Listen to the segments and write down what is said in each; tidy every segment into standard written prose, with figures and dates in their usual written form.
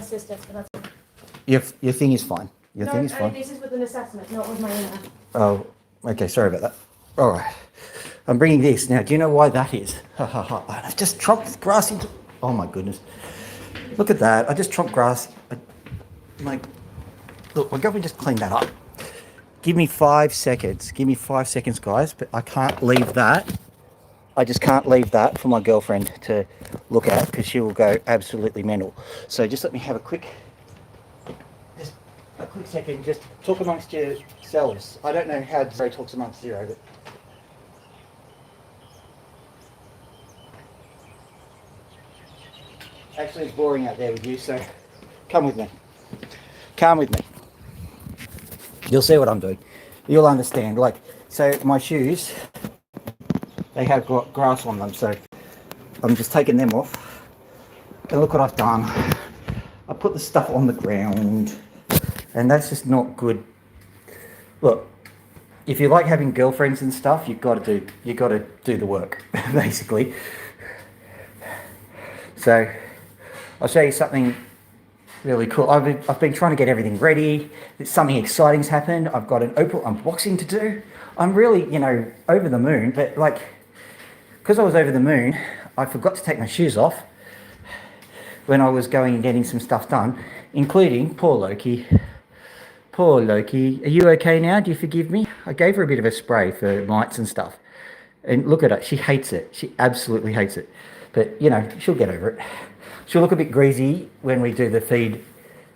assistance, but that's... Your thing is fine. Your thing is fine. This is with an assessment, not with my email. Oh, okay, sorry about that. All right. I'm bringing this. Now, do you know why that is? Ha ha ha. I've just tromped grass into... Oh, my goodness. Look at that. I just tromped grass. Look, we're going to just clean that up. Give me 5 seconds. Give me 5 seconds, guys. But I can't leave that. I just can't leave that for my girlfriend to look at because she will go absolutely mental. So just let me have a quick second. Just talk amongst yourselves. I don't know how Zero talks amongst Zero, but... Actually, it's boring out there with you, so come with me. Come with me. You'll see what I'm doing. You'll understand. Like, so my shoes, they have got grass on them, so I'm just taking them off. And look what I've done. I put the stuff on the ground, and that's just not good. Look, if you like having girlfriends and stuff, you've got to do the work, basically. So I'll show you something really cool. I've been trying to get everything ready. Something exciting's happened. I've got an Opal unboxing to do. I'm really, over the moon, but like, because I was over the moon, I forgot to take my shoes off when I was going and getting some stuff done, including poor Loki. Poor Loki. Are you okay now? Do you forgive me? I gave her a bit of a spray for mites and stuff. And look at her. She hates it. She absolutely hates it. But, she'll get over it. She'll look a bit greasy when we do the feed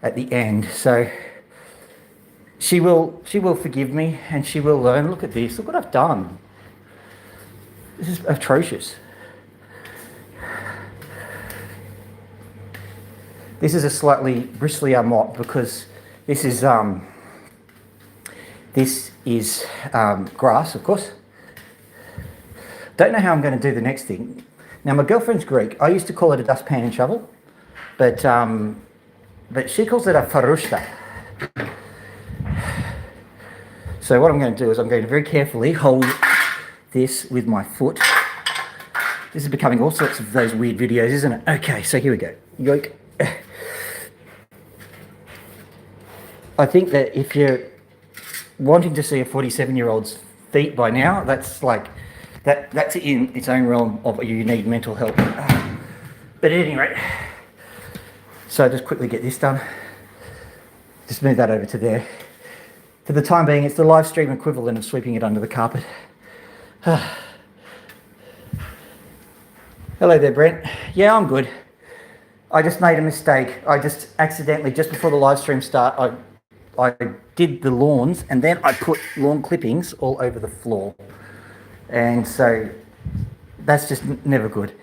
at the end. So she will forgive me and she will learn. Look at this. Look what I've done. This is atrocious. This is a slightly bristlier mop because this is grass, of course. Don't know how I'm going to do the next thing. Now, my girlfriend's Greek. I used to call it a dustpan and shovel, but she calls it a farushta. So what I'm going to do is I'm going to very carefully hold this with my foot. This is becoming all sorts of those weird videos, isn't it? Okay, so here we go. Yoink. I think that if you're wanting to see a 47-year-old's feet by now, that's like... That's in its own realm of you need mental help. But at any rate, so just quickly get this done. Just move that over to there. For the time being, it's the live stream equivalent of sweeping it under the carpet. Hello there, Brent. Yeah, I'm good. I just made a mistake. I just accidentally, just before the live stream start, I did the lawns and then I put lawn clippings all over the floor. And so that's just never good.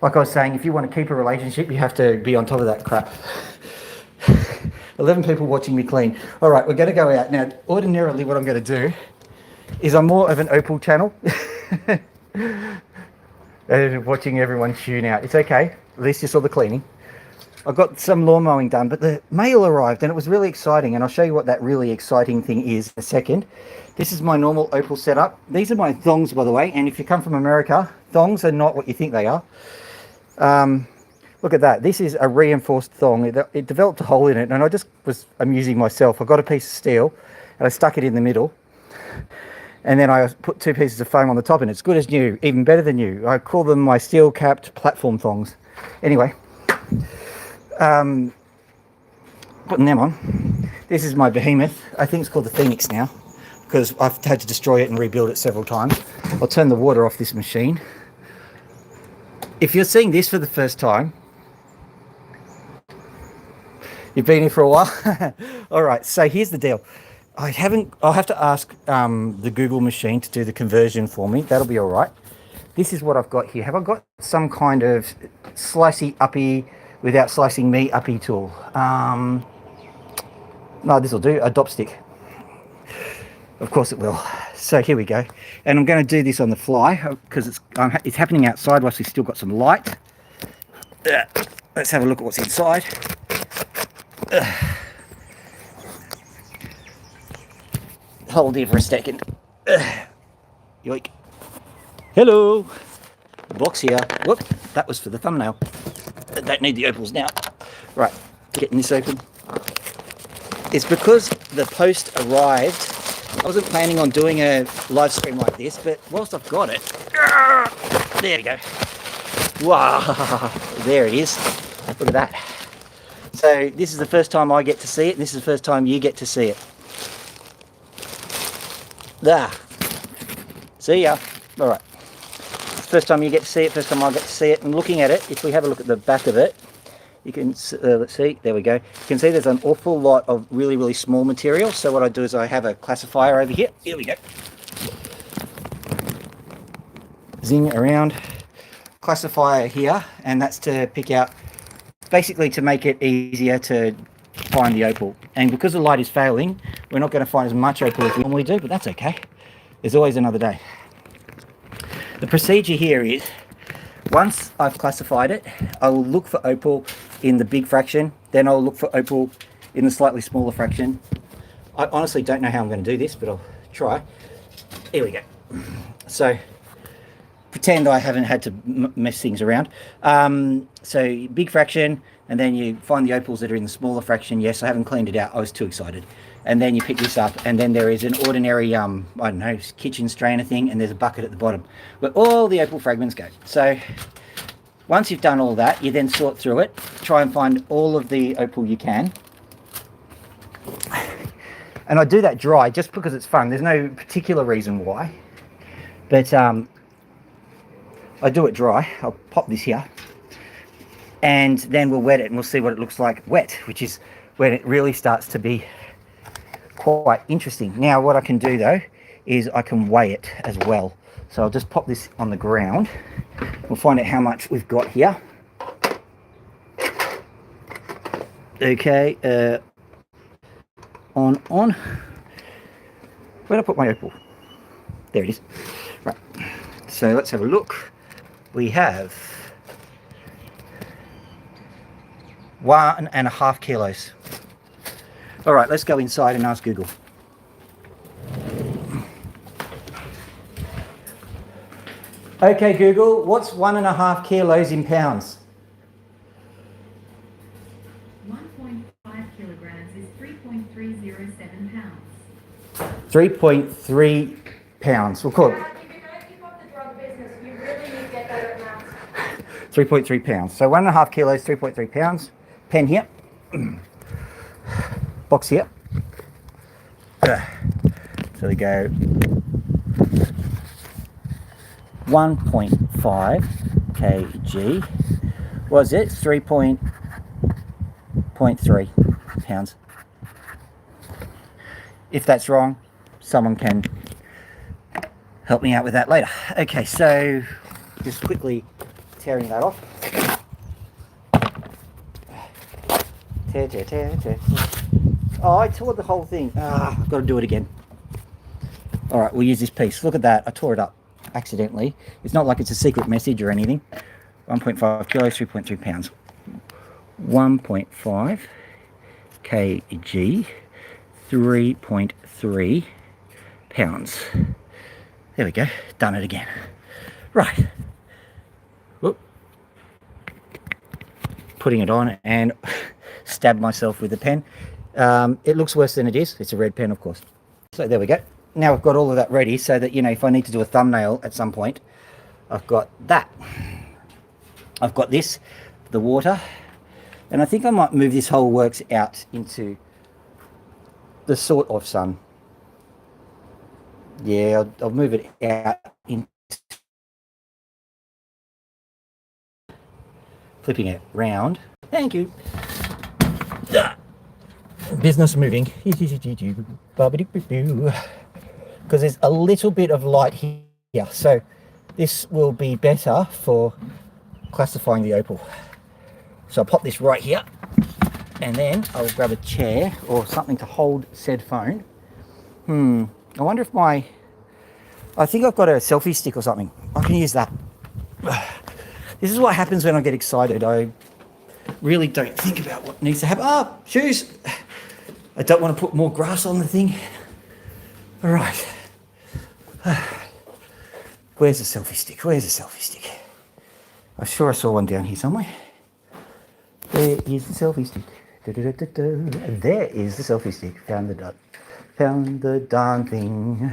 Like I was saying, if you want to keep a relationship, you have to be on top of that crap. 11 people watching me clean. All right, we're going to go out. Now, ordinarily what I'm going to do is I'm more of an Opal channel. Watching everyone tune out. It's okay. At least you saw the cleaning. I got some lawn mowing done, but the mail arrived and it was really exciting. And I'll show you what that really exciting thing is in a second. This is my normal Opal setup. These are my thongs, by the way. And if you come from America, thongs are not what you think they are. Look at that. This is a reinforced thong. It developed a hole in it and I just was amusing myself. I got a piece of steel and I stuck it in the middle. And then I put 2 pieces of foam on the top and it's good as new, even better than new. I call them my steel capped platform thongs. Anyway, putting them on. This is my behemoth. I think it's called the Phoenix now, because I've had to destroy it and rebuild it several times. I'll turn the water off this machine. If you're seeing this for the first time, you've been here for a while. All right, so here's the deal. I'll have to ask the Google machine to do the conversion for me. That'll be all right. This is what I've got here. Have I got some kind of slicey uppy without slicing me uppy tool? No, this will do. A dop stick. Of course it will. So here we go. And I'm going to do this on the fly because it's happening outside whilst we've still got some light. Let's have a look at what's inside. Hold here for a second. Yoink. Hello. Box here. Whoop. That was for the thumbnail. I don't need the opals now. Right. getting this open. It's because the post arrived. I wasn't planning on doing a live stream like this, but whilst I've got it, there we go. Wow, there it is. Look at that. So this is the first time I get to see it, and this is the first time you get to see it. There. See ya. All right. First time you get to see it, first time I get to see it. And looking at it, if we have a look at the back of it, you can, let's see, there we go. You can see there's an awful lot of really, really small material. So what I do is I have a classifier over here. Here we go. Zing around. Classifier here, and that's to pick out, basically to make it easier to find the opal. And because the light is failing, we're not going to find as much opal as we normally do, but that's okay. There's always another day. The procedure here is, once I've classified it, I will look for opal in the big fraction, then I'll look for opal in the slightly smaller fraction. I honestly don't know how I'm going to do this, but I'll try. Here we go. So pretend I haven't had to mess things around. So big fraction, and then you find the opals that are in the smaller fraction. Yes, I haven't cleaned it out. I was too excited. And then you pick this up, and then there is an ordinary, I don't know, kitchen strainer thing, and there's a bucket at the bottom where all the opal fragments go. So once you've done all that, you then sort through it, try and find all of the opal you can. And I do that dry just because it's fun. There's no particular reason why. But I do it dry. I'll pop this here, and then we'll wet it, and we'll see what it looks like wet, which is when it really starts to be quite interesting. Now what I can do though is I can weigh it as well. So I'll just pop this on the ground. We'll find out how much we've got here. Okay, on. Where'd I put my opal? There it is. Right, so let's have a look. We have 1.5 kilos. All right, let's go inside and ask Google. Okay, Google, what's 1.5 kilos in pounds? 1.5 kilograms is 3.307 pounds. 3.3 pounds. We'll call it. If you're going to keep up the drug business, you really need to get better at maths. 3.3 pounds. So 1.5 kilos, 3.3 pounds. Pen here. Box here. So we go 1.5 kg. Was it 3.3 pounds? If that's wrong, someone can help me out with that later. Okay, so just quickly tearing that off. Tear. Oh, I tore the whole thing. I've got to do it again. All right, we'll use this piece. Look at that. I tore it up accidentally. It's not like it's a secret message or anything. 1.5 kilos, 3.3 pounds. 1.5 kg, 3.3 pounds. There we go. Done it again. Right. Whoop. Putting it on and stabbed myself with the pen. It looks worse than it is. It's a red pen, of course. So there we go. Now I've got all of that ready so that, you know, if I need to do a thumbnail at some point, I've got that. I've got this, the water, and I think I might move this whole works out into the sort of sun. Yeah, I'll move it out into flipping it round. Thank you. Business moving. Because there's a little bit of light here, so this will be better for classifying the opal. So I'll pop this right here, and then I'll grab a chair or something to hold said phone. I wonder if I think I've got a selfie stick or something. I can use that. This is what happens when I get excited. I really don't think about what needs to happen. Oh, shoes! I don't want to put more grass on the thing. All right. Where's the selfie stick? Where's the selfie stick? I'm sure I saw one down here somewhere. Where is the selfie stick? And there is the selfie stick. Found the darn thing.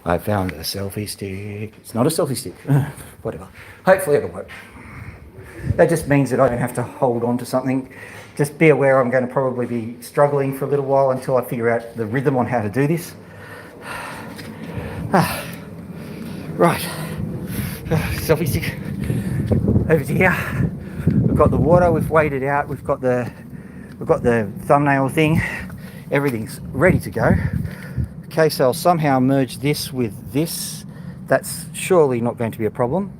I found a selfie stick. It's not a selfie stick. Whatever. Hopefully it'll work. That just means that I don't have to hold on to something. Just be aware I'm going to probably be struggling for a little while until I figure out the rhythm on how to do this. Right. Selfie stick. Over to here. We've got the water, we've weighed it out, we've got the thumbnail thing. Everything's ready to go. Okay, so I'll somehow merge this with this. That's surely not going to be a problem.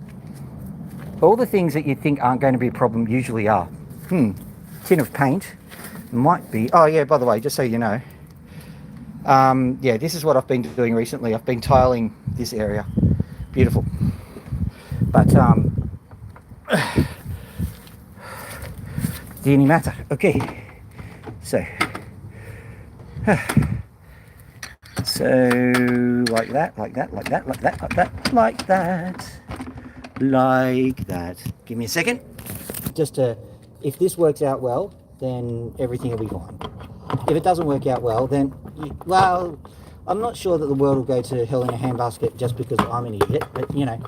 All the things that you think aren't going to be a problem usually are. Tin of paint might be. Oh yeah, by the way, just so you know, yeah, this is what I've been doing recently. I've been tiling this area. Beautiful. But didn't matter. Okay, so like that, like that, like that, like that, like that, like that, like that. Give me a second. Just to, if this works out well, then everything will be fine. If it doesn't work out well, then, well, I'm not sure that the world will go to hell in a handbasket just because I'm an idiot, but you know,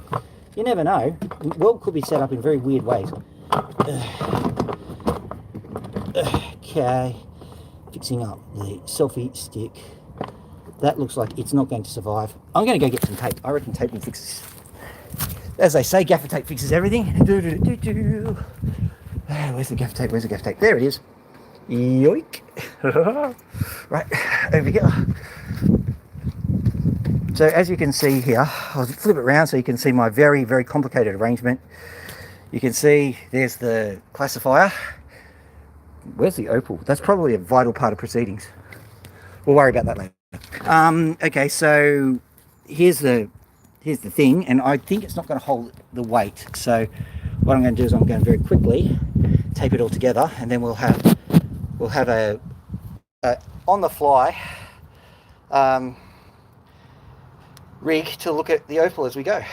you never know. The world could be set up in very weird ways. Okay, fixing up the selfie stick. That looks like it's not going to survive. I'm going to go get some tape. I reckon tape will fix this. As they say, gaffer tape fixes everything. Where's the gaffer tape? Where's the gaffer tape? There it is. Yoink. Right, over we go. So as you can see here, I'll flip it around so you can see my very, very complicated arrangement. You can see there's the classifier. Where's the opal? That's probably a vital part of proceedings. We'll worry about that later. Okay, so here's the thing, and I think it's not going to hold the weight. So what I'm going to do is I'm going to very quickly tape it all together, and then we'll have a on the fly rig to look at the opal as we go.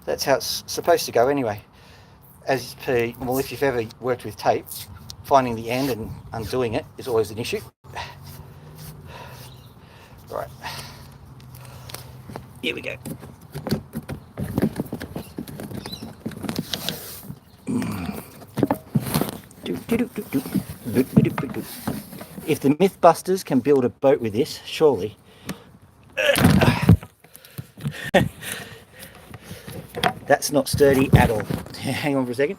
That's how it's supposed to go anyway. As per, well, if you've ever worked with tape, finding the end and undoing it is always an issue. Right, here we go. If the Mythbusters can build a boat with this, surely. That's not sturdy at all. Hang on for a second.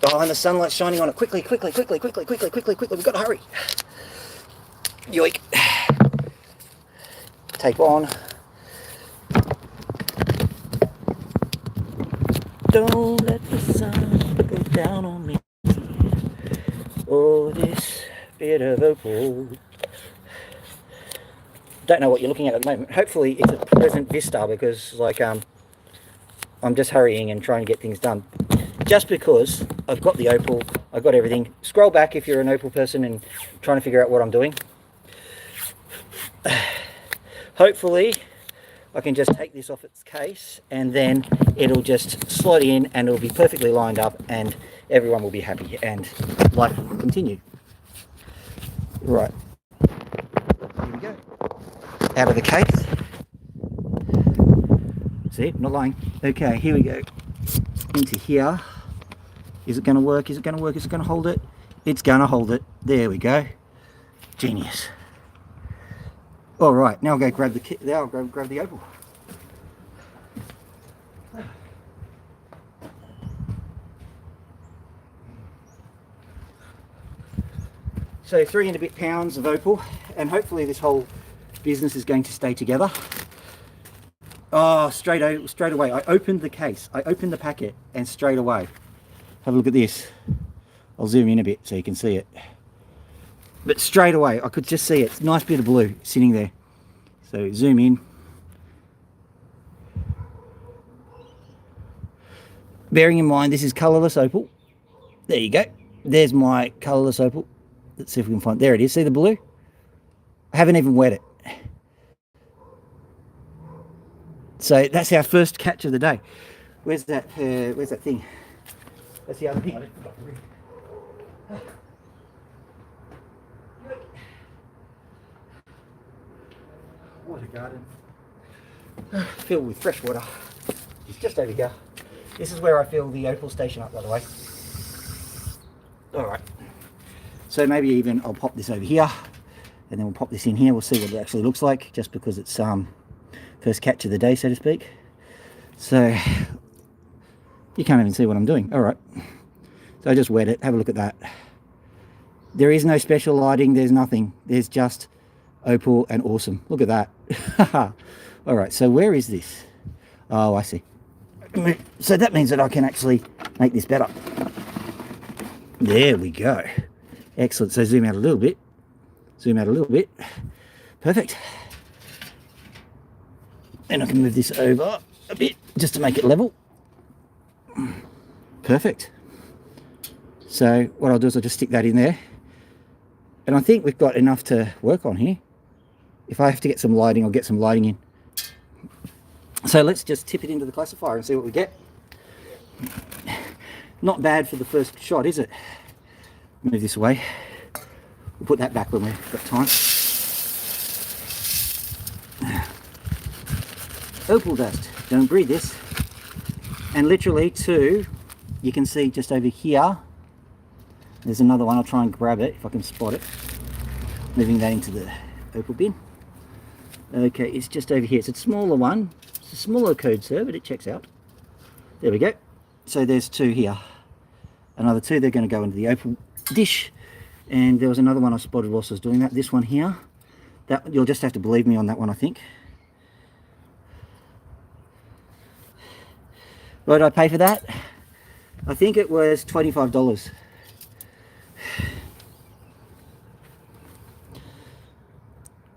Oh, and the sunlight's shining on it. Quickly, quickly, quickly, quickly, quickly, quickly, quickly. We've got to hurry. Yoink. Tape on. Don't let the sun go down on me. Oh, this bit of opal. Don't know what you're looking at the moment. Hopefully it's a pleasant vista because, like, I'm just hurrying and trying to get things done. Just because I've got the opal, I've got everything. Scroll back if you're an opal person and trying to figure out what I'm doing. Hopefully I can just take this off its case and then it'll just slide in and it'll be perfectly lined up and everyone will be happy and life will continue. Right, here we go. Out of the case. See, not lying. Okay, here we go. Into here. Is it going to work? Is it going to work? Is it going to hold it? It's going to hold it. There we go. Genius. All right, now I'll go grab the kit. Now I'll go grab the opal. So 3 and a bit pounds of opal, and hopefully this whole business is going to stay together. Oh, straight away. I opened the case. I opened the packet, and straight away. Have a look at this. I'll zoom in a bit so you can see it. But straight away, I could just see it. It's a nice bit of blue sitting there. So zoom in. Bearing in mind, this is colourless opal. There you go. There's my colourless opal. Let's see if we can find. There it is. See the blue? I haven't even wet it. So that's our first catch of the day. Where's that thing? That's the other thing. garden filled with fresh water. It's just over here. This is where I fill the opal station up, by the way. All right. So maybe even I'll pop this over here, and then we'll pop this in here. We'll see what it actually looks like, just because it's first catch of the day, so to speak. So you can't even see what I'm doing. All right. So I just wet it. Have a look at that. There is no special lighting. There's nothing. There's just opal and awesome. Look at that. All right. So where is this? Oh, I see. So that means that I can actually make this better. There we go. Excellent. So zoom out a little bit. Zoom out a little bit. Perfect. And I can move this over a bit just to make it level. Perfect. So what I'll do is I'll just stick that in there. And I think we've got enough to work on here. If I have to get some lighting, I'll get some lighting in. So let's just tip it into the classifier and see what we get. Not bad for the first shot, is it? Move this away. We'll put that back when we've got time. Opal dust. Don't breathe this. And literally two, you can see just over here. There's another one. I'll try and grab it if I can spot it. Moving that into the opal bin. Okay, it's just over here. It's a smaller one. It's a smaller code, sir, but it checks out. There we go. So there's two here. Another two, they're going to go into the opal dish. And there was another one I spotted whilst I was doing that. This one here. That you'll just have to believe me on that one, I think. What did I pay for that? I think it was $25.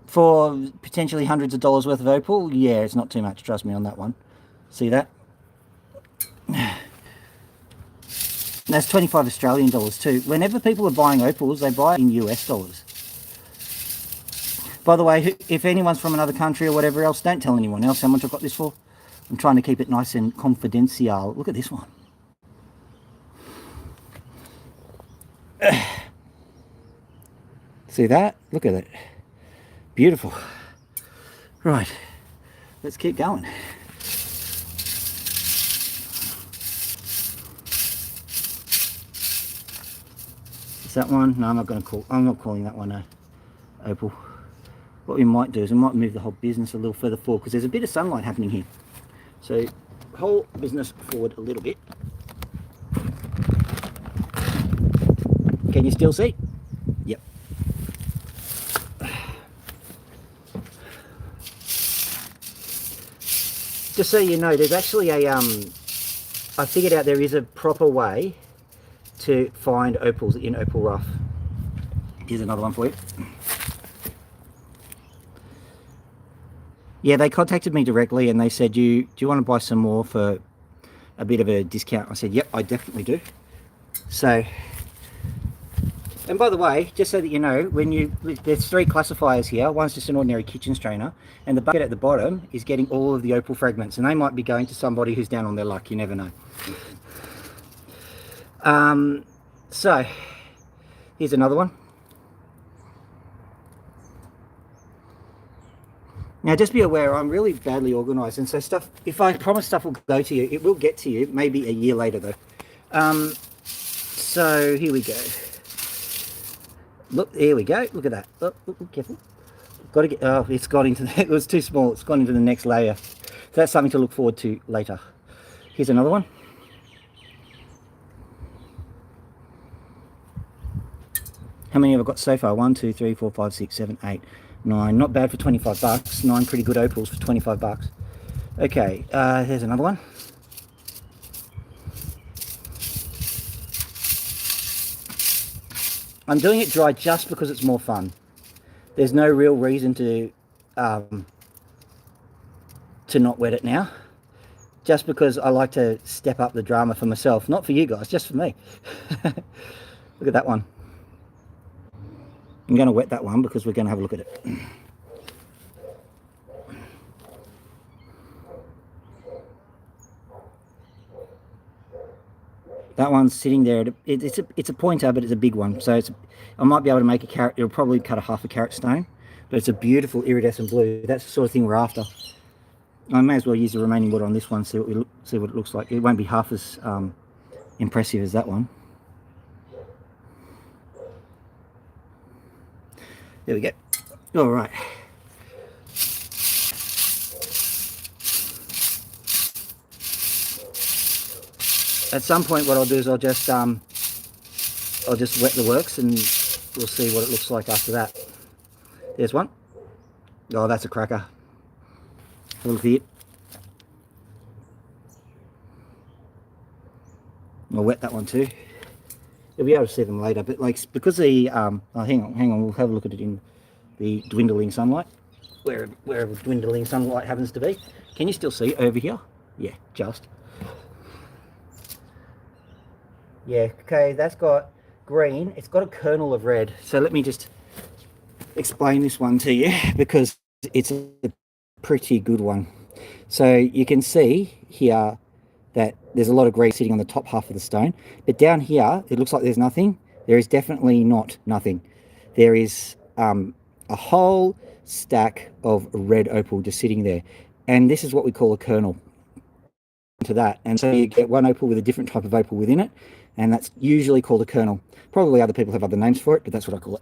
For potentially hundreds of dollars worth of opal, yeah, it's not too much, trust me on that one. See that? That's 25 Australian dollars too. Whenever people are buying opals, they buy it in US dollars. By the way, if anyone's from another country or whatever else, don't tell anyone else how much I got this for. I'm trying to keep it nice and confidential. Look at this one. See that? Look at it. Beautiful. Right. Let's keep going. Is that one? No, I'm not calling that one a opal. What we might do is we might move the whole business a little further forward because there's a bit of sunlight happening here. So whole business forward a little bit. Can you still see? Yep. Just so you know, there's actually a I figured out there is a proper way to find opals in opal rough. Here's another one for you. Yeah, they contacted me directly and they said, do you want to buy some more for a bit of a discount? I said, yep, I definitely do. So, and by the way, just so that you know, there's three classifiers here. One's just an ordinary kitchen strainer, and the bucket at the bottom is getting all of the opal fragments, and they might be going to somebody who's down on their luck. You never know. So, here's another one. Now, just be aware, I'm really badly organised, and so if I promise stuff will go to you, it will get to you, maybe a year later though. So, here we go. Look, here we go. Look at that. Oh, careful. Got to get. Oh, it's got into. It was too small. It's gone into the next layer. So that's something to look forward to later. Here's another one. How many have I got so far? 1, 2, 3, 4, 5, 6, 7, 8, 9. Not bad for 25 bucks. 9 pretty good opals for 25 bucks. Okay. Here's another one. I'm doing it dry just because it's more fun. There's no real reason to not wet it now. Just because I like to step up the drama for myself. Not for you guys, just for me. Look at that one. I'm going to wet that one because we're going to have a look at it. That one's sitting there. It's a pointer, but it's a big one. So I might be able to make a carat. It'll probably cut a half a carat stone, But it's a beautiful iridescent blue. That's the sort of thing we're after. I may as well use the remaining water on this one, see what it looks like. It won't be half as impressive as that one. There we go. All right. At some point, what I'll do is I'll just wet the works, and we'll see what it looks like after that. There's one. Oh, that's a cracker. Have a look at it. I'll wet that one too. You'll be able to see them later, but like because the oh, hang on, we'll have a look at it in the dwindling sunlight, wherever dwindling sunlight happens to be. Can you still see it over here? Yeah, just. Yeah, okay, that's got green. It's got a kernel of red. So let me just explain this one to you because it's a pretty good one. So you can see here that there's a lot of green sitting on the top half of the stone, but down here it looks like there's nothing. There is definitely not nothing. There is a whole stack of red opal just sitting there, and this is what we call a kernel to that. And so you get one opal with a different type of opal within it, and that's usually called a kernel. Probably other people have other names for it, but that's what I call it.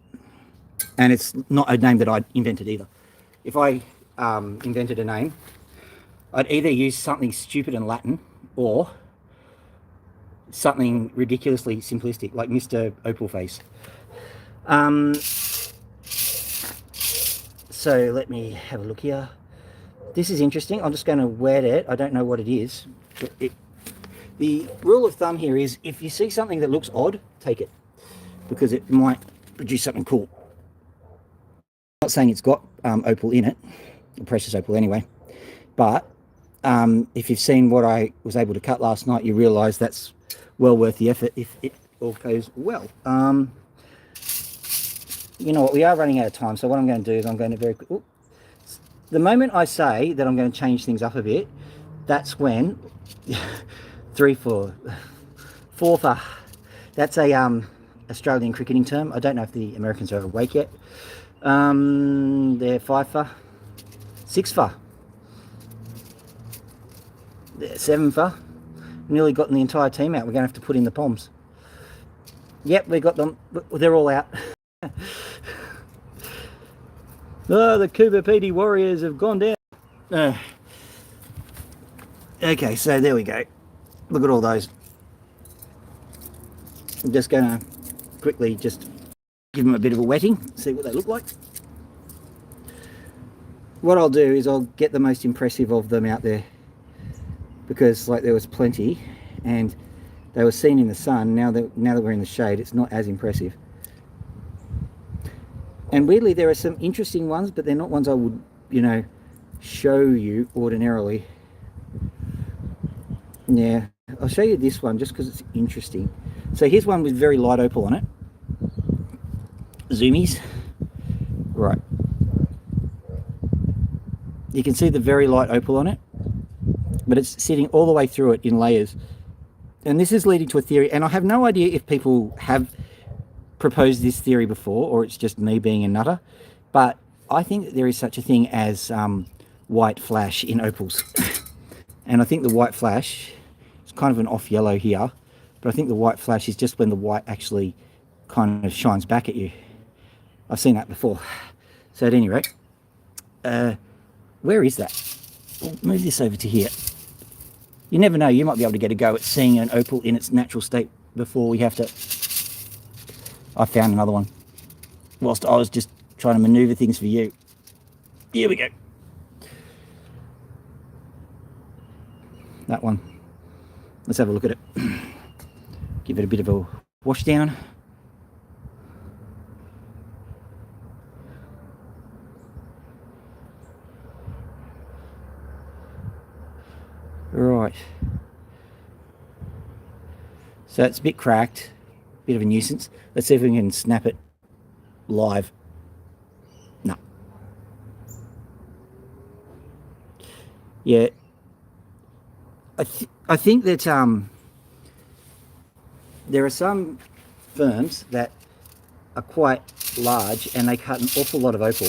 And it's not a name that I invented either. If I invented a name, I'd either use something stupid in Latin or something ridiculously simplistic, like Mr. Opal Face. So let me have a look here. This is interesting. I'm just going to wet it. I don't know what it is. But the rule of thumb here is if you see something that looks odd, take it, because it might produce something cool. I'm not saying it's got opal in it, precious opal anyway, but if you've seen what I was able to cut last night, you realise that's well worth the effort if it all goes well. You know what, we are running out of time, so what I'm going to do is I'm going to very quick. The moment I say that I'm going to change things up a bit, that's when 3 for 4 for. That's a Australian cricketing term. I don't know if the Americans are awake yet. They're 5 for, 6 for. 7 for. Nearly gotten the entire team out. We're going to have to put in the Poms. Yep, we got them. They're all out. Oh, the Cooper PD Warriors have gone down. Okay, so there we go. Look at all those. I'm just going to quickly just give them a bit of a wetting, see what they look like. What I'll do is I'll get the most impressive of them out there, because like there was plenty and they were seen in the sun. Now that we're in the shade, it's not as impressive. And weirdly, there are some interesting ones, but they're not ones I would, you know, show you ordinarily. Yeah, I'll show you this one just because it's interesting. So here's one with very light opal on it. Zoomies. Right. You can see the very light opal on it, but it's sitting all the way through it in layers. And this is leading to a theory, and I have no idea if people have proposed this theory before or it's just me being a nutter, but I think that there is such a thing as white flash in opals. And I think the white flash is kind of an off yellow here, but I think the white flash is just when the white actually kind of shines back at you. I've seen that before. So at any rate, where is that? I'll move this over to here. You never know, you might be able to get a go at seeing an opal in its natural state before we have to. I found another one whilst I was just trying to maneuver things for you. Here we go. That one. Let's have a look at it. Give it a bit of a wash down. Right. So it's a bit cracked, bit of a nuisance. Let's see if we can snap it live. No. Yeah. I think that there are some firms that are quite large and they cut an awful lot of opal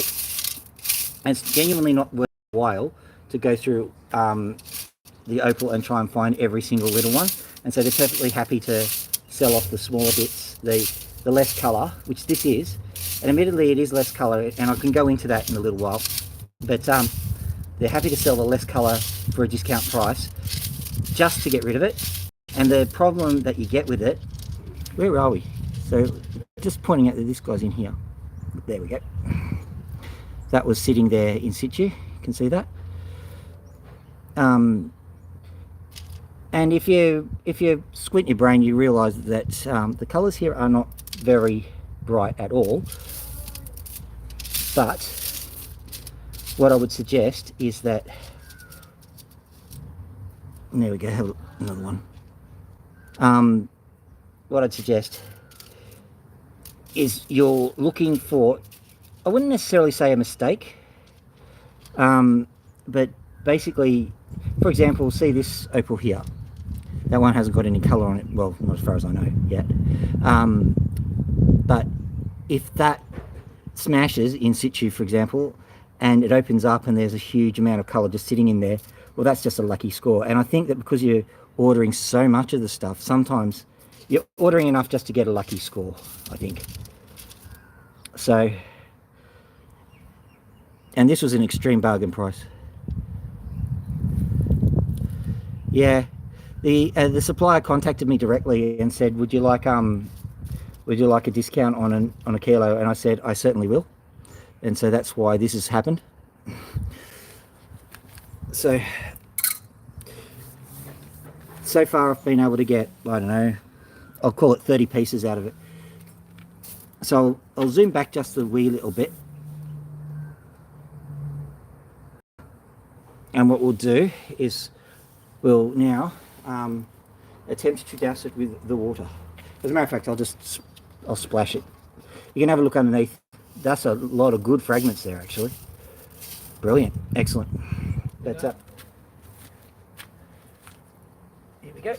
And it's genuinely not worthwhile to go through the Opal and try and find every single little one. And so they're perfectly happy to sell off the smaller bits, the less colour, which this is. And admittedly it is less colour, and I can go into that in a little while. But they're happy to sell the less colour for a discount price just to get rid of it. And the problem that you get with it, where are we? So just pointing out that this guy's in here. There we go. That was sitting there in situ. You can see that. And if you squint your brain, you realise that the colours here are not very bright at all. But what I would suggest is that, there we go, have another one. What I'd suggest is you're looking for, I wouldn't necessarily say a mistake, but basically, for example, see this opal here. That one hasn't got any colour on it, well, not as far as I know yet. But if that smashes in situ, for example, and it opens up and there's a huge amount of colour just sitting in there, well, that's just a lucky score. And I think that because you're ordering so much of the stuff, sometimes you're ordering enough just to get a lucky score, I think. So, and this was an extreme bargain price. Yeah, the supplier contacted me directly and said, would you like a discount on a kilo? And I said, I certainly will. And so that's why this has happened. So far I've been able to get, I don't know, I'll call it 30 pieces out of it. So I'll zoom back just a wee little bit. And what we'll do is we'll now attempt to douse it with the water. As a matter of fact, I'll splash it. You can have a look underneath. That's a lot of good fragments there, actually. Brilliant, excellent. That's up. Here we go.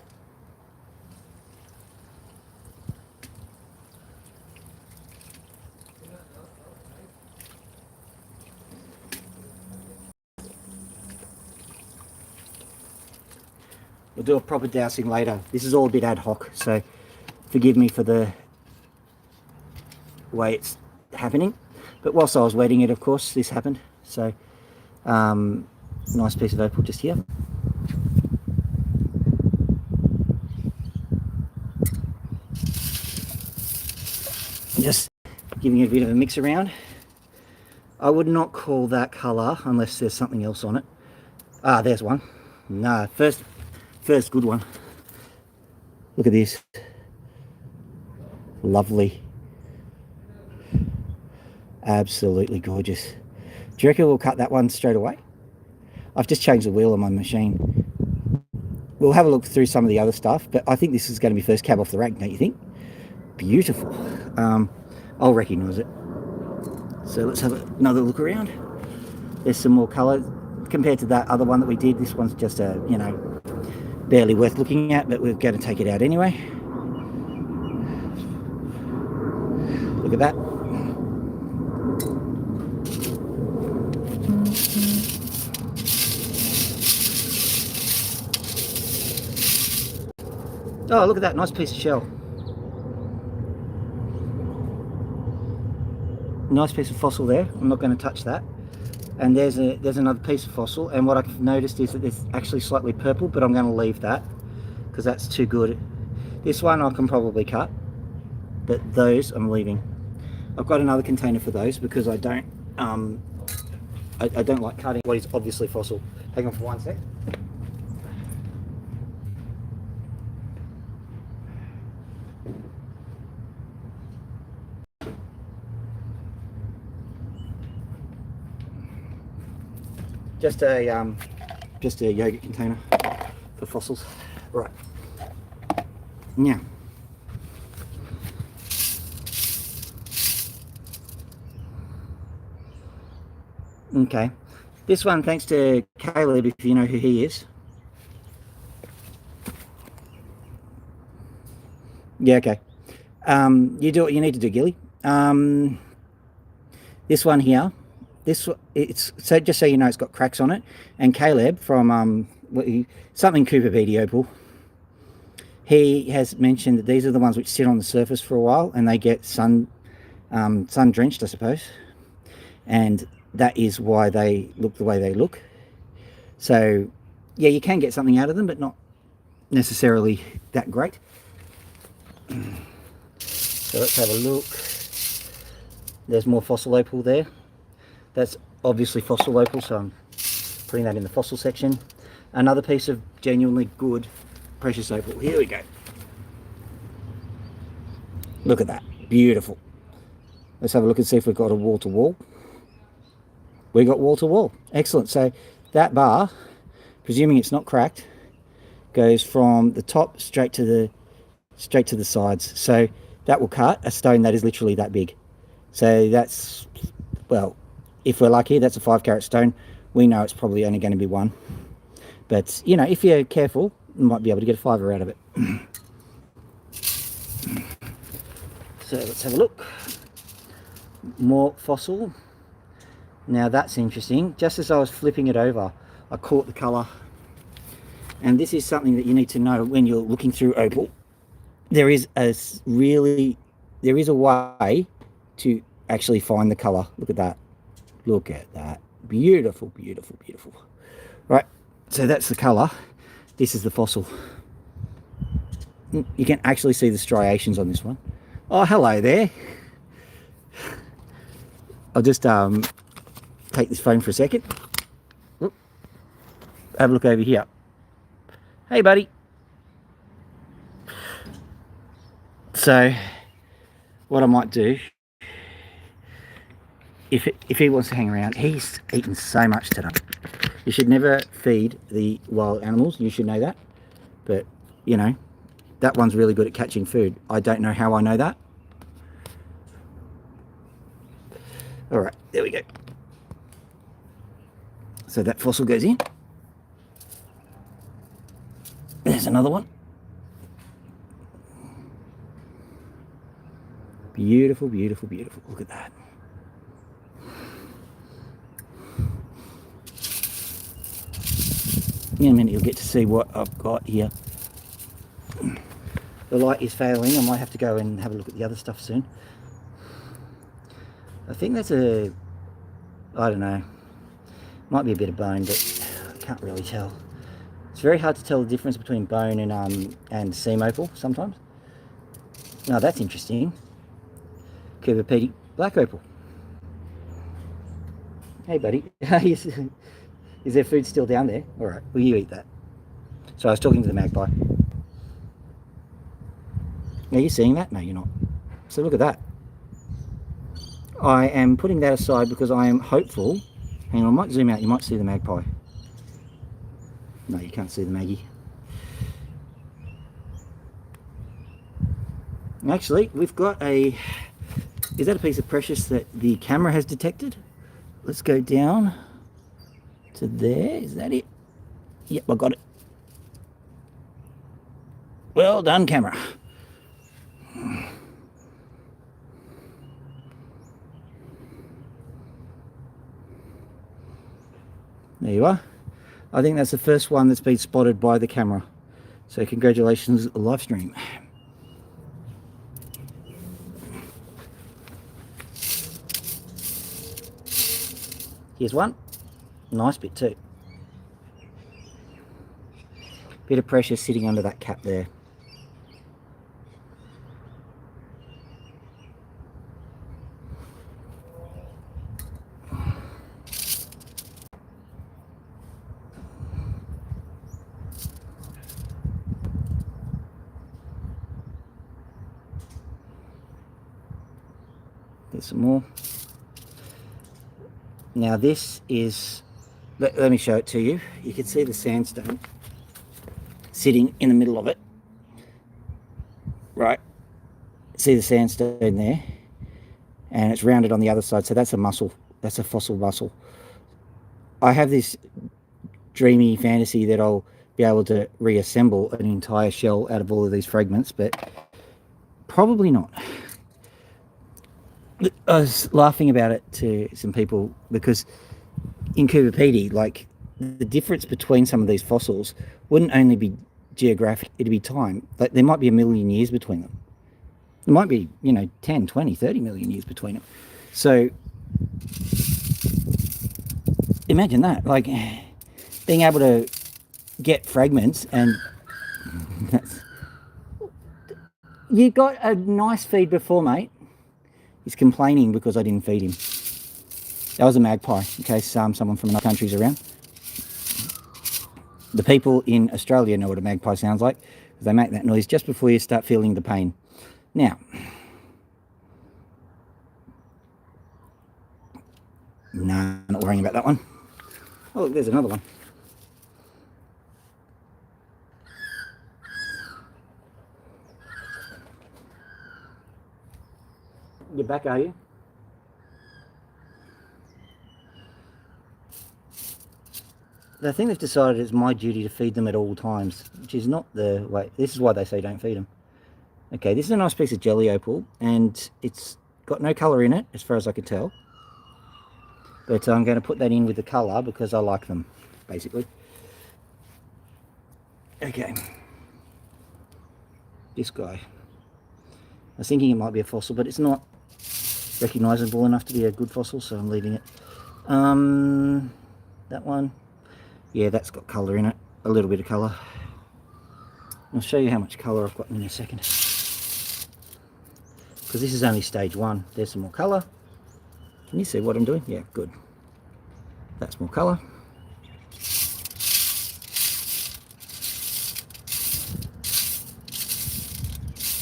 We'll do a proper dousing later. This is all a bit ad hoc, so forgive me for the way it's happening. But whilst I was wetting it, of course, this happened. So, nice piece of opal just here. Just giving it a bit of a mix around. I would not call that colour unless there's something else on it. Ah, there's one. No, first good one. Look at this. Lovely. Absolutely gorgeous. Do you reckon we'll cut that one straight away? I've just changed the wheel on my machine. We'll have a look through some of the other stuff, but I think this is going to be first cab off the rank, don't you think? Beautiful. I'll recognise it. So let's have another look around. There's some more colour. Compared to that other one that we did, this one's just a, you know, barely worth looking at, but we're going to take it out anyway. Look at that. Oh, look at that, nice piece of shell. Nice piece of fossil there. I'm not going to touch that. And there's another piece of fossil, and what I've noticed is that it's actually slightly purple, but I'm going to leave that because that's too good. This one I can probably cut, but those I'm leaving. I've got another container for those because I don't I don't like cutting what is obviously fossil. Hang on for one sec. Just a yogurt container for fossils. Right. Now, okay, this one thanks to Caleb, if you know who he is. Yeah, okay. You do what you need to do, Gilly. This one here this it's so just so you know, it's got cracks on it. And Caleb from something Cooper Beatty Opal, he has mentioned that these are the ones which sit on the surface for a while and they get sun drenched, I suppose, and that is why they look the way they look. So yeah, you can get something out of them, but not necessarily that great. So let's have a look. There's more fossil opal there. That's obviously fossil opal, so I'm putting that in the fossil section. Another piece of genuinely good precious opal. Here we go. Look at that. Beautiful. Let's have a look and see if we've got a wall to wall. We got wall to wall. Excellent. So that bar, presuming it's not cracked, goes from the top straight to the sides. So that will cut a stone that is literally that big. So that's, well, if we're lucky, that's a 5 carat stone. We know it's probably only going to be 1. But, you know, if you're careful, you might be able to get a 5 out of it. So let's have a look. More fossil. Now that's interesting. Just as I was flipping it over, I caught the colour. And this is something that you need to know when you're looking through opal. There is a way to actually find the colour. Look at that. Look at that. Beautiful, beautiful, beautiful. Right, so that's the colour. This is the fossil. You can actually see the striations on this one. Oh, hello there. I'll just take this phone for a second. Oop. Have a look over here. Hey, buddy. So, what I might do, if he wants to hang around, he's eaten so much today. You should never feed the wild animals. You should know that. But, you know, that one's really good at catching food. I don't know how I know that. All right, there we go. So that fossil goes in. There's another one. Beautiful, beautiful, beautiful. Look at that. In a minute you'll get to see what I've got here. The light is failing. I might have to go and have a look at the other stuff soon. I think that's I don't know, might be a bit of bone, but I can't really tell. It's very hard to tell the difference between bone and seam opal sometimes. Now that's interesting. Cooper Beatty black opal. Hey buddy, is there food still down there? All right, will you eat that? So I was talking to the magpie. Are you seeing that? No, you're not. So look at that. I am putting that aside because I am hopeful. Hang on, I might zoom out. You might see the magpie. No, you can't see the Maggie. Actually, we've got a... Is that a piece of precious that the camera has detected? Let's go down to there. Is that it? Yep, I got it. Well done, camera. There you are. I think that's the first one that's been spotted by the camera. So congratulations, live stream. Here's one. Nice bit too. Bit of pressure sitting under that cap there. There's some more. Now this is, let me show it to you. You can see the sandstone sitting in the middle of it. Right. See the sandstone there? And it's rounded on the other side. So that's a mussel. That's a fossil mussel. I have this dreamy fantasy that I'll be able to reassemble an entire shell out of all of these fragments, but probably not. I was laughing about it to some people because in Cooperpedy, like the difference between some of these fossils wouldn't only be geographic, it'd be time. Like there might be a million years between them. There might be, 10, 20, 30 million years between them. So imagine that, like being able to get fragments and you got a nice feed before, mate. He's complaining because I didn't feed him. That was a magpie, in case someone from another country's around. The people in Australia know what a magpie sounds like. They make that noise just before you start feeling the pain. Now, no, not worrying about that one. Oh, look, there's another one. You're back, are you? I think they've decided it's my duty to feed them at all times, which is not the way. This is why they say don't feed them. Okay, this is a nice piece of jelly opal, and it's got no colour in it, as far as I could tell. But I'm going to put that in with the colour because I like them, basically. Okay. This guy. I was thinking it might be a fossil, but it's not recognisable enough to be a good fossil, so I'm leaving it. That one. Yeah, that's got colour in it. A little bit of colour. I'll show you how much colour I've got in a second. Because this is only stage 1. There's some more colour. Can you see what I'm doing? Yeah, good. That's more colour.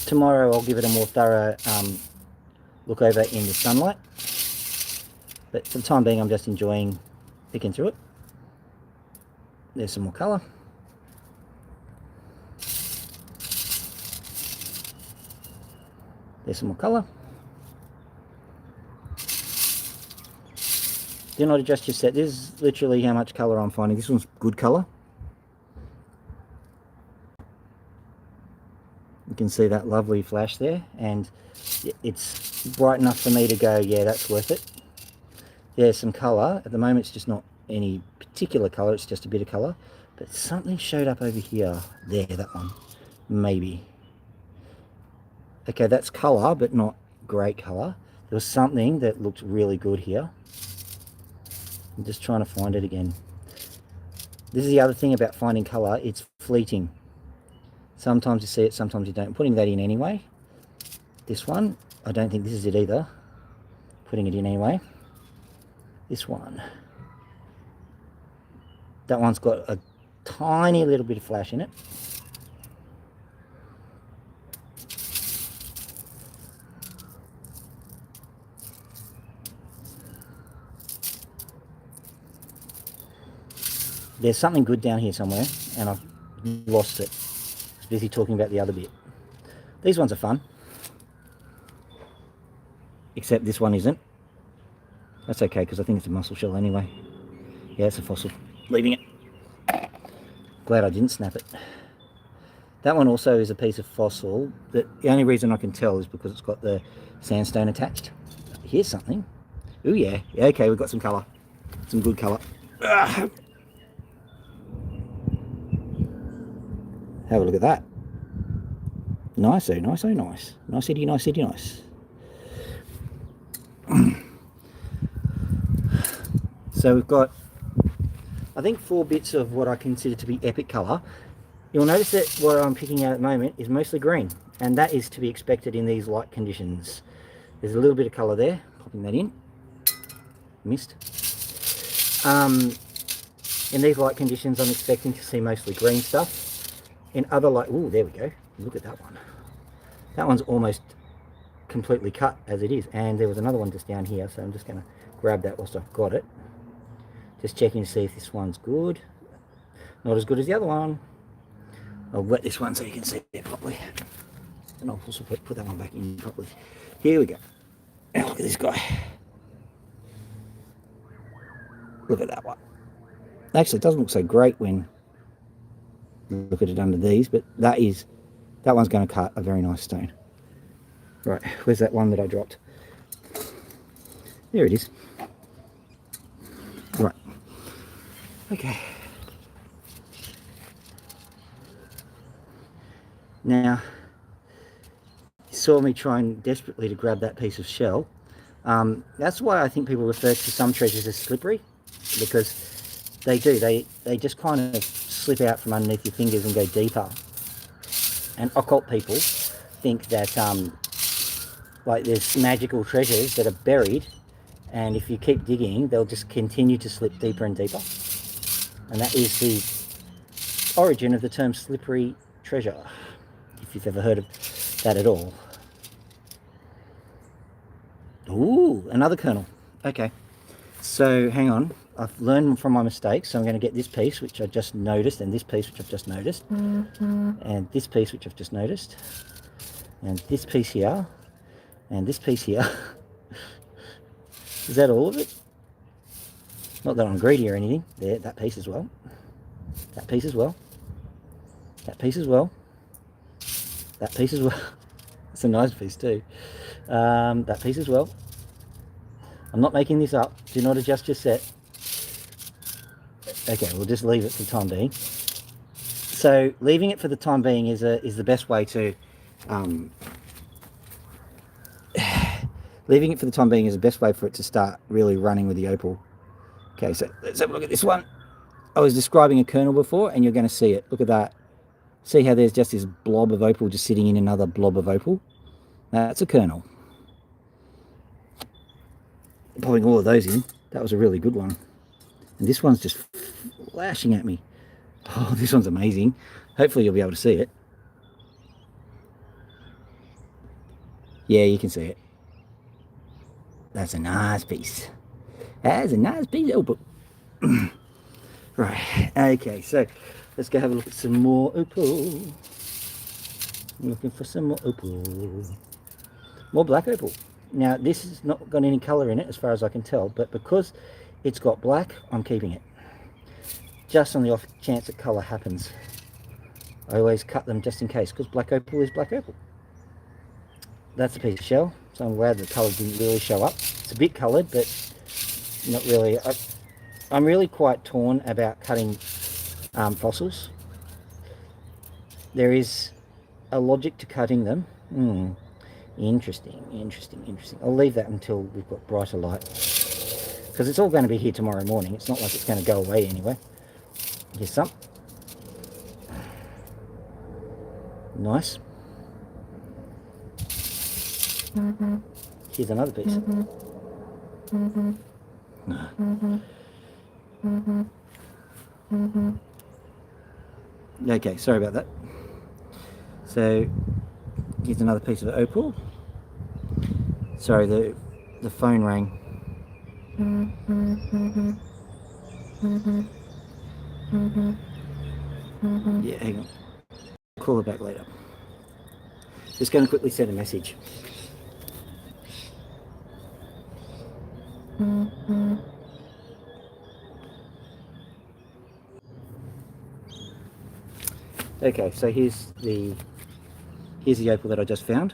Tomorrow I'll give it a more thorough look over in the sunlight. But for the time being, I'm just enjoying picking through it. There's some more colour. There's some more colour. Do not adjust your set. This is literally how much colour I'm finding. This one's good colour. You can see that lovely flash there, and it's bright enough for me to go, yeah, that's worth it. There's some colour. At the moment it's just not any particular colour, it's just a bit of colour. But something showed up over here. There, that one. Maybe. Okay, that's colour, but not great colour. There was something that looked really good here. I'm just trying to find it again. This is the other thing about finding colour, it's fleeting. Sometimes you see it, sometimes you don't. I'm putting that in anyway. This one, I don't think this is it either. Putting it in anyway. This one. That one's got a tiny little bit of flash in it. There's something good down here somewhere, and I've lost it. I was busy talking about the other bit. These ones are fun. Except this one isn't. That's okay, because I think it's a mussel shell anyway. Yeah, it's a fossil. Leaving it. Glad I didn't snap it. That one also is a piece of fossil. The only reason I can tell is because it's got the sandstone attached. Here's something. Ooh, yeah. Yeah, okay, we've got some colour. Some good colour. Ugh. Have a look at that. Nice, oh, nice, oh, nice. Nicety, nicety, nice. So we've got, I think, 4 bits of what I consider to be epic colour. You'll notice that what I'm picking out at the moment is mostly green, and that is to be expected in these light conditions. There's a little bit of colour there, popping that in. Missed. In these light conditions, I'm expecting to see mostly green stuff. In other light, ooh, there we go. Look at that one. That one's almost completely cut as it is, and there was another one just down here, so I'm just going to grab that whilst I've got it. Just checking to see if this one's good. Not as good as the other one. I'll wet this one so you can see it properly. And I'll also put that one back in properly. Here we go. Now look at this guy. Look at that one. Actually, it doesn't look so great when you look at it under these, but that one's going to cut a very nice stone. Right, where's that one that I dropped? There it is. Right. Okay. Now, you saw me trying desperately to grab that piece of shell. That's why I think people refer to some treasures as slippery, because they do. They just kind of slip out from underneath your fingers and go deeper. And occult people think that like there's magical treasures that are buried, and if you keep digging, they'll just continue to slip deeper and deeper. And that is the origin of the term slippery treasure, if you've ever heard of that at all. Ooh, another kernel. Okay, so hang on. I've learned from my mistakes, so I'm going to get this piece, which I just noticed, and this piece, which I've just noticed, and this piece, which I've just noticed, and this piece here, and this piece here. Is that all of it? Not that I'm greedy or anything. There, that piece as well. That piece as well. That piece as well. That piece as well. It's a nice piece too. That piece as well. I'm not making this up. Do not adjust your set. Okay, we'll just leave it for the time being. So leaving it for the time being is the best way to leaving it for the time being is the best way for it to start really running with the opal. Okay, so let's have a look at this one. I was describing a kernel before, and you're going to see it. Look at that. See how there's just this blob of opal just sitting in another blob of opal? That's a kernel. Pulling all of those in. That was a really good one. And this one's just flashing at me. Oh, this one's amazing. Hopefully you'll be able to see it. Yeah, you can see it. That's a nice piece. That's a nice piece of opal. Right, okay, so let's go have a look at some more opal. I'm looking for some more opal. More black opal. Now, this has not got any colour in it as far as I can tell, but because it's got black, I'm keeping it. Just on the off chance that colour happens. I always cut them just in case, because black opal is black opal. That's a piece of shell, so I'm glad the colour didn't really show up. It's a bit coloured, but not really. I'm really quite torn about cutting fossils. There is a logic to cutting them. Interesting, interesting, interesting. I'll leave that until we've got brighter light, because it's all going to be here tomorrow morning. It's not like it's going to go away anyway. Here's some. Nice. Here's another piece. Okay, sorry about that. So here's another piece of opal. Sorry, the phone rang. Yeah, hang on. Call her back later. Just going to quickly send a message. Okay, so here's the opal that I just found.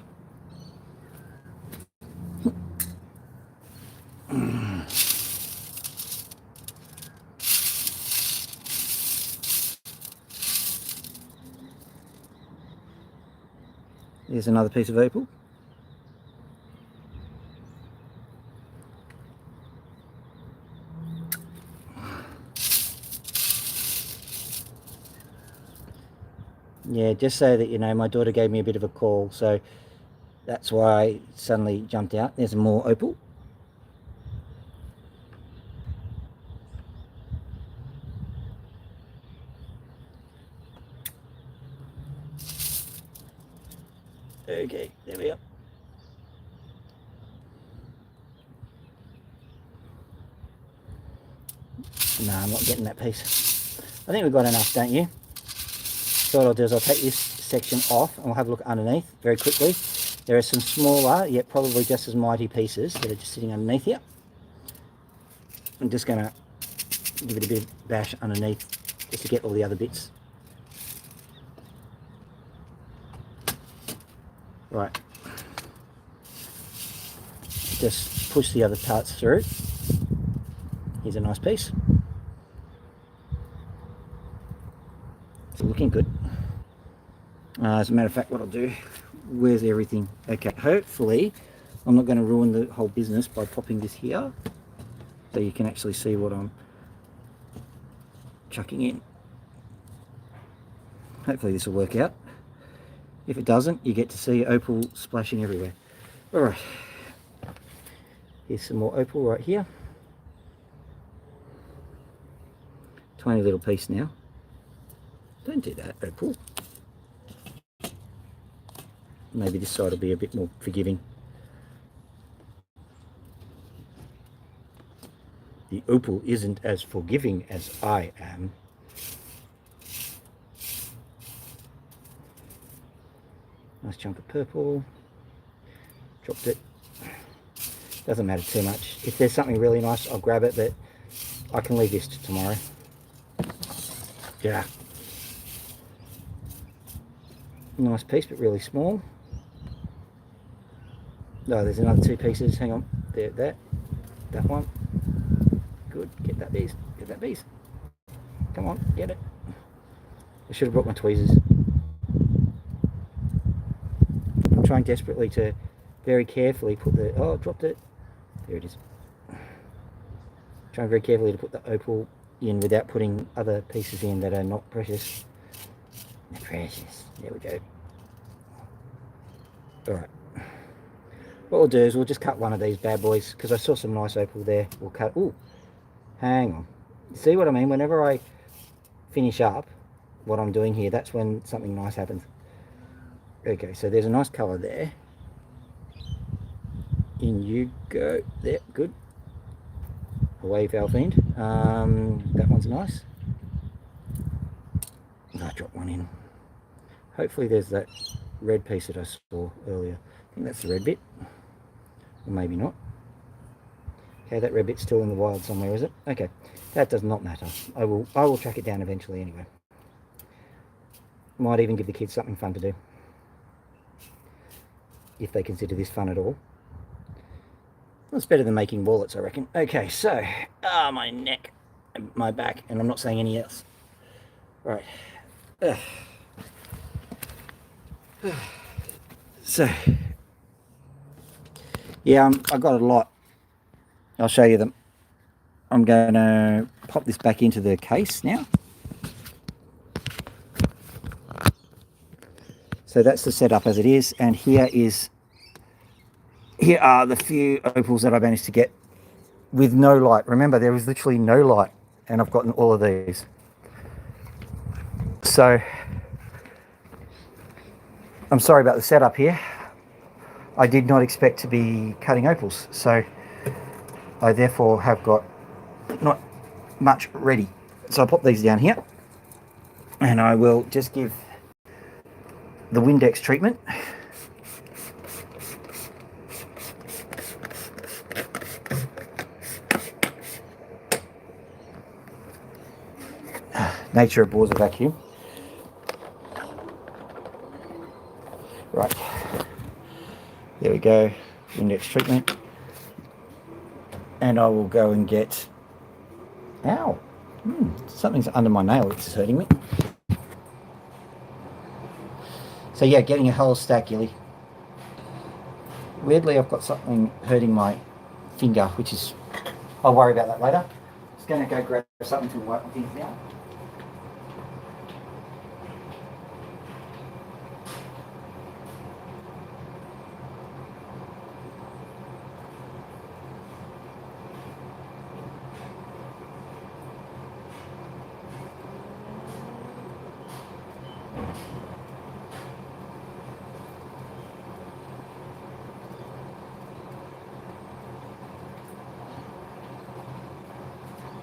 Here's another piece of opal. Yeah, just so that you know, my daughter gave me a bit of a call, so that's why I suddenly jumped out. There's more opal. Okay, there we are. No, I'm not getting that piece. I think we've got enough, don't you? So what I'll do is I'll take this section off and we'll have a look underneath very quickly. There are some smaller, yet probably just as mighty pieces that are just sitting underneath here. I'm just going to give it a bit of bash underneath just to get all the other bits. Right. just push the other parts through. Here's a nice piece. It's looking good. As a matter of fact, what I'll do, where's everything? Okay, hopefully I'm not going to ruin the whole business by popping this here, so you can actually see what I'm chucking in. Hopefully this will work out. If it doesn't, you get to see opal splashing everywhere. Alright, here's some more opal right here. Tiny little piece now. Don't do that, opal. Maybe this side will be a bit more forgiving. The opal isn't as forgiving as I am. Nice chunk of purple. Dropped it. Doesn't matter too much. If there's something really nice, I'll grab it, but I can leave this to tomorrow. Yeah. Nice piece, but really small. No, there's another two pieces. Hang on. There, that one. Good. Get that piece. Get that piece. Come on, get it. I should have brought my tweezers. I'm trying desperately to very carefully put the... Oh, dropped it. There it is. Trying very carefully to put the opal in without putting other pieces in that are not precious. They're precious. There we go. Alright. What we'll do is we'll just cut one of these bad boys, because I saw some nice opal there. We'll cut... Ooh, hang on. See what I mean? Whenever I finish up what I'm doing here, that's when something nice happens. Okay, so there's a nice colour there. In you go. There, good. Away, foul fiend. That one's nice. I dropped one in. Hopefully there's that red piece that I saw earlier. I think that's the red bit. Or maybe not. Okay, that red bit's still in the wild somewhere, is it? Okay, that does not matter. I will track it down eventually anyway. Might even give the kids something fun to do, if they consider this fun at all. That's better than making wallets, I reckon. Okay, so my neck, and my back, and I'm not saying any else. Right. So yeah, I got a lot. I'll show you them. I'm going to pop this back into the case now. So that's the setup as it is, and here are the few opals that I managed to get with no light. Remember, there was literally no light, and I've gotten all of these. So I'm sorry about the setup here. I did not expect to be cutting opals, so I therefore have got not much ready. So I'll pop these down here, and I will just give the Windex treatment. Nature abhors a vacuum. Right, there we go, Windex treatment. And I will go and get, ow, something's under my nail, it's hurting me. So yeah, getting a whole stack, Gilly. Weirdly, I've got something hurting my finger, which is, I'll worry about that later. Just going to go grab something to wipe my fingers down.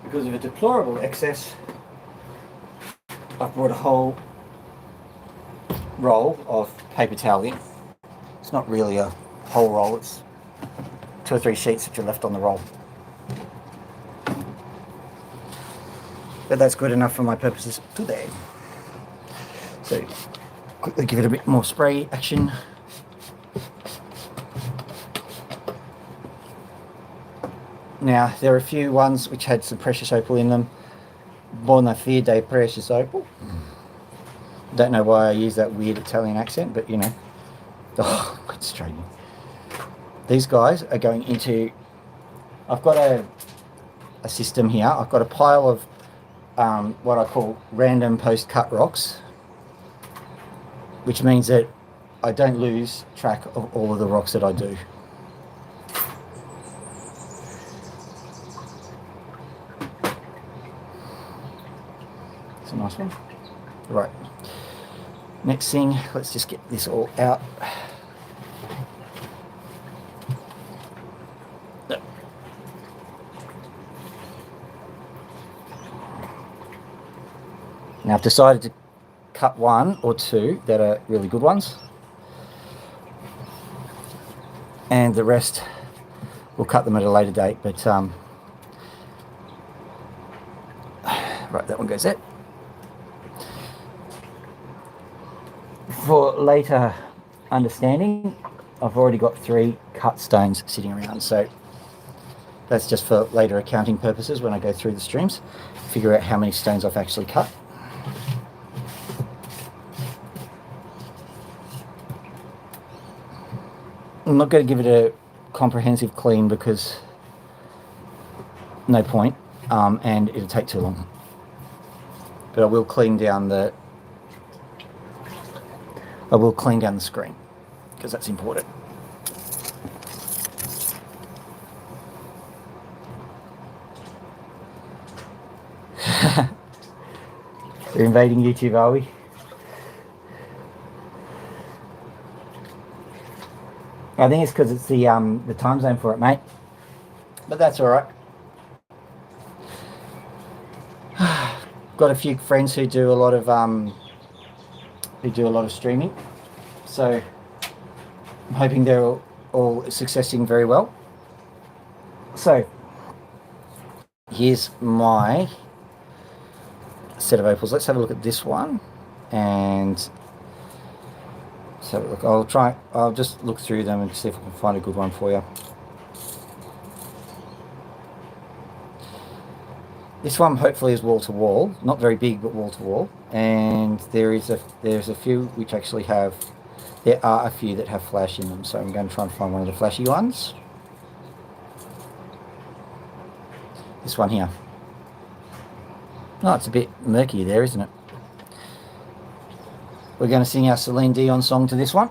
Because of a deplorable excess, I've brought a whole roll of paper towel in. It's not really a whole roll, it's 2 or 3 sheets that are left on the roll. But that's good enough for my purposes today. So quickly give it a bit more spray action. Now, there are a few ones which had some precious opal in them. Bona fide precious opal. Don't know why I use that weird Italian accent, but you know. Oh, it's straining. These guys are going into... I've got a system here. I've got a pile of what I call random post-cut rocks, which means that I don't lose track of all of the rocks that I do. It's a nice one. Right. Next thing, let's just get this all out. Now I've decided to cut one or two that are really good ones, and the rest we'll cut them at a later date, but right, that one goes there. For later understanding, I've already got 3 cut stones sitting around, so that's just for later accounting purposes when I go through the streams, figure out how many stones I've actually cut. I'm not going to give it a comprehensive clean because no point, and it'll take too long. But I will clean down the screen because that's important. We're invading YouTube, are we? I think it's because it's the time zone for it, mate. But that's all right. Got a few friends who do a lot of streaming, so I'm hoping they're all successing very well. So here's my set of opals. Let's have a look at this one, and so look, I'll just look through them and see if I can find a good one for you. This one hopefully is wall to wall, not very big, but wall to wall. And there's a few which actually have, there are a few that have flash in them. So I'm going to try and find one of the flashy ones. This one here. Oh, it's a bit murky there, isn't it? We're going to sing our Celine Dion song to this one.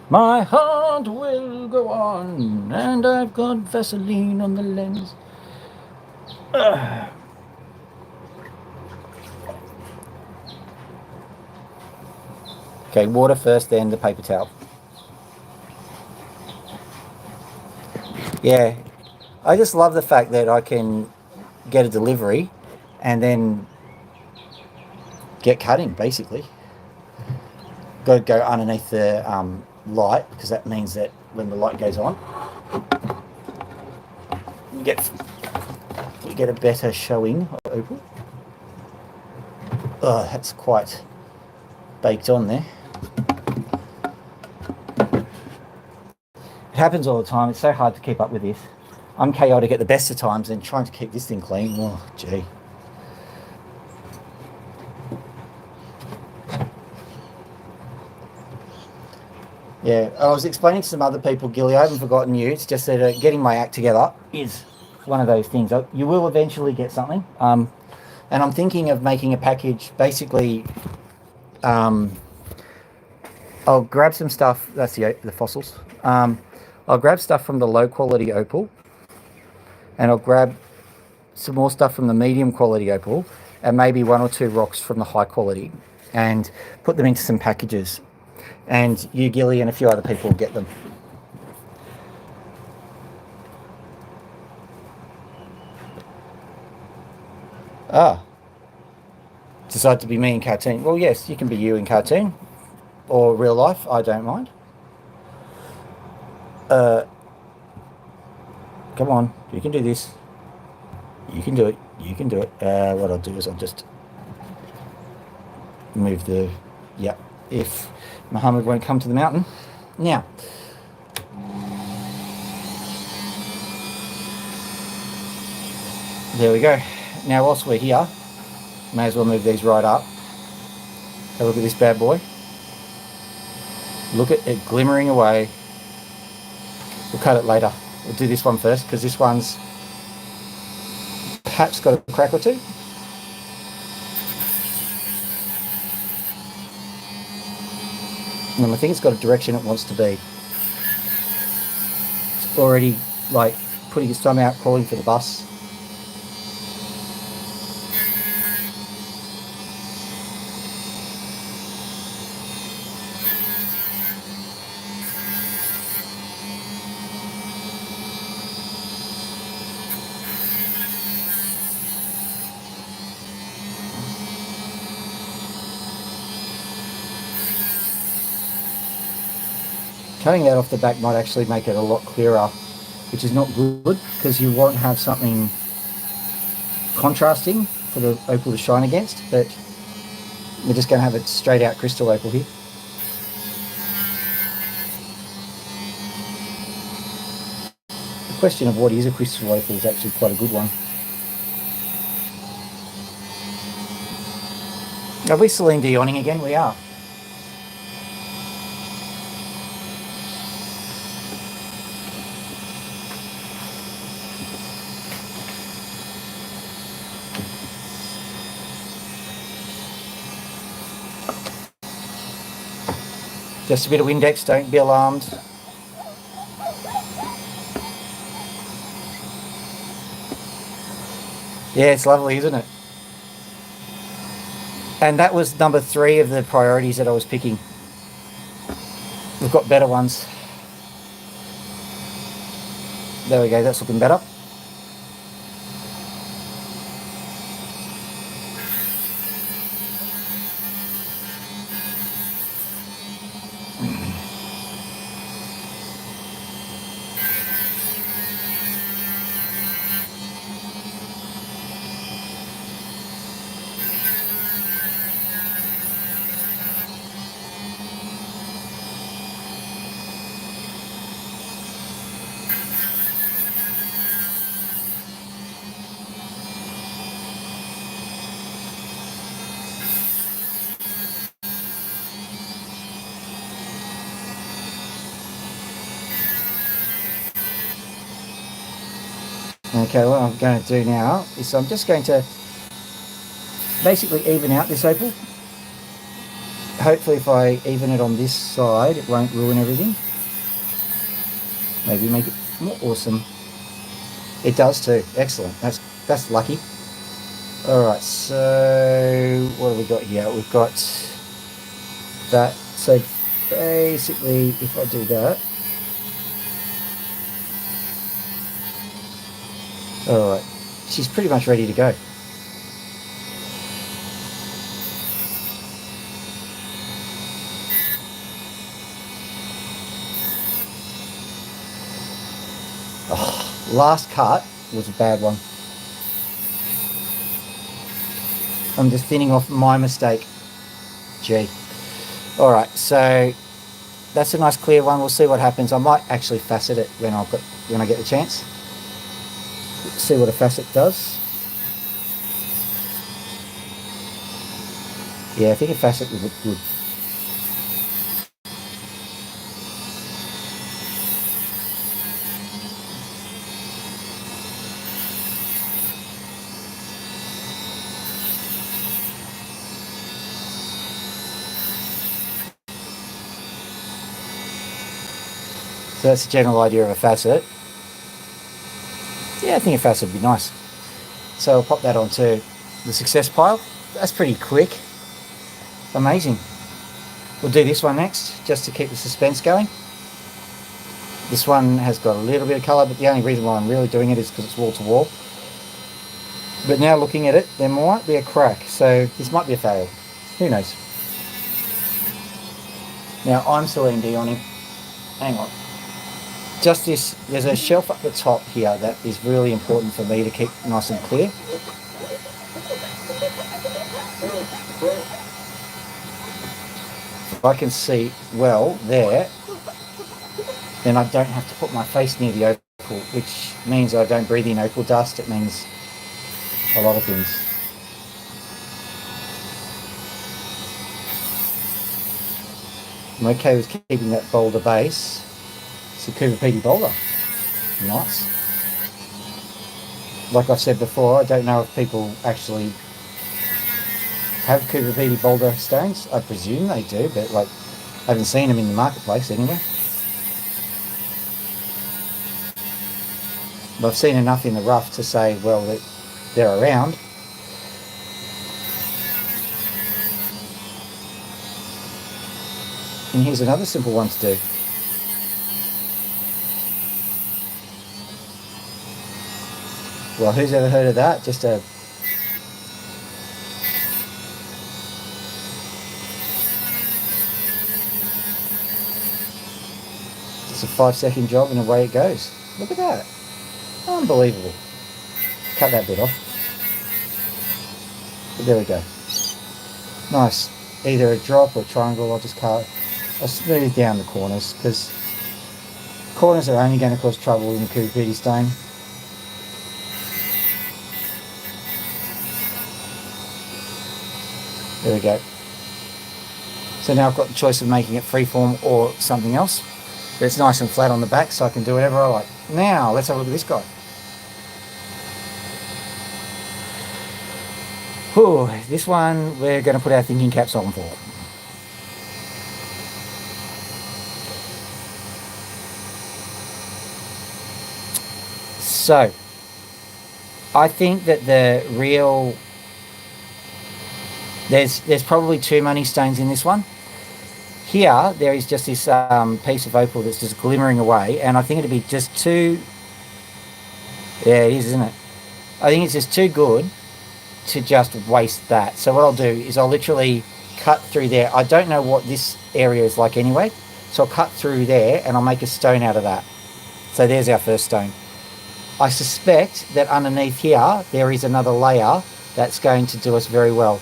My heart will go on, and I've got Vaseline on the lens. Okay, water first, then the paper towel. Yeah, I just love the fact that I can get a delivery and then get cutting, basically. Got to go underneath the light, because that means that when the light goes on, you get a better showing of opal. Oh, that's quite baked on there. It happens all the time. It's so hard to keep up with this. I'm chaotic at the best of times, and trying to keep this thing clean, oh gee. Yeah, I was explaining to some other people, Gilly, I haven't forgotten you. It's just that getting my act together is one of those things. You will eventually get something. And I'm thinking of making a package. Basically, I'll grab some stuff. That's the fossils. I'll grab stuff from the low quality opal, and I'll grab some more stuff from the medium quality opal, and maybe 1 or 2 rocks from the high quality, and put them into some packages. And you, Gilly, and a few other people will get them. Ah. Decide to be me in cartoon. Well, yes, you can be you in cartoon. Or real life, I don't mind. Come on, you can do this. You can do it. You can do it. What I'll do is I'll just move the... Yeah, if Muhammad won't come to the mountain. Now, There we go. Now whilst we're here, may as well move these right up. Have a look at this bad boy. Look at it glimmering away. We'll cut it later. We'll do this one first because this one's perhaps got a crack or two. And I think it's got a direction it wants to be. It's already like putting its thumb out, calling for the bus. Cutting that off the back might actually make it a lot clearer, which is not good because you won't have something contrasting for the opal to shine against, but we're just going to have a straight out crystal opal here. The question of what is a crystal opal is actually quite a good one. Are we Celine Dioning again? We are. Just a bit of Windex, don't be alarmed. Yeah, it's lovely, isn't it? And that was number 3 of the priorities that I was picking. We've got better ones. There we go, that's looking better. Okay, what I'm going to do now is I'm just going to basically even out this opal. Hopefully if I even it on this side, it won't ruin everything. Maybe make it more awesome. It does too. Excellent. That's lucky. Alright, so what have we got here? We've got that. So basically if I do that, alright, she's pretty much ready to go. Oh, last cut was a bad one. I'm just thinning off my mistake. Gee. Alright, so that's a nice clear one. We'll see what happens. I might actually facet it when I get the chance. See what a facet does. Yeah, I think a facet would look good. So that's the general idea of a facet. Yeah, I think a facet would be nice. So I'll pop that onto the success pile. That's pretty quick. Amazing. We'll do this one next, just to keep the suspense going. This one has got a little bit of colour, but the only reason why I'm really doing it is because it's wall to wall. But now looking at it, there might be a crack, so this might be a fail. Who knows? Now I'm Celine Dioning. Hang on. Just this, there's a shelf up the top here that is really important for me to keep nice and clear. If I can see well there, then I don't have to put my face near the opal, which means I don't breathe in opal dust. It means a lot of things. I'm okay with keeping that boulder base. It's a Cooper Pedy boulder. Nice. Like I've said before, I don't know if people actually have Cooper Pedy boulder stones. I presume they do, but like I haven't seen them in the marketplace anyway. But I've seen enough in the rough to say, well, that they're around. And here's another simple one to do. Well, who's ever heard of that? Just a It's a 5-second job and away it goes. Look at that. Unbelievable. Cut that bit off. But there we go. Nice. Either a drop or a triangle. I'll smooth down the corners because corners are only going to cause trouble in the Cooper Pedy stone. There we go. So now I've got the choice of making it freeform or something else. But it's nice and flat on the back so I can do whatever I like. Now let's have a look at this guy. Whew, this one we're going to put our thinking caps on for. So, I think that the real... There's probably too many stones in this one. Here, there is just this piece of opal that's just glimmering away, and I think it'd be just too... Yeah, it is, isn't it? I think it's just too good to just waste that. So what I'll do is I'll literally cut through there. I don't know what this area is like anyway, so I'll cut through there and I'll make a stone out of that. So there's our first stone. I suspect that underneath here there is another layer that's going to do us very well.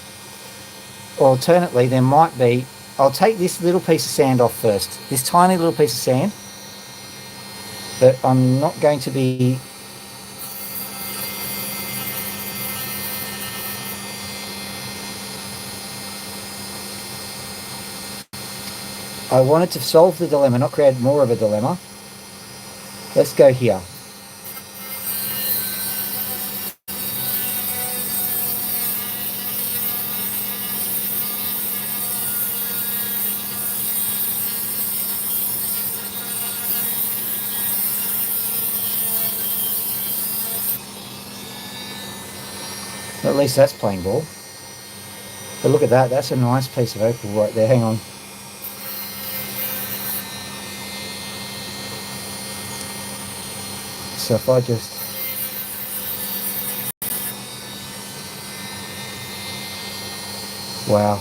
Alternately, there might be... I'll take this little piece of sand off first. This tiny little piece of sand. But I'm not going to be... I wanted to solve the dilemma, not create more of a dilemma. Let's go here. At least that's playing ball. But look at that, that's a nice piece of opal right there. Hang on. So if I just... Wow.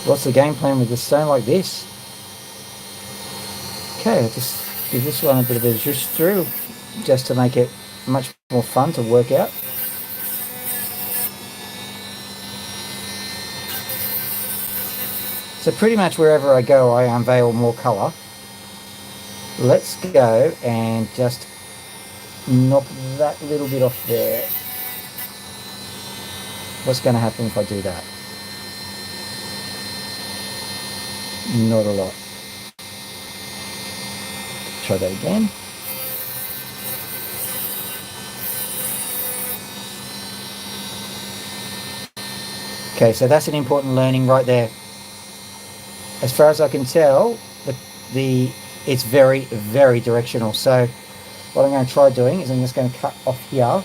What's the game plan with a stone like this? Okay, I'll just give this one a bit of a zhuzh through just to make it much more fun to work out. So pretty much wherever I go I unveil more colour. Let's go and just knock that little bit off there. What's going to happen if I do that? Not a lot. Try that again. Okay, so that's an important learning right there. As far as I can tell, it's very, very directional. So what I'm going to try doing is I'm just going to cut off here.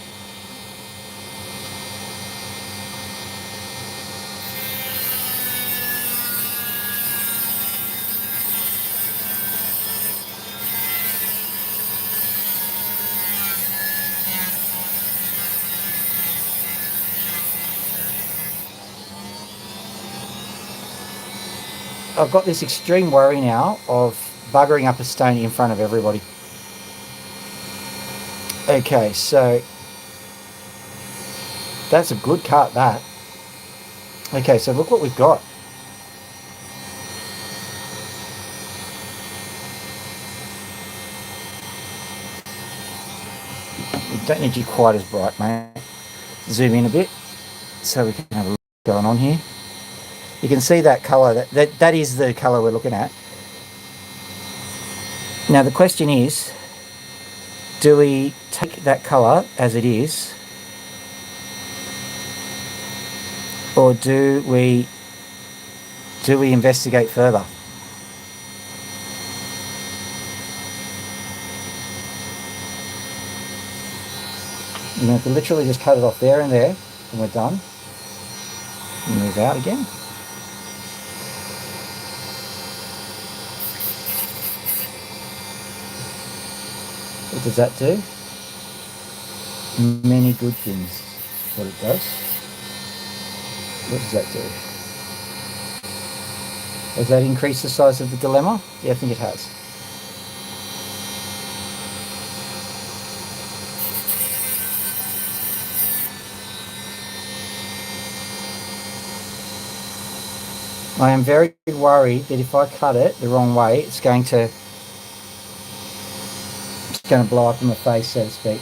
I've got this extreme worry now of buggering up a stone in front of everybody. Okay, so that's a good cut, that. Okay, so look what we've got. Don't need you quite as bright, mate. Zoom in a bit so we can have a look going on here. You can see that colour, that is the colour we're looking at. Now the question is, do we take that colour as it is, or do we investigate further? You're going to literally just cut it off there and there, and we're done. Move out again. What does that do? Many good things. What it does. What does that do? Has that increased the size of the dilemma? Yeah, I think it has. I am very worried that if I cut it the wrong way, it's going to blow up in my face, so to speak.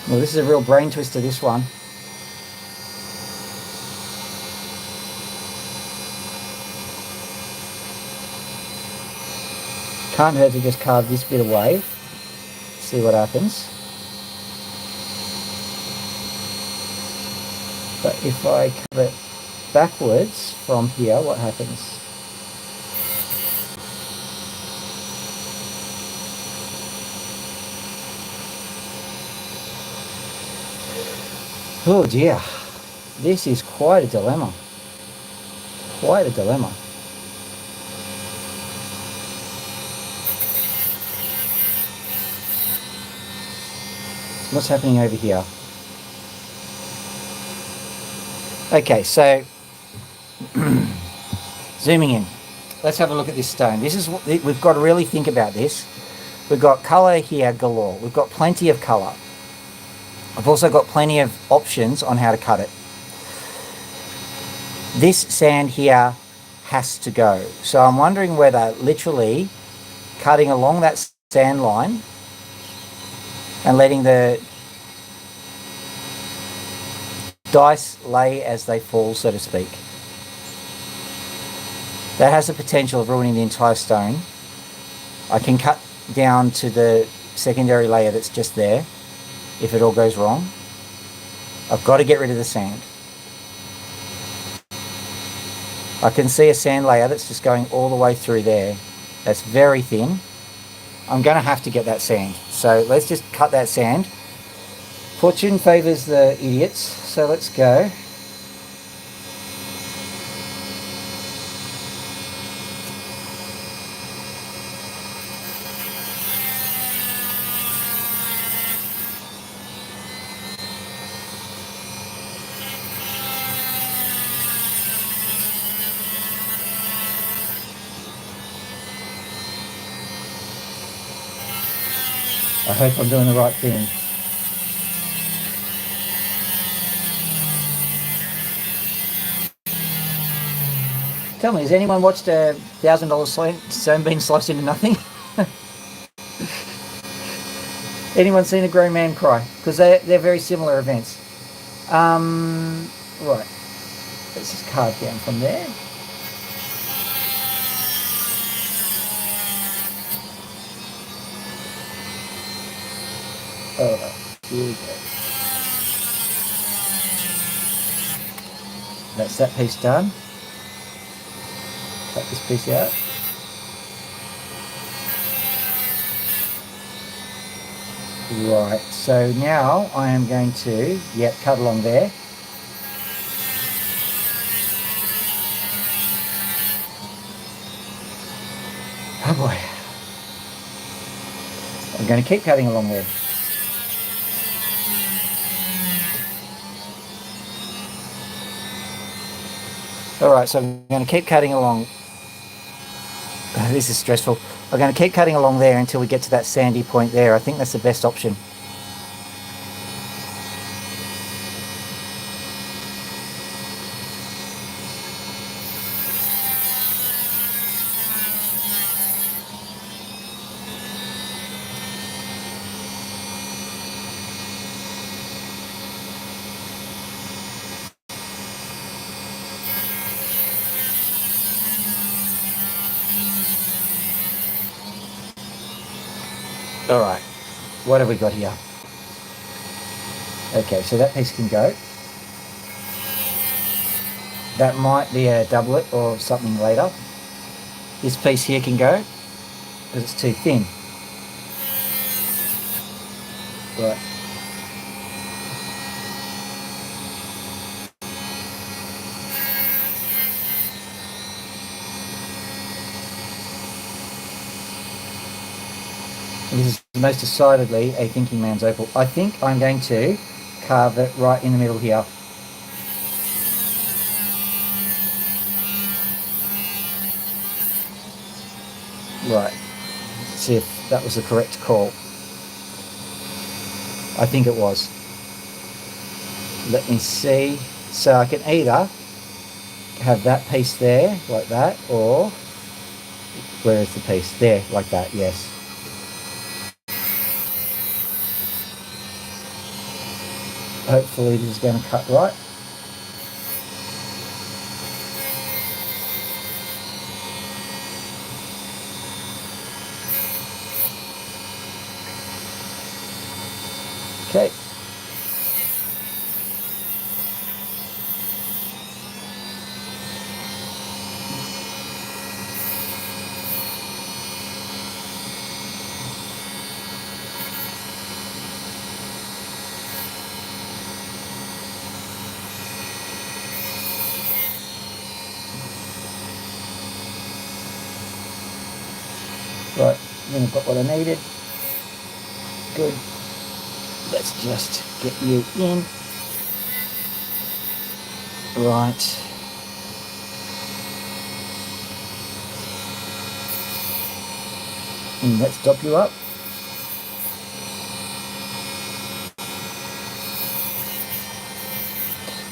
Well, this is a real brain twister, this one. Can't hurt to just carve this bit away. See what happens. But if I cut it backwards from here, what happens? Oh dear, this is quite a dilemma. Quite a dilemma. What's happening over here? Okay, so zooming in, let's have a look at this stone. This is what we've got to really think about this. We've got colour here galore. We've got plenty of colour. I've also got plenty of options on how to cut it. This sand here has to go. So I'm wondering whether literally cutting along that sand line and letting the dice lay as they fall, so to speak. That has the potential of ruining the entire stone. I can cut down to the secondary layer that's just there if it all goes wrong. I've got to get rid of the sand. I can see a sand layer that's just going all the way through there. That's very thin. I'm going to have to get that sand. So let's just cut that sand. Fortune favours the idiots, so let's go. I hope I'm doing the right thing. Tell me, has anyone watched a $1,000 stone being sliced into nothing? Anyone seen a grown man cry? Because they're very similar events. Right. Let's just carve down from there. Oh, here we go. That's that piece done. Cut this piece out. Right, so now I am going to, cut along there. Oh boy. I'm going to keep cutting along there. Alright, so I'm going to keep cutting along. This is stressful. I'm going to keep cutting along there until we get to that sandy point there. I think that's the best option. All right, what have we got here? Okay, so that piece can go. That might be a doublet or something later. This piece here can go because it's too thin. Right. This is most decidedly a thinking man's opal. I think I'm going to carve it right in the middle here. Right. Let's see if that was the correct call. I think it was. Let me see. So I can either have that piece there, like that, or where is the piece? There, like that, yes. Hopefully this is going to cut right. Okay. Right, then I've got what I needed. Good. Let's just get you in. Right. And let's dop you up.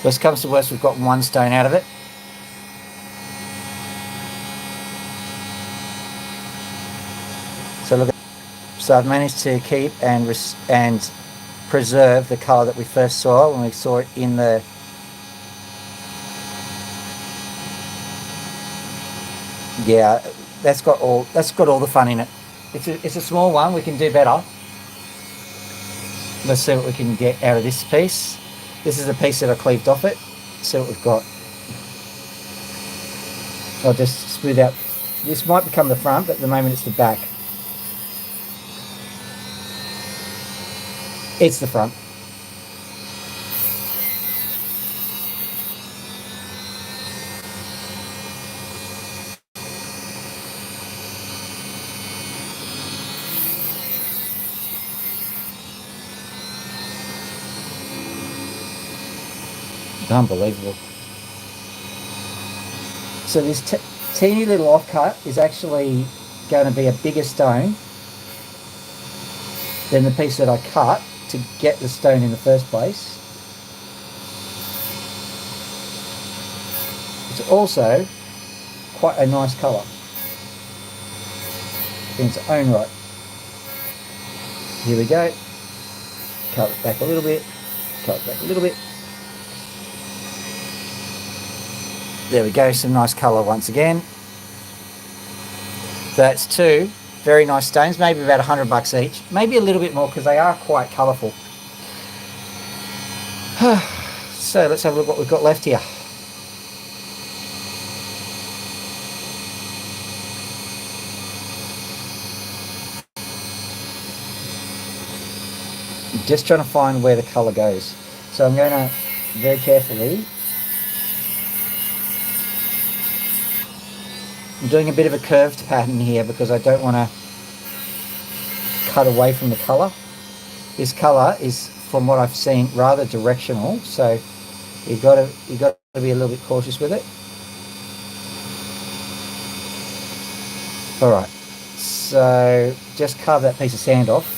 Worst comes to worst, we've got one stone out of it. So look, so I've managed to keep and preserve the colour that we first saw when we saw it in the that's got all the fun in it. It's a small one, we can do better. Let's see what we can get out of this piece. This is a piece that I cleaved off it. See what we've got. I'll just smooth out. This might become the front, but at the moment it's the back. It's the front. Unbelievable. So this teeny little offcut is actually going to be a bigger stone than the piece that I cut to get the stone in the first place. It's also quite a nice colour in its own right. Here we go. Cut it back a little bit. Cut it back a little bit. There we go, some nice colour once again. So that's two very nice stones, maybe about $100 each. Maybe a little bit more because they are quite colourful. So let's have a look what we've got left here. I'm just trying to find where the colour goes. So I'm going to very carefully. I'm doing a bit of a curved pattern here because I don't want to cut away from the colour. This colour is, from what I've seen, rather directional, so you've got to be a little bit cautious with it. All right, so just carve that piece of sand off.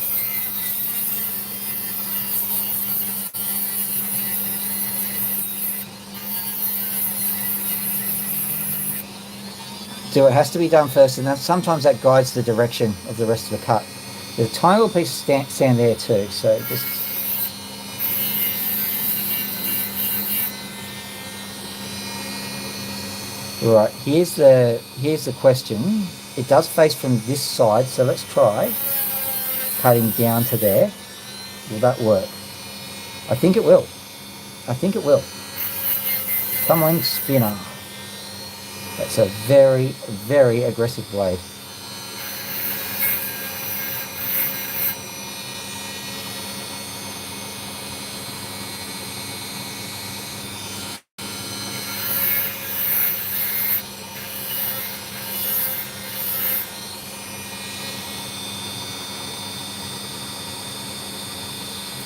So it has to be done first, and then sometimes that guides the direction of the rest of the cut. There's a tiny little piece of sand there too, so just right. Here's the question. It does face from this side, so let's try cutting down to there. Will that work? I think it will. I think it will. Tumbling spinner. That's a very, very aggressive blade.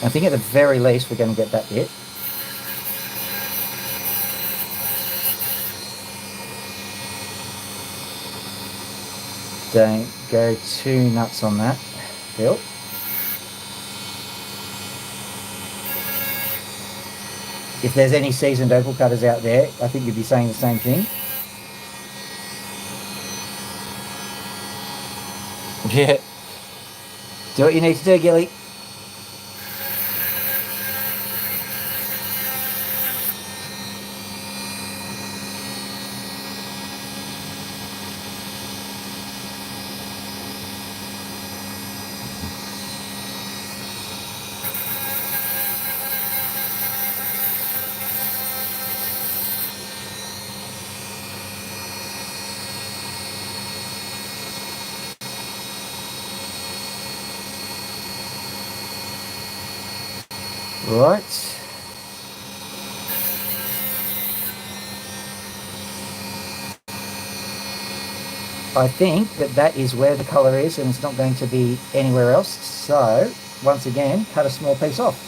I think at the very least we're going to get that bit. Don't go too nuts on that, Bill. If there's any seasoned opal cutters out there, I think you'd be saying the same thing. Yeah. Do what you need to do, Gilly. Right. I think that is where the colour is and it's not going to be anywhere else. So, once again, cut a small piece off.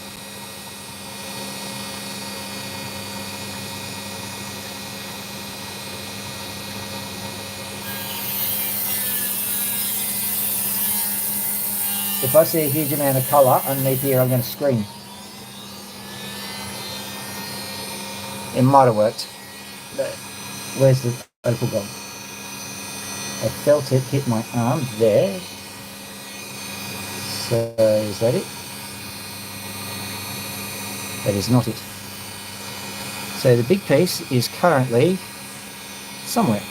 If I see a huge amount of colour underneath here, I'm going to scream. It might have worked. But where's the opal gone? I felt it hit my arm there. So is that it? That is not it. So the big piece is currently somewhere.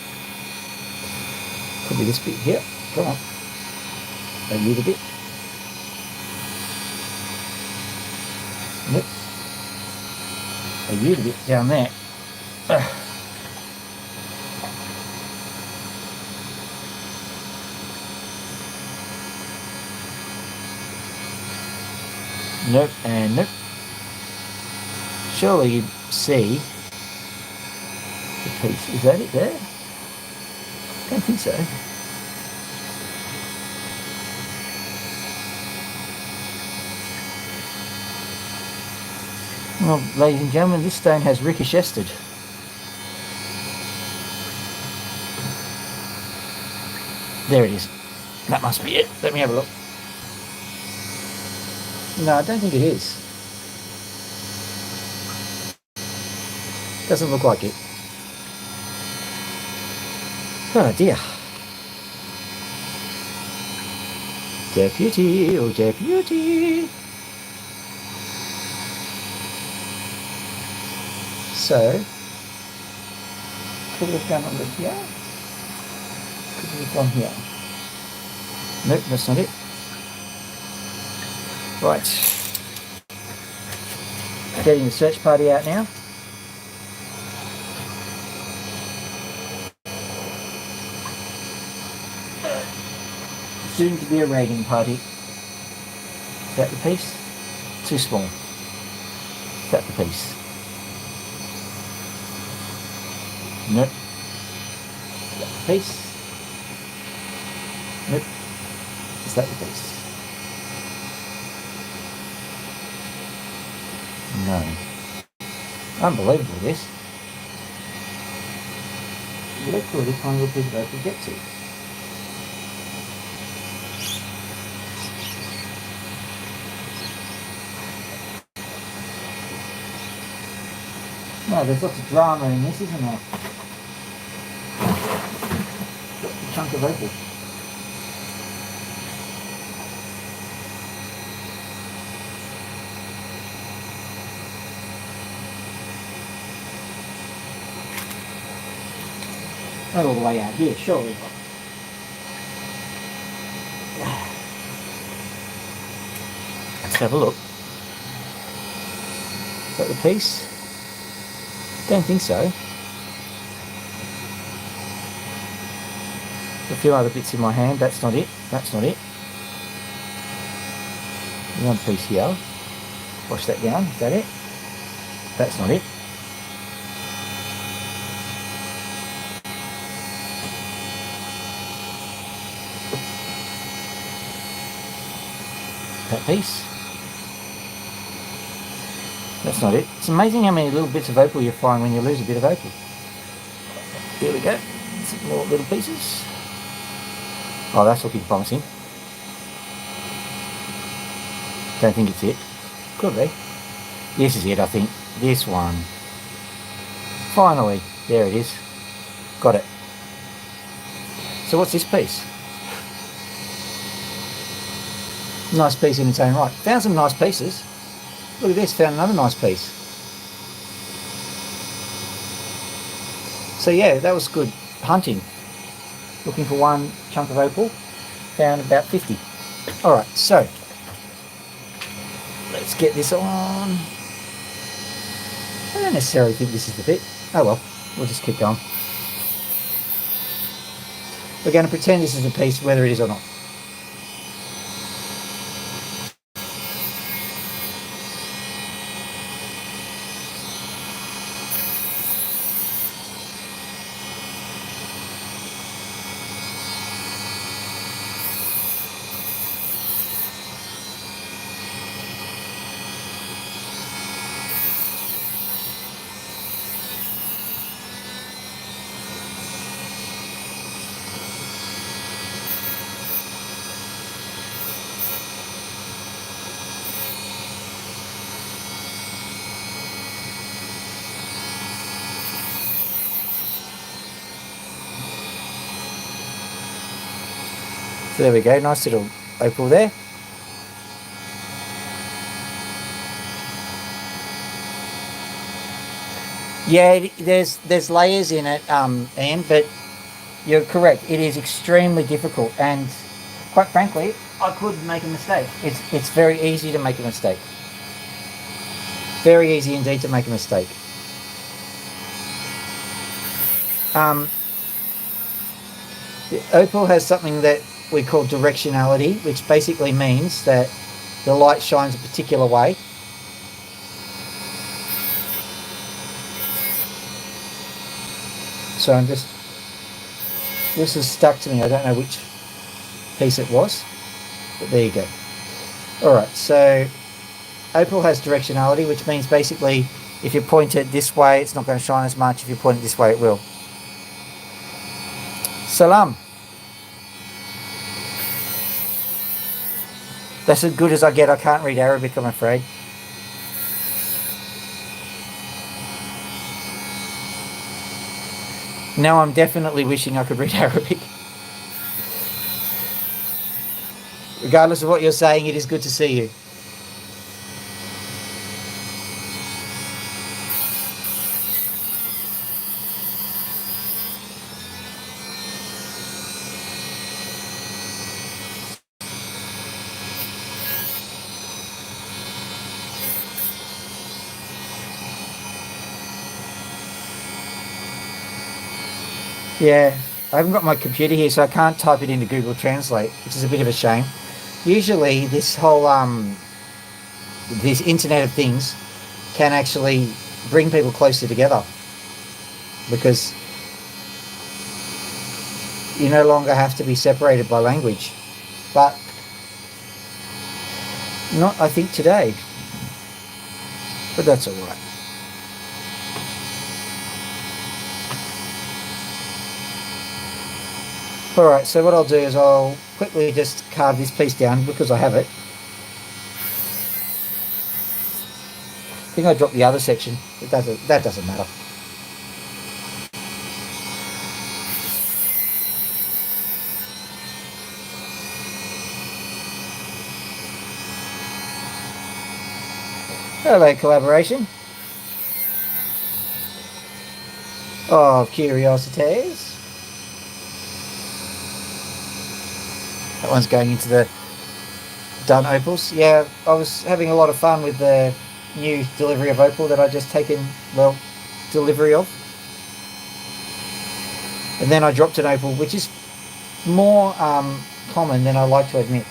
Could be this bit here. Come on. A little bit. Nope. A little bit down there. Nope and nope. Surely you see the piece. Is that it there? I don't think so. Well, ladies and gentlemen, this stone has ricocheted. There it is. That must be it. Let me have a look. No, I don't think it is. Doesn't look like it. Oh dear. Deputy, oh deputy. So, could we have gone under here? Could we have gone here? Nope, that's not it. Right. Getting the search party out now. Soon to be a raiding party. Is that the piece? Too small. Is that the piece? Nope. Is that the piece? Nope. Is that the piece? No. Unbelievable this. Look at this tiny little piece of opal get to. No, there's lots of drama in this, isn't there? A chunk of opal. Not all the way out here, surely. Let's have a look. Is that the piece? Don't think so. A few other bits in my hand. That's not it. That's not it. One piece here. Wash that down. Is that it? That's not it. That piece. That's not it. It's amazing how many little bits of opal you find when you lose a bit of opal. Here we go. Some more little pieces. Oh, that's looking promising. Don't think it's it. Could be. This is it, I think. This one. Finally. There it is. Got it. So what's this piece? Nice piece in its own right. Found some nice pieces. Look at this, found another nice piece. So yeah, that was good hunting. Looking for one chunk of opal. Found about 50. Alright, so let's get this on. I don't necessarily think this is the bit. Oh well, we'll just keep going. We're going to pretend this is the piece, whether it is or not. So there we go, nice little opal there. Yeah, there's layers in it, Ian, but you're correct. It is extremely difficult, and quite frankly, I could make a mistake. It's very easy to make a mistake. Very easy indeed to make a mistake. The opal has something that we call directionality, which basically means that the light shines a particular way. So this is stuck to me. I don't know which piece it was, but there you go. Alright, so opal has directionality, which means basically if you point it this way, it's not going to shine as much. If you point it this way, it will. Salam. That's as good as I get. I can't read Arabic, I'm afraid. Now I'm definitely wishing I could read Arabic. Regardless of what you're saying, it is good to see you. Yeah, I haven't got my computer here, so I can't type it into Google Translate, which is a bit of a shame. Usually this whole this Internet of Things can actually bring people closer together, because you no longer have to be separated by language. But not, I think, today. But that's alright. Alright, so what I'll do is I'll quickly just carve this piece down because I have it. I think I dropped the other section. That doesn't matter. Hello, collaboration. Of curiosities. That one's going into the done opals. Yeah, I was having a lot of fun with the new delivery of opal that I just taken, well, delivery of. And then I dropped an opal, which is more common than I like to admit.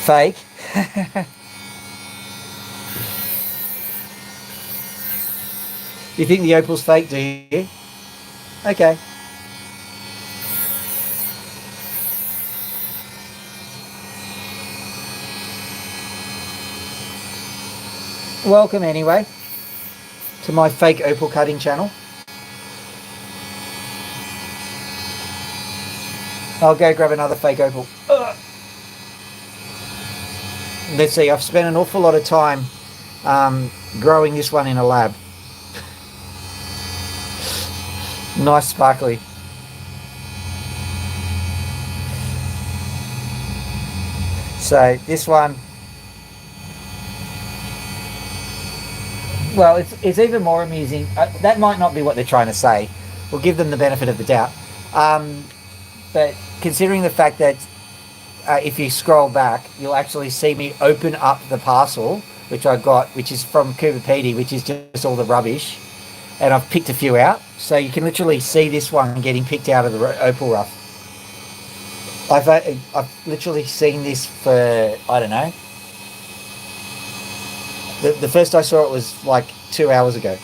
Fake. You think the opal's fake, do you? Okay. Welcome anyway to my fake opal cutting channel. I'll go grab another fake opal. Ugh. Let's see, I've spent an awful lot of time growing this one in a lab. Nice sparkly. So this one, well, it's even more amusing. That might not be what they're trying to say. We'll give them the benefit of the doubt. But considering the fact that if you scroll back, you'll actually see me open up the parcel, which I got, which is from Kubapedi, which is just all the rubbish. And I've picked a few out. So you can literally see this one getting picked out of the opal rough. I've literally seen this for, I don't know. The first I saw it was like 2 hours ago.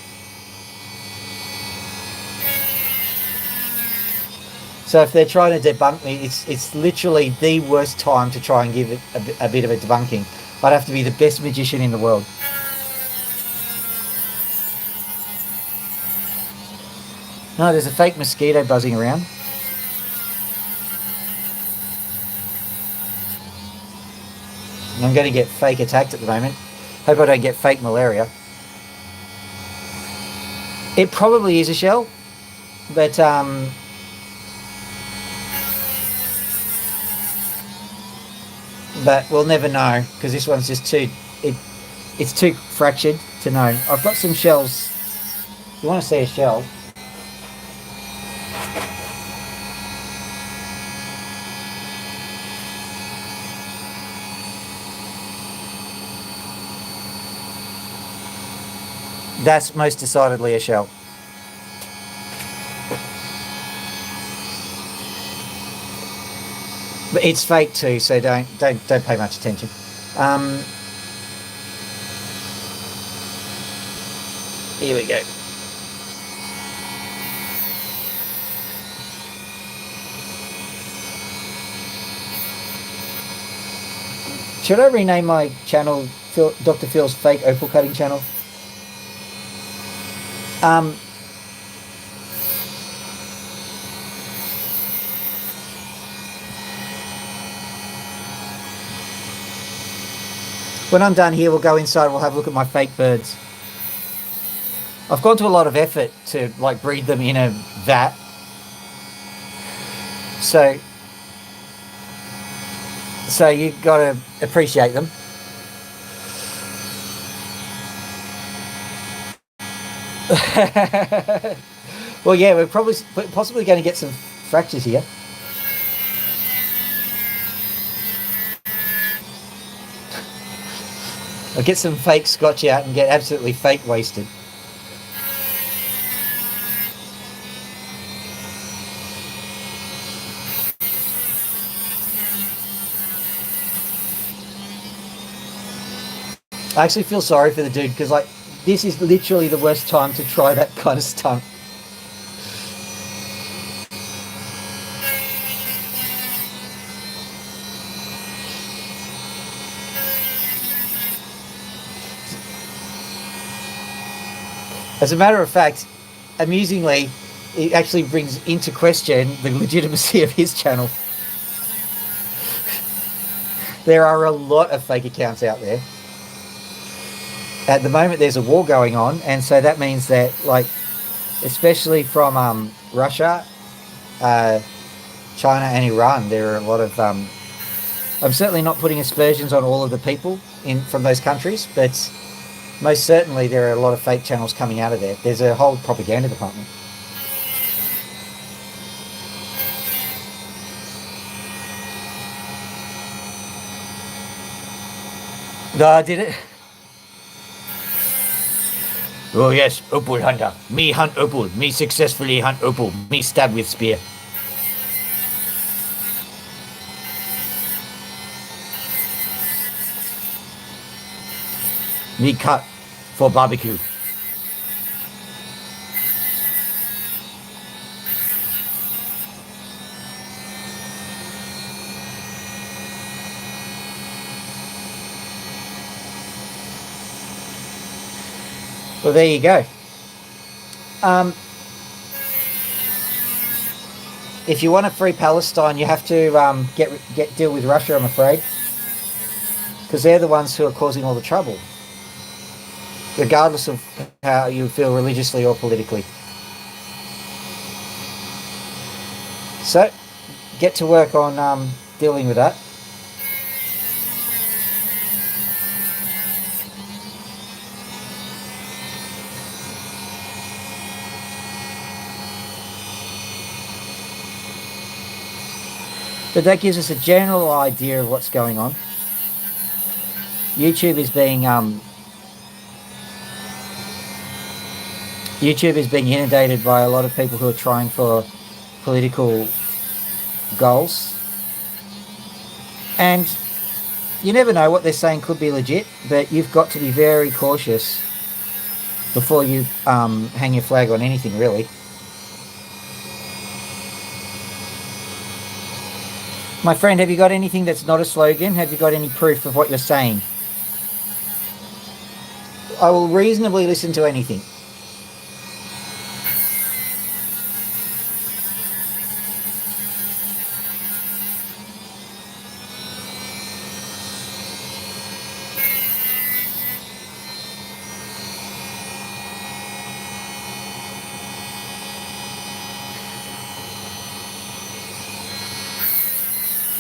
So if they're trying to debunk me, it's literally the worst time to try and give it a bit of a debunking. I'd have to be the best magician in the world. No, there's a fake mosquito buzzing around. And I'm going to get fake attacked at the moment. Hope I don't get fake malaria. It probably is a shell, but we'll never know because this one's just it's too fractured to know. I've got some shells. If you want to see a shell? That's most decidedly a shell. But it's fake too, so don't pay much attention. Here we go. Should I rename my channel Dr. Phil's Fake Opal Cutting Channel? When I'm done here, we'll go inside and we'll have a look at my fake birds. I've gone to a lot of effort to like breed them in a vat. So you've got to appreciate them. Well, yeah, we're possibly going to get some fractures here. I'll get some fake scotch out and get absolutely fake wasted. I actually feel sorry for the dude because like this is literally the worst time to try that kind of stunt. As a matter of fact, amusingly, it actually brings into question the legitimacy of his channel. There are a lot of fake accounts out there. At the moment, there's a war going on, and so that means that, like, especially from Russia, China, and Iran, there are a lot of. I'm certainly not putting aspersions on all of the people from those countries, but most certainly there are a lot of fake channels coming out of there. There's a whole propaganda department. I did it. Oh yes, opal hunter. Me hunt opal. Me successfully hunt opal. Me stab with spear. Me cut for barbecue. Well, there you go. If you want a free Palestine, you have to get deal with Russia, I'm afraid, because they're the ones who are causing all the trouble, regardless of how you feel religiously or politically. So, get to work on dealing with that. But that gives us a general idea of what's going on. YouTube is being inundated by a lot of people who are trying for political goals, and you never know, what they're saying could be legit, but you've got to be very cautious before you hang your flag on anything, really. My friend, have you got anything that's not a slogan? Have you got any proof of what you're saying? I will reasonably listen to anything.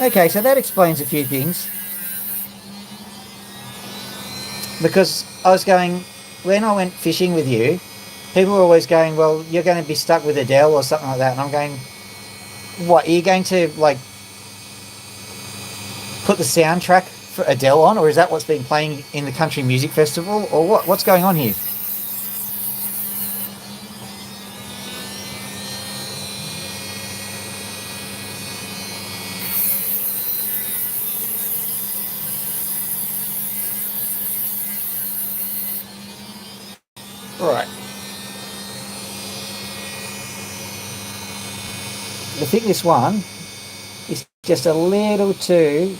Okay, so that explains a few things. Because I was going, when I went fishing with you, people were always going, well, you're going to be stuck with Adele or something like that. And I'm going, what, are you going to, like, put the soundtrack for Adele on? Or is that what's been playing in the country music festival? Or what? What's going on here? Right. I think this one is just a little too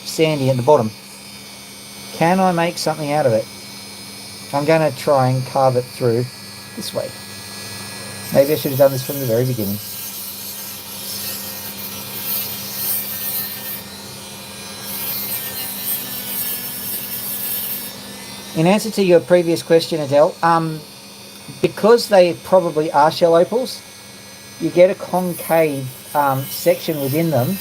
sandy at the bottom. Can I make something out of it? I'm going to try and carve it through this way. Maybe I should have done this from the very beginning. In answer to your previous question, Adele, because they probably are shell opals, you get a concave section within them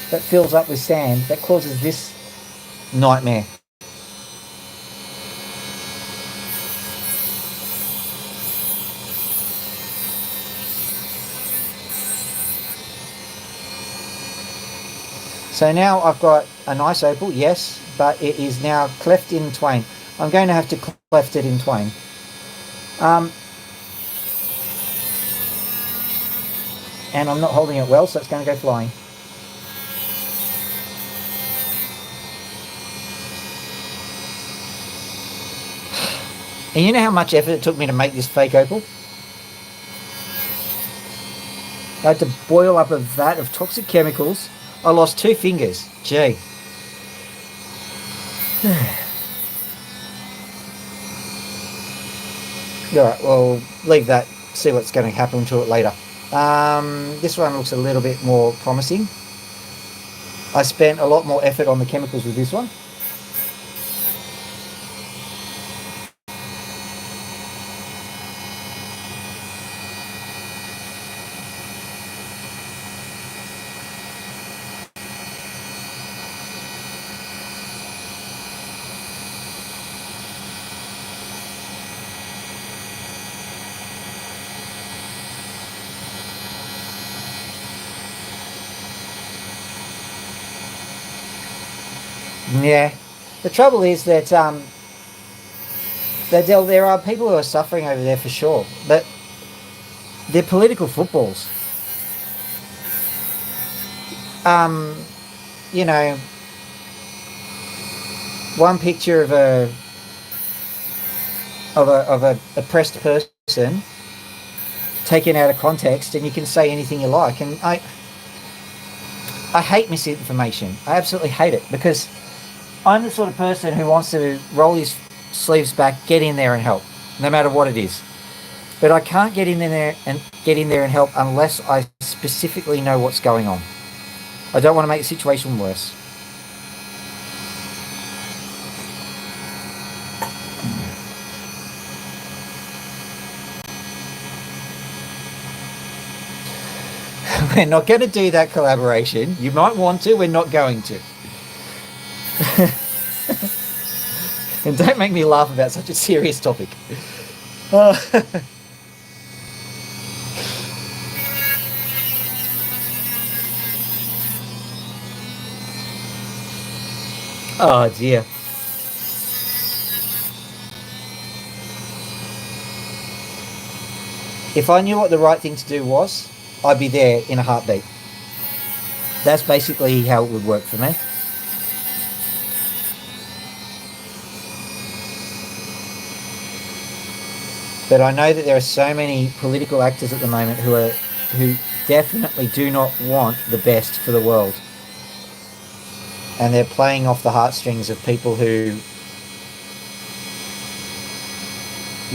that fills up with sand that causes this nightmare. So now I've got a nice opal, yes, but it is now cleft in twain. I'm going to have to cleft it in twain. And I'm not holding it well, so it's going to go flying. And you know how much effort it took me to make this fake opal? I had to boil up a vat of toxic chemicals. I lost 2 fingers. Gee. Alright, well, leave that, see what's going to happen to it later. This one looks a little bit more promising. I spent a lot more effort on the chemicals with this one. Yeah, The trouble is that there are people who are suffering over there for sure, but they're political footballs. You know, one picture of a oppressed person taken out of context, and you can say anything you like. And I hate misinformation. I absolutely hate it, because I'm the sort of person who wants to roll his sleeves back, get in there and help, no matter what it is. But I can't get in there and help unless I specifically know what's going on. I don't want to make the situation worse. We're not going to do that collaboration. You might want to, we're not going to. And don't make me laugh about such a serious topic. Oh dear. If I knew what the right thing to do was, I'd be there in a heartbeat. That's basically how it would work for me. But I know that there are so many political actors at the moment who definitely do not want the best for the world. And they're playing off the heartstrings of people who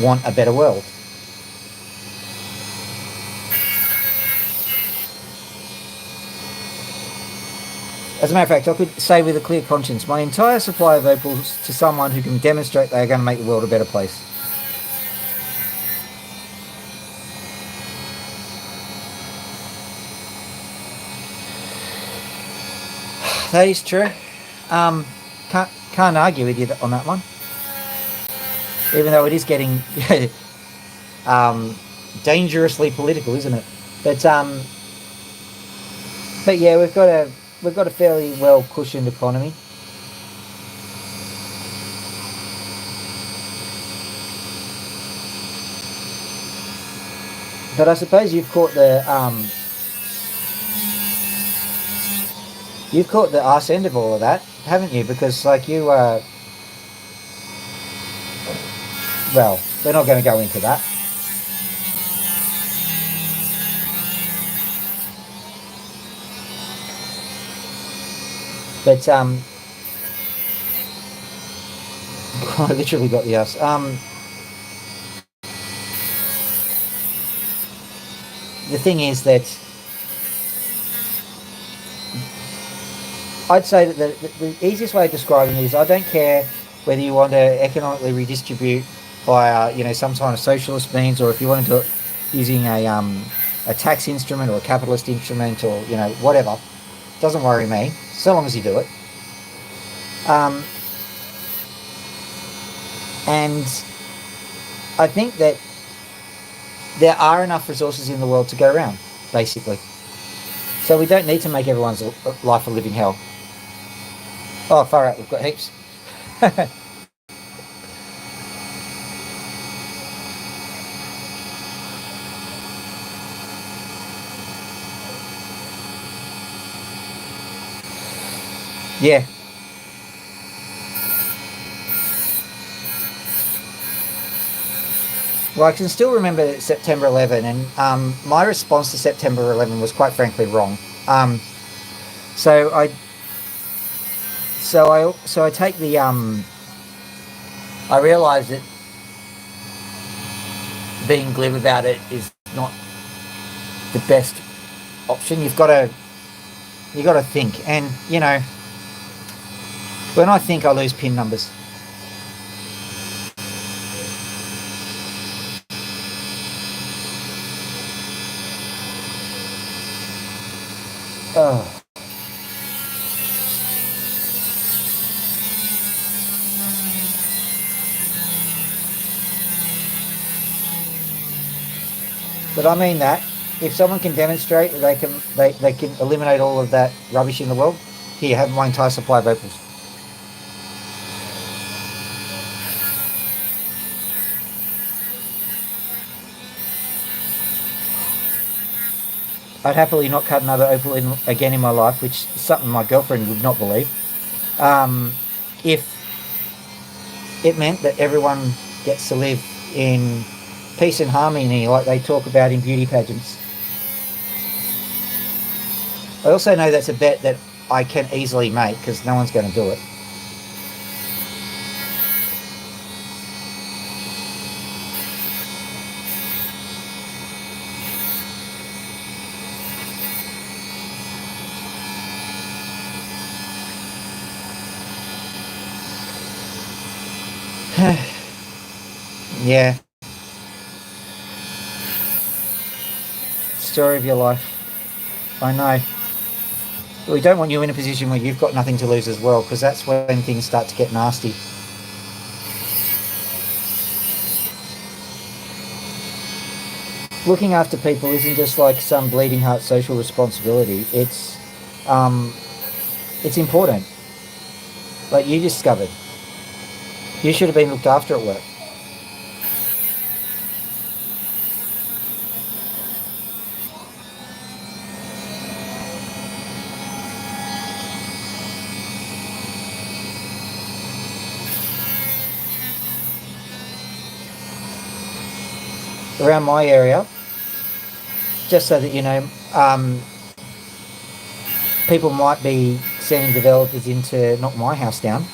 want a better world. As a matter of fact, I could say with a clear conscience, my entire supply of opals to someone who can demonstrate they are going to make the world a better place. That is true. Can't argue with you on that one. Even though it is getting dangerously political, isn't it? But yeah, we've got a fairly well cushioned economy. But I suppose you've caught the arse end of all of that, haven't you? Because like you well, we're not going to go into that. But I literally got the arse. The thing is that I'd say that the easiest way of describing it is I don't care whether you want to economically redistribute by some kind of socialist means, or if you want to do it using a tax instrument or a capitalist instrument, or whatever. Doesn't worry me, so long as you do it. And I think that there are enough resources in the world to go around, basically. So we don't need to make everyone's life a living hell. Oh, far out, we've got heaps. Yeah. Well, I can still remember September 11, and my response to September 11 was quite frankly wrong. So I take the I realise that being glib about it is not the best option. You've got to think, and when I think, I lose pin numbers. Oh. But I mean that if someone can demonstrate that they can eliminate all of that rubbish in the world, here, have my entire supply of opals. I'd happily not cut another opal again in my life, which is something my girlfriend would not believe. If it meant that everyone gets to live in peace and harmony like they talk about in beauty pageants. I also know that's a bet that I can easily make because no one's going to do it. Yeah. Story of your life. I know. We don't want you in a position where you've got nothing to lose as well, because that's when things start to get nasty. Looking after people isn't just like some bleeding heart social responsibility. It's important. Like you discovered. You should have been looked after at work. Around my area, just so that you know, people might be sending developers in to knock my house down.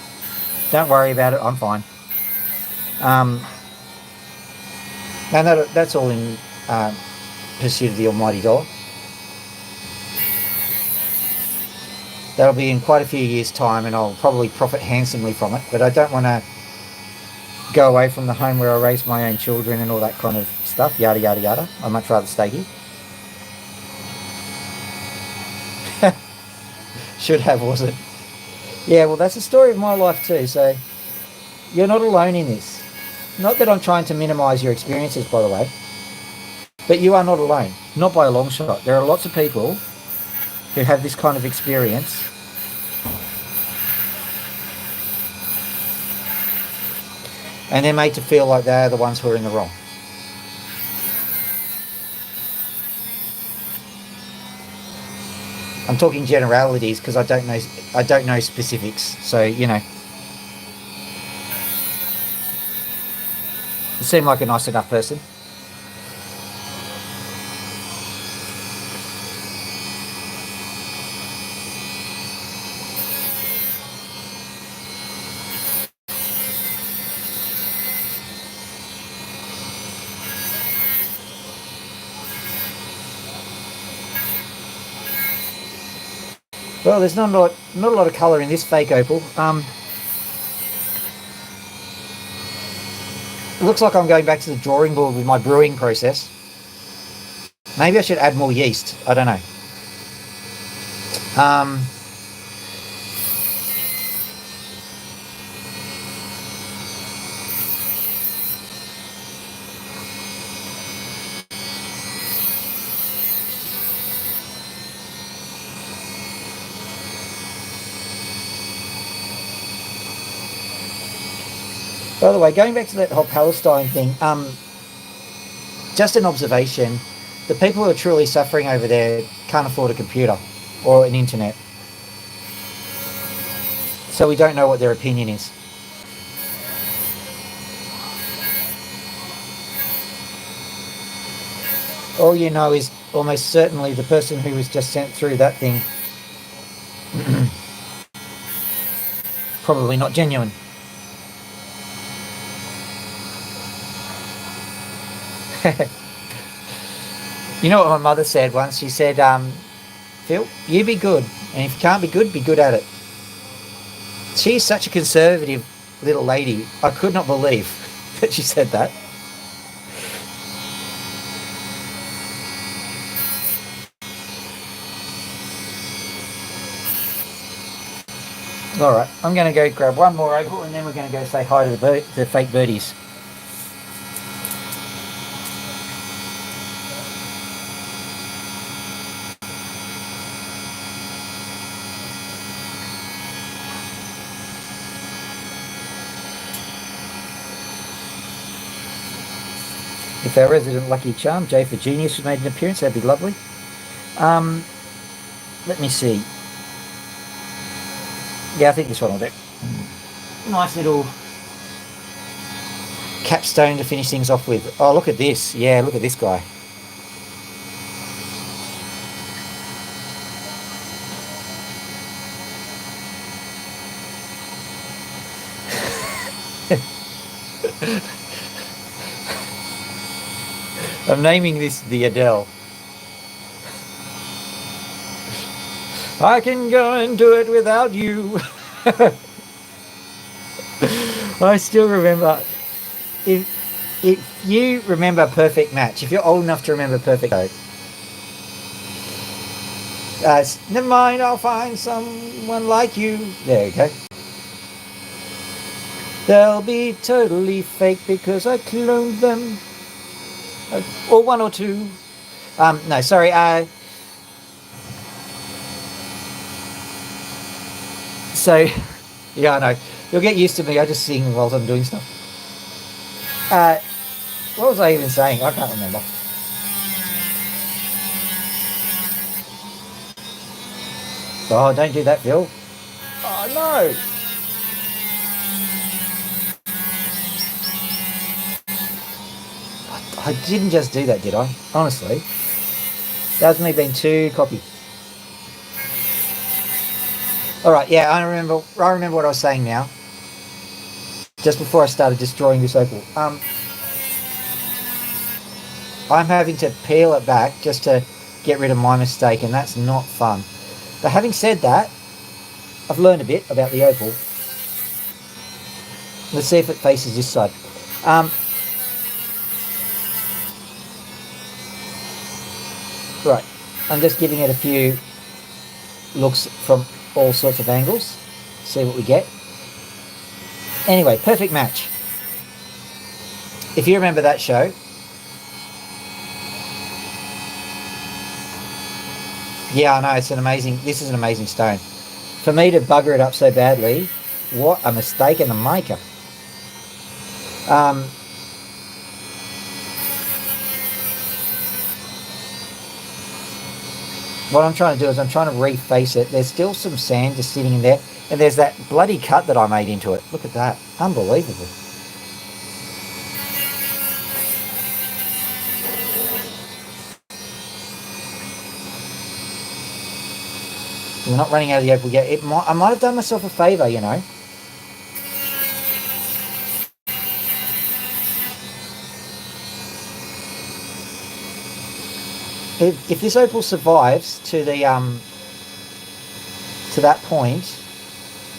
Don't worry about it, I'm fine. And that's all in pursuit of the almighty dollar. That'll be in quite a few years' time, and I'll probably profit handsomely from it, but I don't want to go away from the home where I raise my own children and all that kind of stuff, yada yada yada. I'd much rather stay here. Should have, was it? Yeah, well, that's the story of my life too, so you're not alone in this. Not that I'm trying to minimise your experiences, by the way, but you are not alone, not by a long shot. There are lots of people who have this kind of experience. And they're made to feel like they're the ones who are in the wrong. I'm talking generalities because I don't know specifics. So, you know. You seem like a nice enough person. Well, there's not a lot of colour in this fake opal. It looks like I'm going back to the drawing board with my brewing process. Maybe I should add more yeast. I don't know. By the way, going back to that whole Palestine thing, just an observation, the people who are truly suffering over there can't afford a computer or an internet. So we don't know what their opinion is. All you know is almost certainly the person who was just sent through that thing probably not genuine. You know what my mother said once? She said, Phil, you be good, and if you can't be good at it. She's such a conservative little lady. I could not believe that she said that. Alright, I'm going to go grab one more opal and then we're going to go say hi to the fake birdies. If our resident Lucky Charm, J for Genius, has made an appearance, that'd be lovely. Let me see. Yeah, I think this one will do. Nice little capstone to finish things off with. Oh, look at this. Yeah, look at this guy. I'm naming this the Adele. I can go and do it without you. I still remember. If you remember Perfect Match, if you're old enough to remember Perfect Match, never mind, I'll find someone like you. There you go. They'll be totally fake because I cloned them. Or one or two. No, sorry. So, yeah, I know. You'll get used to me. I just sing while I'm doing stuff. What was I even saying? I can't remember. Oh, don't do that, Phil. Oh, no. I didn't just do that, did I? Honestly. That was me being too cocky. Alright, yeah, I remember what I was saying now. Just before I started destroying this opal. I'm having to peel it back just to get rid of my mistake, and that's not fun. But having said that, I've learned a bit about the opal. Let's see if it faces this side. Right, I'm just giving it a few looks from all sorts of angles. See what we get. Anyway, Perfect Match. If you remember that show, yeah, I know, this is an amazing stone. For me to bugger it up so badly, what a mistake in the maker. What I'm trying to do is I'm trying to reface it. There's still some sand just sitting in there. And there's that bloody cut that I made into it. Look at that. Unbelievable. We're not running out of the opal yet. I might have done myself a favour, you know. If this opal survives to the to that point,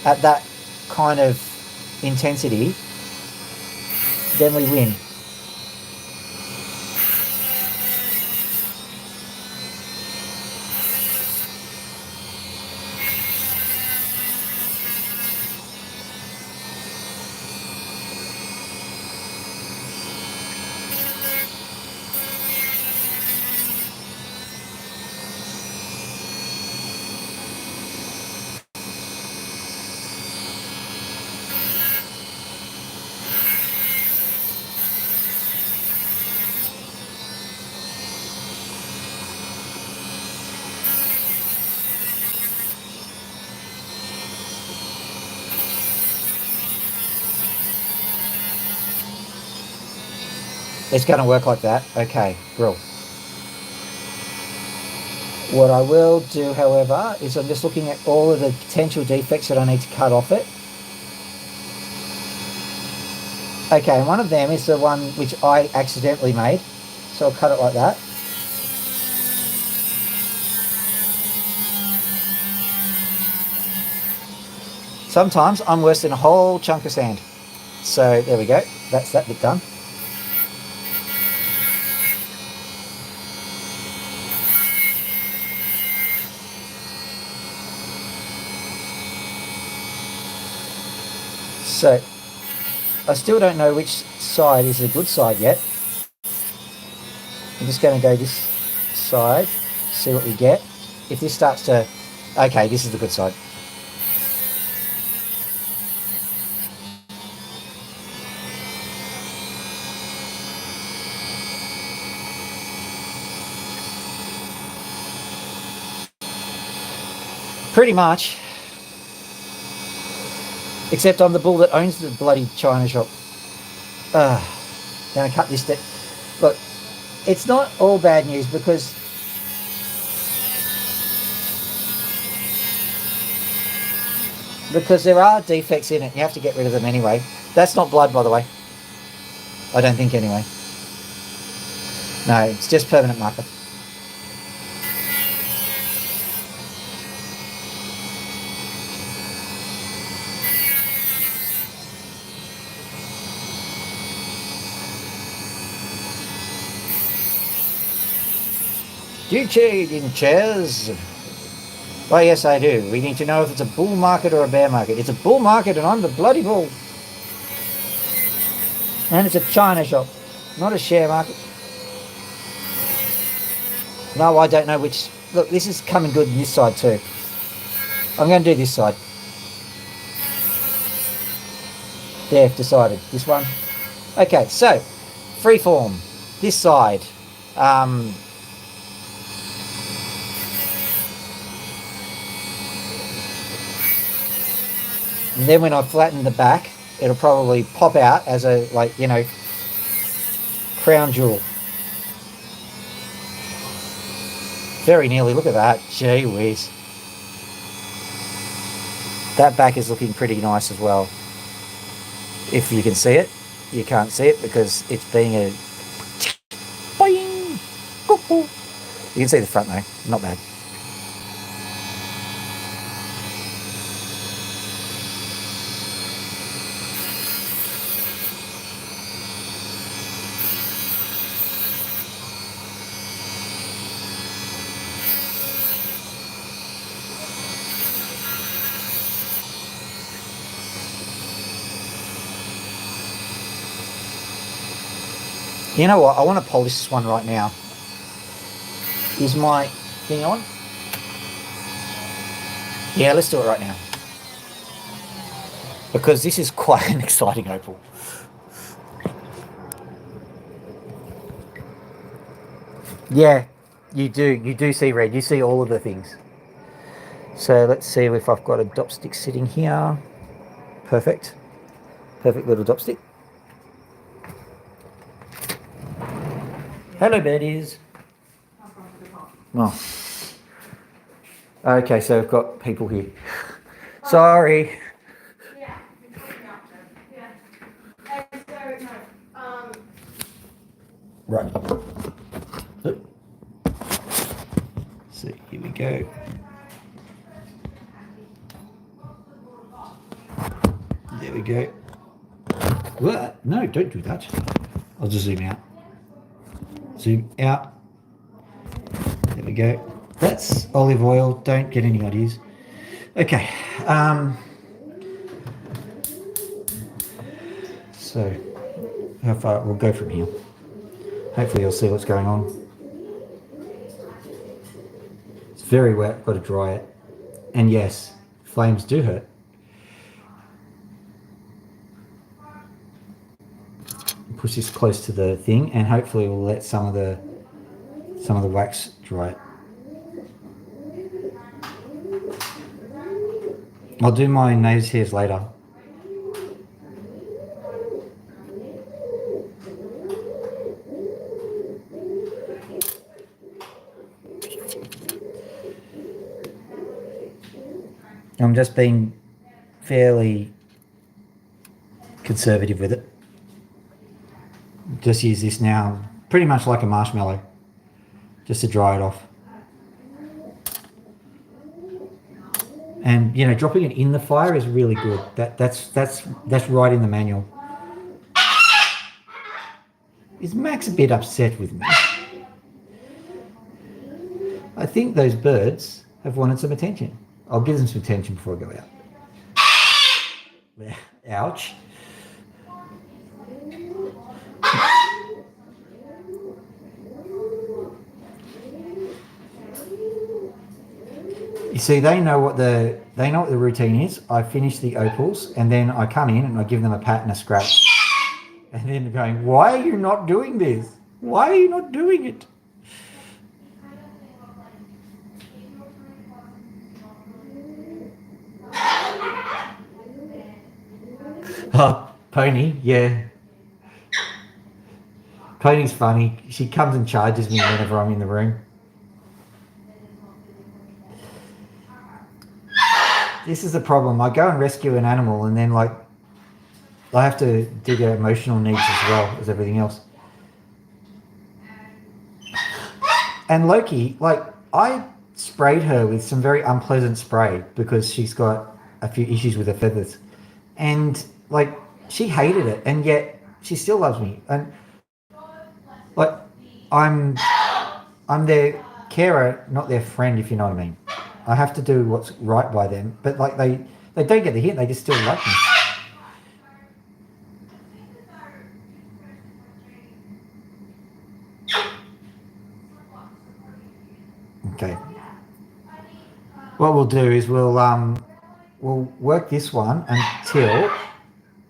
at that kind of intensity, then we win. It's going to work like that. Okay, bro. What I will do, however, is I'm just looking at all of the potential defects that I need to cut off it. Okay, and one of them is the one which I accidentally made. So I'll cut it like that. Sometimes I'm worse than a whole chunk of sand. So there we go. That's that bit done. So I still don't know which side is the good side yet. I'm just going to go this side, see what we get. If this starts to... Okay, this is the good side. Pretty much. Except I'm the bull that owns the bloody china shop. Gonna cut this. Look, it's not all bad news because there are defects in it. You have to get rid of them anyway. That's not blood, by the way. I don't think anyway. No, it's just permanent marker. Do you trade in chairs? Why, yes, I do. We need to know if it's a bull market or a bear market. It's a bull market and I'm the bloody bull. And it's a china shop, not a share market. No, I don't know which. Look, this is coming good on this side too. I'm going to do this side. There, decided. This one. Okay, so, freeform. This side. And then when I flatten the back, it'll probably pop out as a, like, you know, crown jewel. Very nearly, look at that. Gee whiz. That back is looking pretty nice as well. If you can see it. You can't see it because it's being a... Boing! You can see the front though. Not bad. You know what? I want to polish this one right now. Is my thing on? Yeah, let's do it right now. Because this is quite an exciting opal. Yeah, you do see red. You see all of the things. So let's see if I've got a dop stick sitting here. Perfect. Perfect little dop stick. Hello, birdies. Oh. Okay, so we've got people here. Sorry. Yeah. Yeah. And so, no, Right. So here we go. There we go. What? No, don't do that. I'll just zoom out. Zoom out. There we go. That's olive oil. Don't get any ideas. Okay. So how far we'll go from here. Hopefully you'll see what's going on. It's very wet. Got to dry it. And yes, flames do hurt. Push this close to the thing, and hopefully we'll let some of the wax dry it. I'll do my nose hairs later. I'm just being fairly conservative with it. Just use this now, pretty much like a marshmallow, just to dry it off. And you know, dropping it in the fire is really good. That's right in the manual. Is Max a bit upset with me? I think those birds have wanted some attention. I'll give them some attention before I go out. Ouch. You see, they know what the routine is. I finish the opals and then I come in and I give them a pat and a scratch. And then they're going, why are you not doing this? Why are you not doing it? Oh, Pony, yeah. Pony's funny. She comes and charges me whenever I'm in the room. This is the problem. I go and rescue an animal and then like I have to do their emotional needs as well as everything else. And Loki, like I sprayed her with some very unpleasant spray because she's got a few issues with her feathers. And like she hated it and yet she still loves me. And like I'm their carer, not their friend, if you know what I mean. I have to do what's right by them, but like they don't get the hint, they just still like me. Okay. What we'll do is we'll work this one until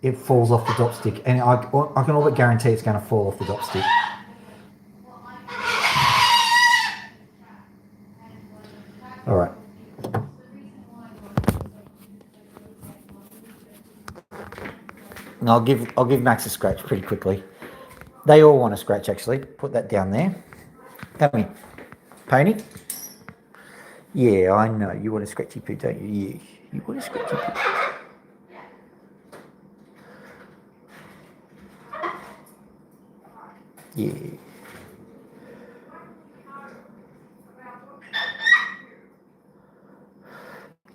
it falls off the drop stick, and I can all but guarantee it's going to fall off the drop stick. All right. And I'll give Max a scratch pretty quickly. They all want a scratch actually. Put that down there. Come here, Pony. Yeah, I know. You want a scratchy poo, don't you? Yeah, you want a scratchy poo. Yeah.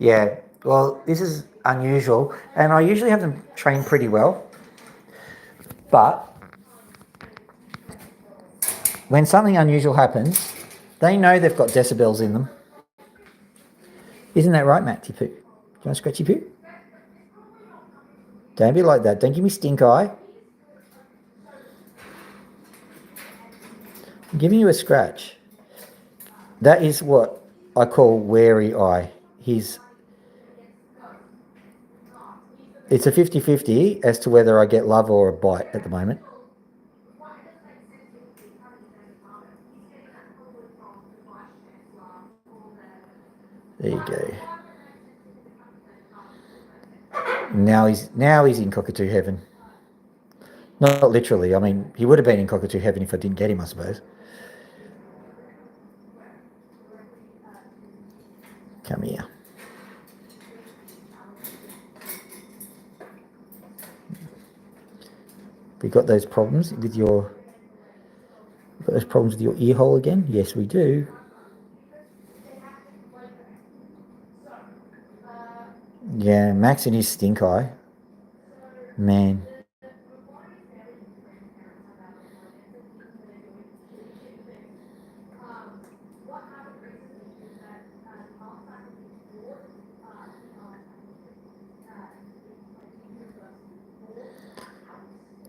Yeah, well, this is unusual, and I usually have them trained pretty well, but when something unusual happens, they know they've got decibels in them. Isn't that right, Matty Poo? Do you want a scratchy poo? Don't be like that. Don't give me stink eye. I'm giving you a scratch. That is what I call wary eye. It's a 50-50 as to whether I get love or a bite at the moment. There you go. Now he's in cockatoo heaven. Not literally. I mean, he would have been in cockatoo heaven if I didn't get him, I suppose. Come here. We got those problems with your ear hole again? Yes, we do. Yeah, Max and his stink eye. Man.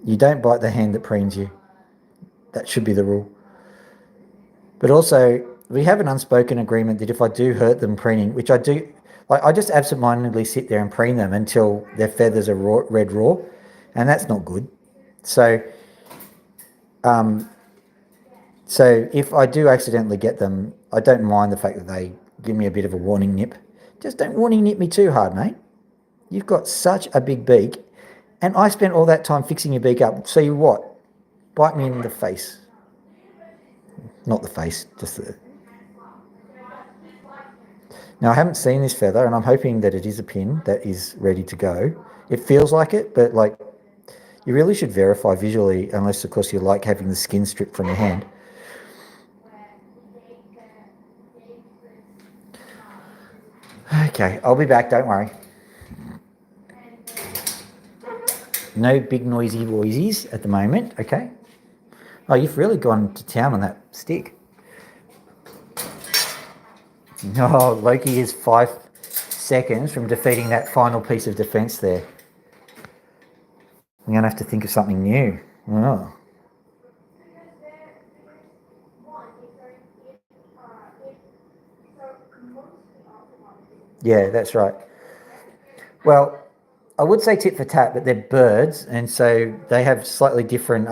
You don't bite the hand that preens you. That should be the rule. But also, we have an unspoken agreement that if I do hurt them preening, which I do, like I just absentmindedly sit there and preen them until their feathers are red raw, and that's not good. So, so if I do accidentally get them, I don't mind the fact that they give me a bit of a warning nip. Just don't warning nip me too hard, mate. You've got such a big beak, and I spent all that time fixing your beak up. So you what? Bite me in the face. Not the face, just the... Now, I haven't seen this feather, and I'm hoping that it is a pin that is ready to go. It feels like it, but like you really should verify visually, unless, of course, you like having the skin stripped from your hand. Okay, I'll be back, don't worry. No big noisy voices at the moment, okay? Oh, you've really gone to town on that stick. Oh, Loki is 5 seconds from defeating that final piece of defense there. I'm going to have to think of something new. Oh. Yeah, that's right. Well, I would say tit for tat, but they're birds, and so they have slightly different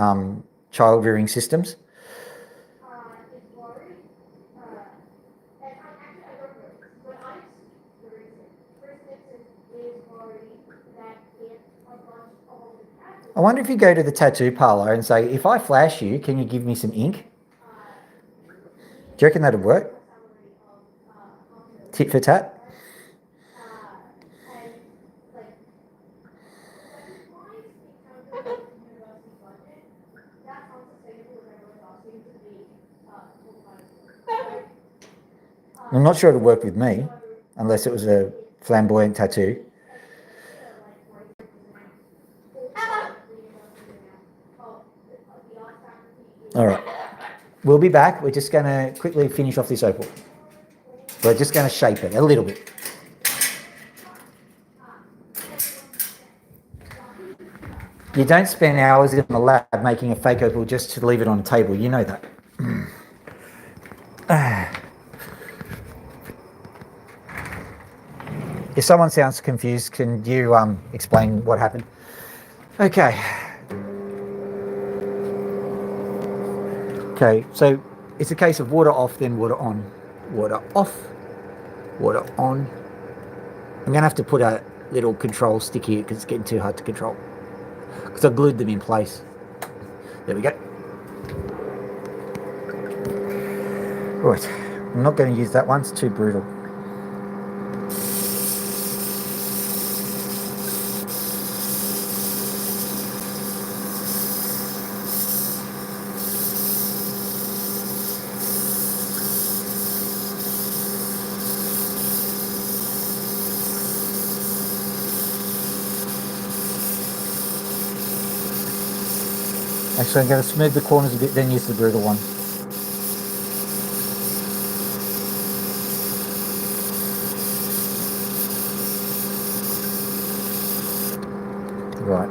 child rearing systems. I wonder if you go to the tattoo parlour and say, if I flash you, can you give me some ink? Do you reckon that'd work? Tit for tat? I'm not sure it'd work with me, unless it was a flamboyant tattoo. All right, we'll be back. We're just going to quickly finish off this opal. We're just going to shape it a little bit. You don't spend hours in the lab making a fake opal just to leave it on a table. You know that. If someone sounds confused, can you explain what happened? Okay. Okay, so it's a case of water off, then water on. Water off, water on. I'm going to have to put a little control stick here because it's getting too hard to control. Because I glued them in place. There we go. Right, I'm not going to use that one, it's too brutal. Actually, I'm going to smooth the corners a bit, then use the brutal one. Right.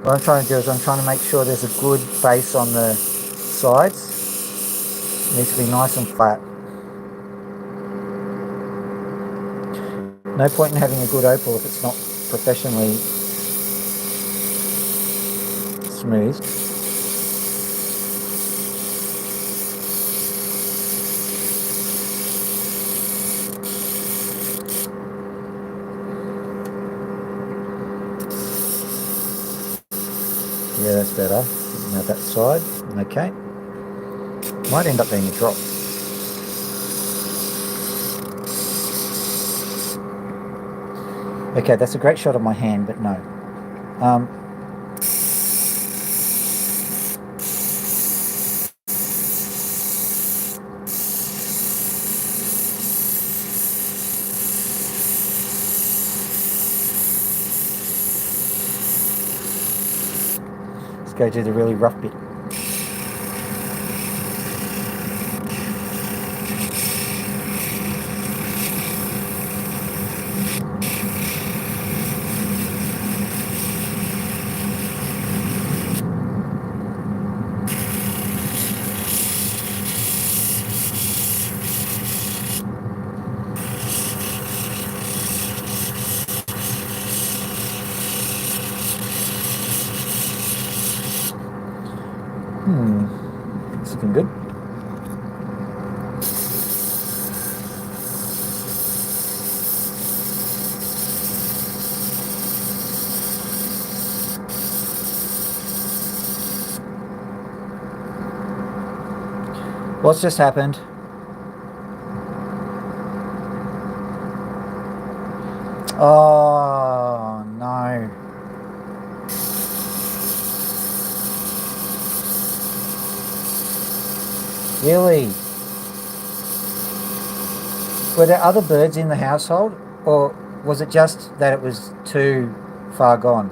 What I'm trying to do is I'm trying to make sure there's a good face on the sides. It needs to be nice and flat. No point in having a good opal if it's not professionally smooth. Yeah, that's better. Now that side, okay. Might end up being a drop. Okay, that's a great shot of my hand, but no. Let's go do the really rough bit. It's looking good. What's just happened? Oh, no. Really? Were there other birds in the household, or was it just that it was too far gone?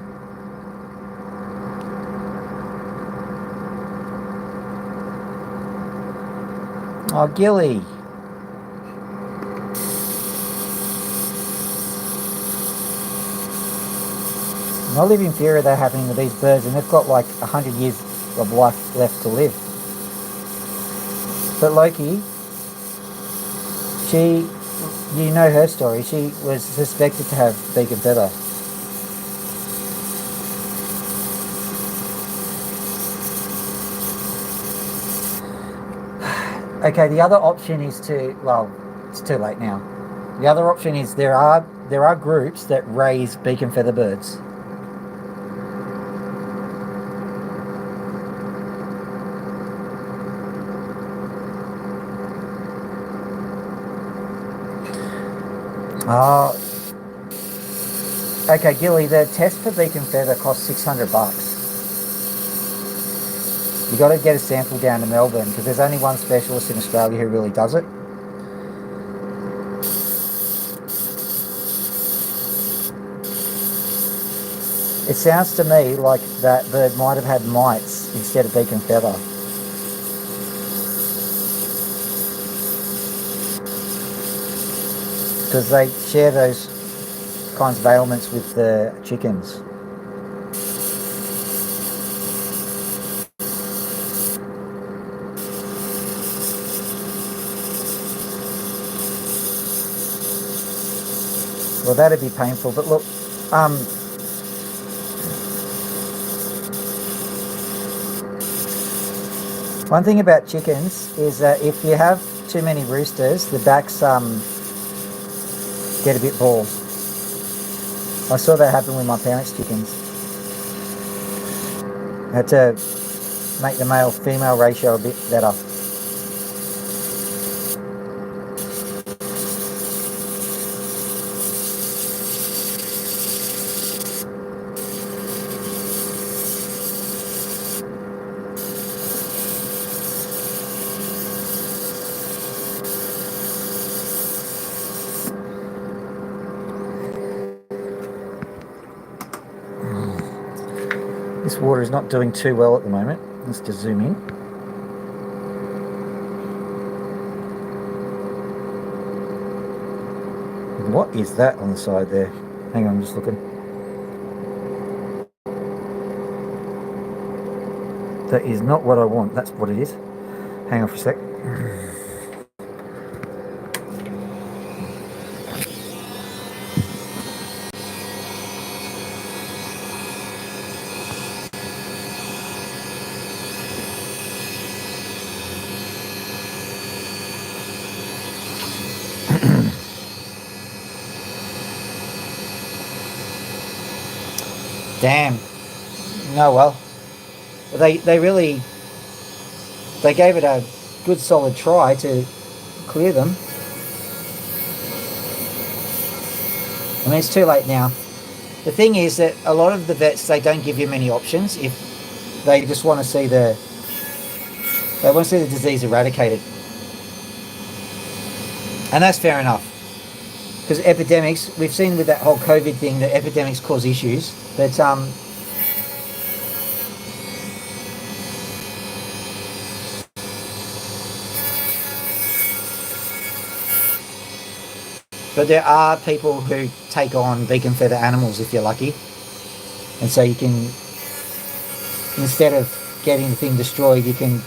Oh, Gilly. And I live in fear of that happening to these birds, and they've got like 100 years of life left to live. But Loki, you know her story. She was suspected to have beak and feather. Okay, the other option is to, well, it's too late now. The other option is there are groups that raise beacon feather birds. Oh, okay, Gilly, the test for beacon feather costs $600. You got to get a sample down to Melbourne because there's only one specialist in Australia who really does it. It sounds to me like that bird might have had mites instead of beacon feather. Because they share those kinds of ailments with the chickens. Well, that'd be painful, but look, one thing about chickens is that if you have too many roosters, the backs get a bit bald. I saw that happen with my parents' chickens. I had to make the male-female ratio a bit better. This water is not doing too well at the moment. Let's just zoom in. What is that on the side there? Hang on, I'm just looking. That is not what I want. That's what it is. Hang on for a sec. Damn. No, well, they gave it a good solid try to clear them. I mean, it's too late now. The thing is that a lot of the vets, they don't give you many options if they just want to see the disease eradicated. And that's fair enough. Because epidemics, we've seen with that whole COVID thing that epidemics cause issues. But there are people who take on beacon feather animals if you're lucky. And so you can, instead of getting the thing destroyed, you can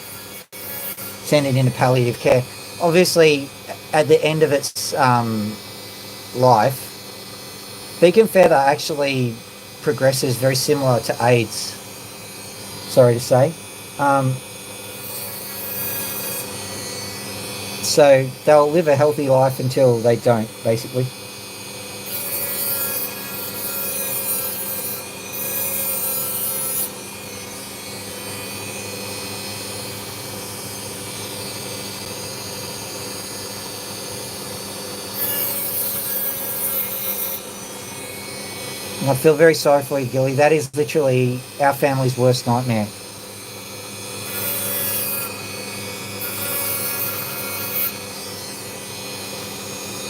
send it into palliative care. Obviously, at the end of its life, beacon feather actually progresses very similar to AIDS, sorry to say. So they'll live a healthy life until they don't, basically. And I feel very sorry for you, Gilly. That is literally our family's worst nightmare.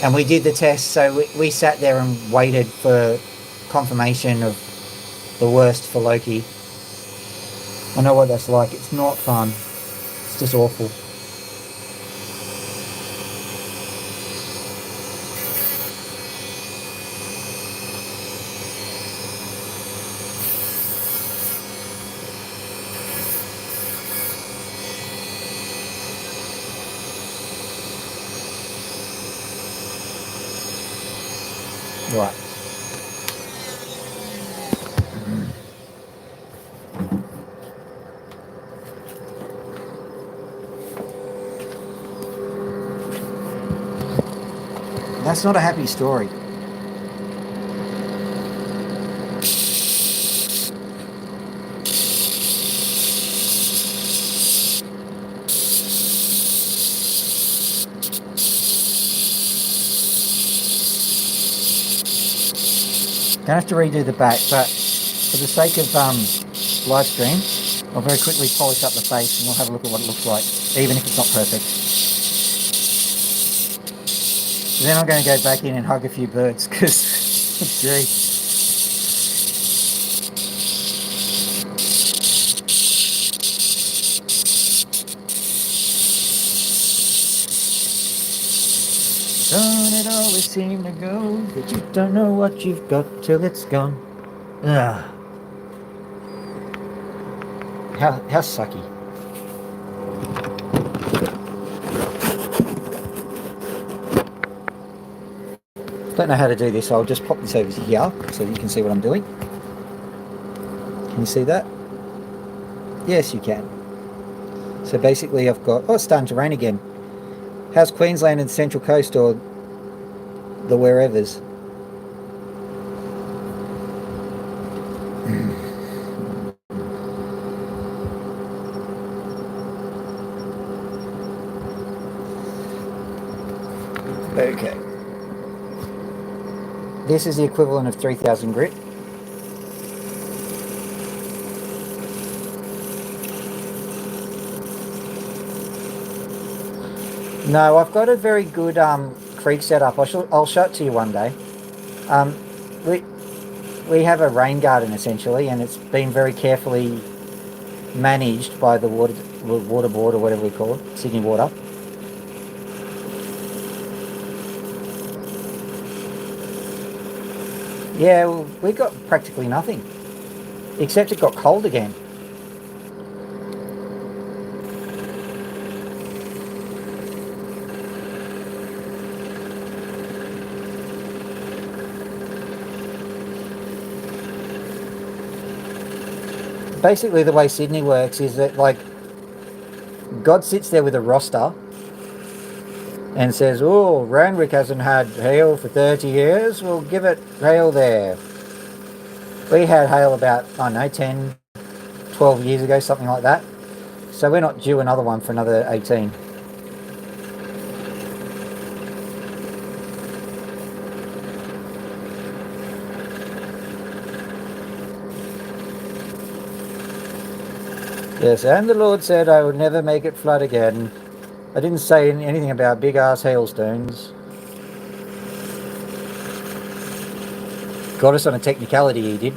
And we did the test, so we sat there and waited for confirmation of the worst for Loki. I know what that's like. It's not fun. It's just awful. Right. That's not a happy story. Gonna have to redo the back, but for the sake of live stream, I'll very quickly polish up the face and we'll have a look at what it looks like, even if it's not perfect. Then I'm going to go back in and hug a few birds, because, gee. Don't it always seem to go, but you don't know what you've got till it's gone. Ugh. How sucky. Don't know how to do this, so I'll just pop this over here so you can see what I'm doing. Can you see that? Yes, you can. So basically I've got, oh, it's starting to rain again. How's Queensland and the Central Coast, or the wherevers? Okay. This is the equivalent of 3,000 grit. No, I've got a very good creek setup. I'll show it to you one day. We have a rain garden essentially, and it's been very carefully managed by the water board, or whatever we call it, Sydney Water. Yeah, well, we got practically nothing, except it got cold again. Basically, the way Sydney works is that, like, God sits there with a roster and says, oh, Randwick hasn't had hail for 30 years, we'll give it hail there. We had hail about, I don't know, 10, 12 years ago, something like that. So we're not due another one for another 18. Yes, and the Lord said I would never make it flood again. I didn't say anything about big-ass hailstones. Got us on a technicality, he did.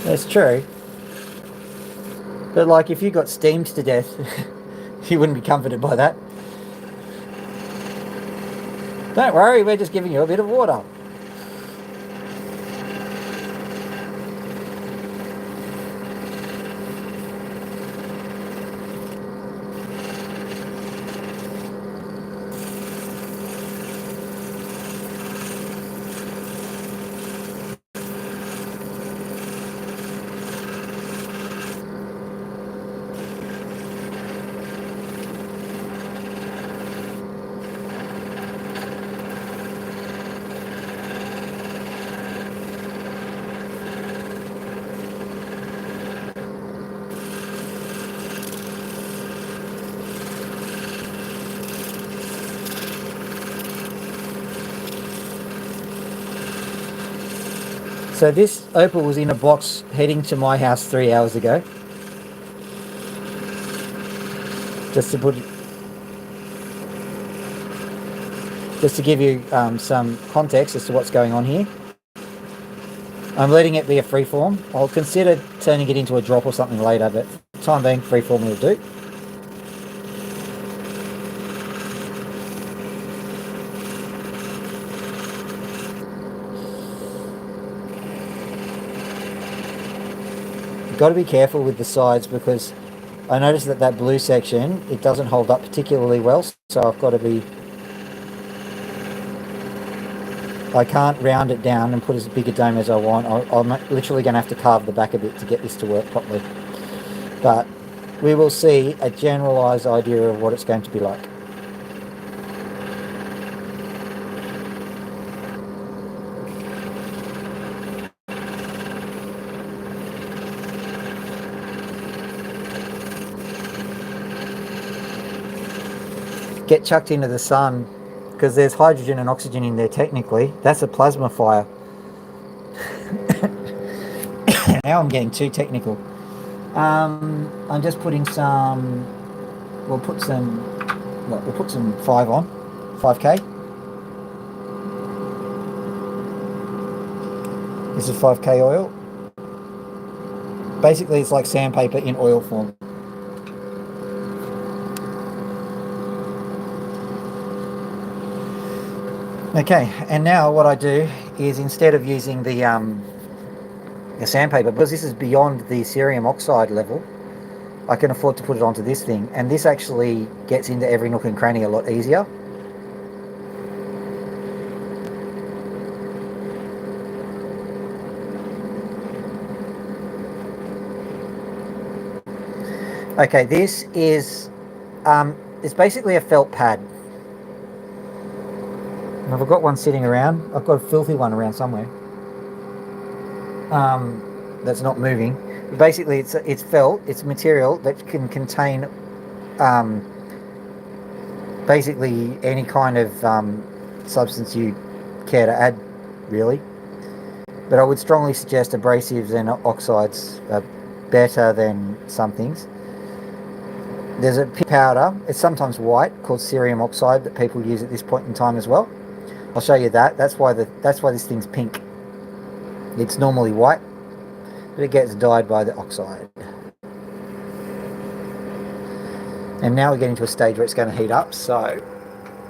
That's true. But, like, if you got steamed to death, you wouldn't be comforted by that. Don't worry, we're just giving you a bit of water. So this Opal was in a box heading to my house 3 hours ago. Just to give you some context as to what's going on here. I'm letting it be a freeform. I'll consider turning it into a drop or something later, but for the time being, freeform will do. got to be careful with the sides because I noticed that that blue section, it doesn't hold up particularly well, so I've got to be... I can't round it down and put as big a dome as I want. I'm literally going to have to carve the back a bit to get this to work properly. But we will see a generalised idea of what it's going to be like. Get chucked into the sun because there's hydrogen and oxygen in there technically. That's a plasma fire. Now I'm getting too technical. I'm just putting some... We'll put some 5 on. 5k. This is 5k oil. Basically it's like sandpaper in oil form. Okay, and now what I do is instead of using the sandpaper, because this is beyond the cerium oxide level, I can afford to put it onto this thing, and this actually gets into every nook and cranny a lot easier. Okay, this is it's basically a felt pad. And I've got one sitting around. I've got a filthy one around somewhere. That's not moving. But basically, it's felt. It's material that can contain basically any kind of substance you care to add, really. But I would strongly suggest abrasives and oxides are better than some things. There's a powder. It's sometimes white, called cerium oxide, that people use at this point in time as well. I'll show you that. That's why this thing's pink. It's normally white, but it gets dyed by the oxide. And now we're getting to a stage where it's going to heat up. So,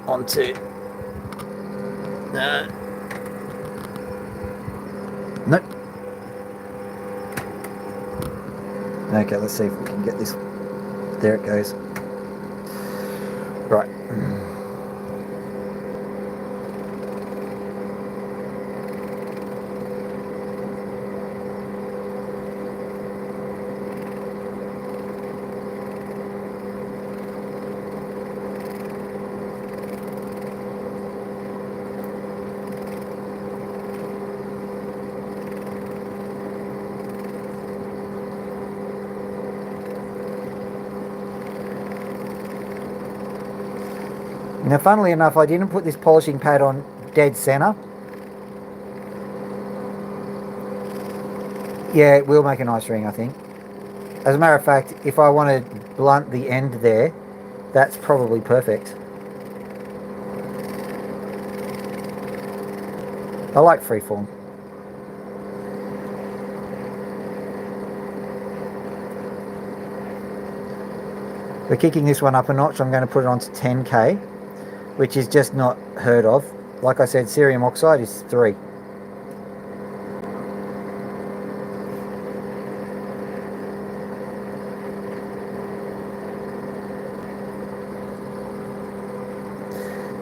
onto... Nope. Okay, let's see if we can get this. There it goes. Right. Now, funnily enough, I didn't put this polishing pad on dead center. Yeah, it will make a nice ring, I think. As a matter of fact, if I want to blunt the end there, that's probably perfect. I like freeform. We're kicking this one up a notch. I'm going to put it on to 10k. Which is just not heard of. Like I said, cerium oxide is 3.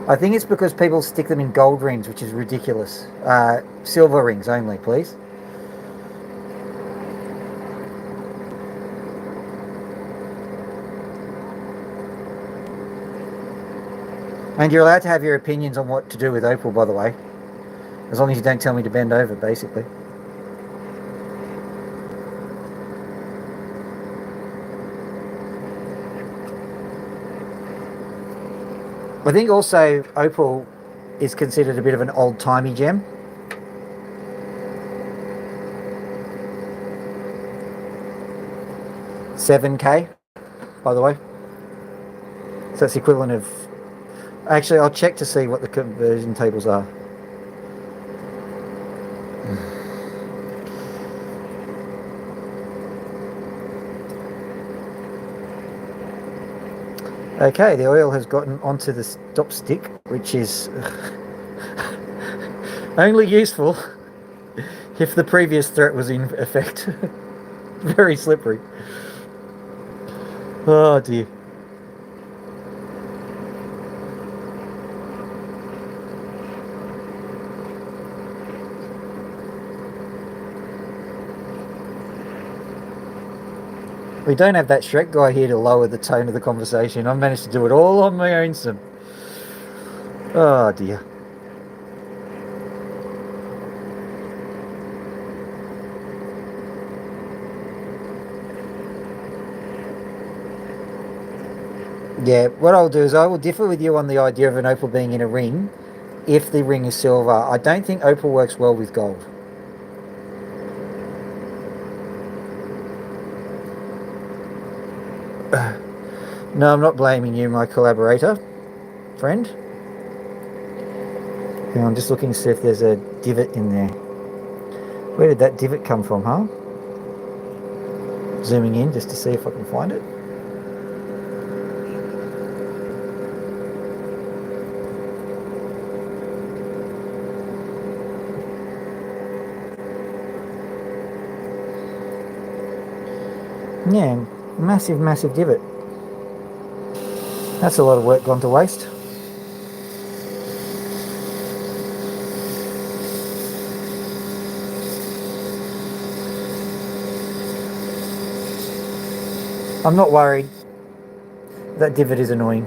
I think it's because people stick them in gold rings, which is ridiculous. Silver rings only, please. And you're allowed to have your opinions on what to do with opal, by the way. As long as you don't tell me to bend over, basically. I think also opal is considered a bit of an old-timey gem. $7k, by the way. So that's the equivalent of... Actually, I'll check to see what the conversion tables are. Okay, the oil has gotten onto the stop stick, which is only useful if the previous threat was in effect. Very slippery. Oh dear. We don't have that Shrek guy here to lower the tone of the conversation. I've managed to do it all on my own, Sim. Oh dear. Yeah, what I'll do is I will differ with you on the idea of an opal being in a ring if the ring is silver. I don't think opal works well with gold. No, I'm not blaming you, my collaborator, friend. Yeah, I'm just looking to see if there's a divot in there. Where did that divot come from, huh? Zooming in just to see if I can find it. Yeah, massive, massive divot. That's a lot of work gone to waste. I'm not worried. That divot is annoying.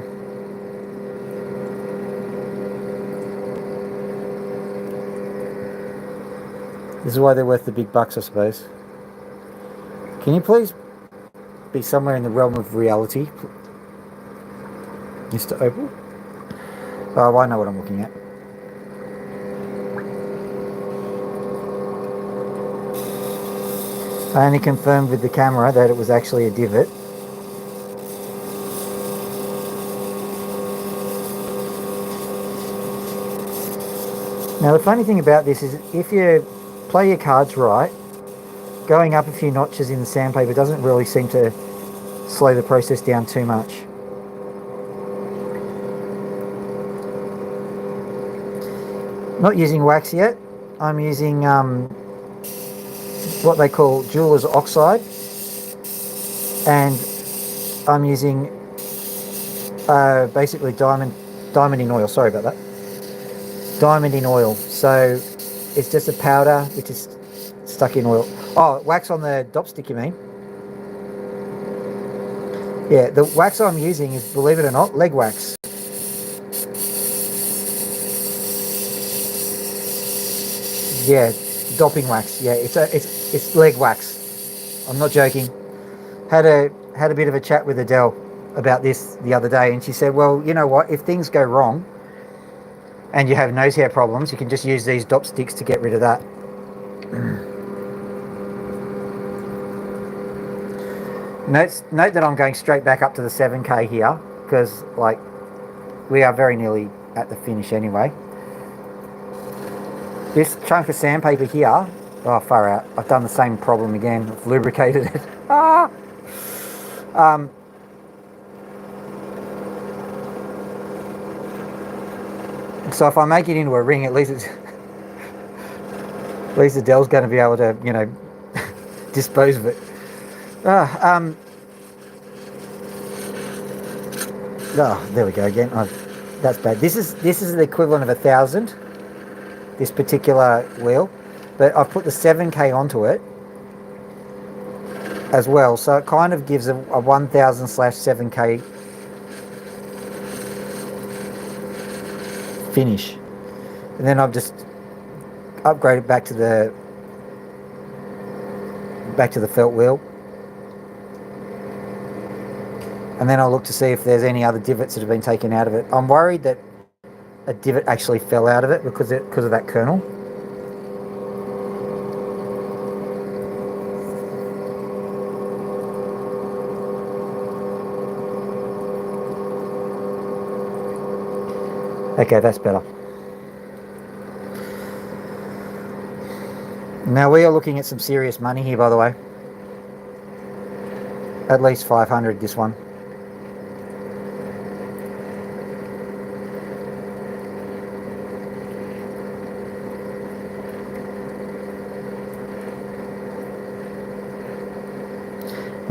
This is why they're worth the big bucks, I suppose. Can you please be somewhere in the realm of reality, Mr. Opal? Oh, I know what I'm looking at. I only confirmed with the camera that it was actually a divot. Now the funny thing about this is if you play your cards right, going up a few notches in the sandpaper doesn't really seem to slow the process down too much. Not using wax yet. I'm using what they call jeweler's oxide, and I'm using basically diamond in oil. Sorry about that. Diamond in oil. So it's just a powder which is stuck in oil. Oh, wax on the dop stick, you mean? Yeah, the wax I'm using is, believe it or not, leg wax. Yeah, dopping wax. Yeah, it's leg wax. I'm not joking. Had a bit of a chat with Adele about this the other day, and she said, well, you know what, if things go wrong and you have nose hair problems, you can just use these dop sticks to get rid of that. Note that I'm going straight back up to the 7K here, because like we are very nearly at the finish anyway. This chunk of sandpaper here, oh far out, I've done the same problem again. I've lubricated it. So if I make it into a ring, at least Adele's going to be able to, you know, dispose of it. Oh, there we go again. That's bad. This is the equivalent of 1,000. This particular wheel, but I've put the 7K onto it as well, so it kind of gives a 1,000/7K finish. And then I've just upgraded back to the felt wheel, and then I'll look to see if there's any other divots that have been taken out of it. I'm worried that a divot actually fell out of it because of that kernel. Okay, that's better. Now we are looking at some serious money here, by the way. At least 500 this one.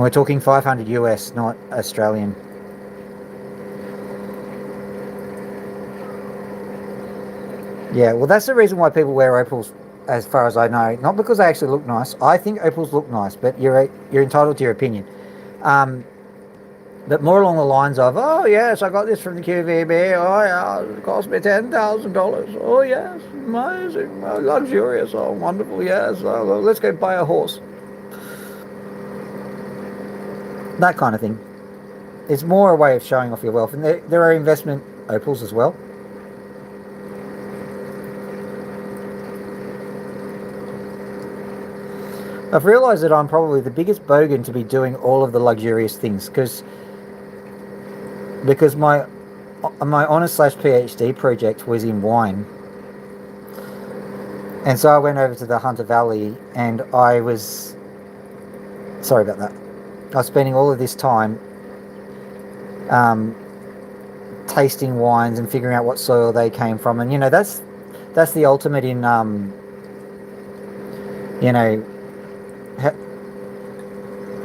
We're talking 500 US, not Australian. Yeah, well, that's the reason why people wear opals, as far as I know. Not because they actually look nice. I think opals look nice, but you're entitled to your opinion. But more along the lines of, oh yes, I got this from the QVB. Oh yeah, it cost me $10,000. Oh yes, amazing, luxurious, oh wonderful, yes. Oh, well, let's go buy a horse. That kind of thing. It's more a way of showing off your wealth, and there are investment opals as well. I've realised that I'm probably the biggest bogan to be doing all of the luxurious things because my honours / PhD project was in wine, and so I went over to the Hunter Valley, and I was sorry about that. I was spending all of this time tasting wines and figuring out what soil they came from, and that's the ultimate in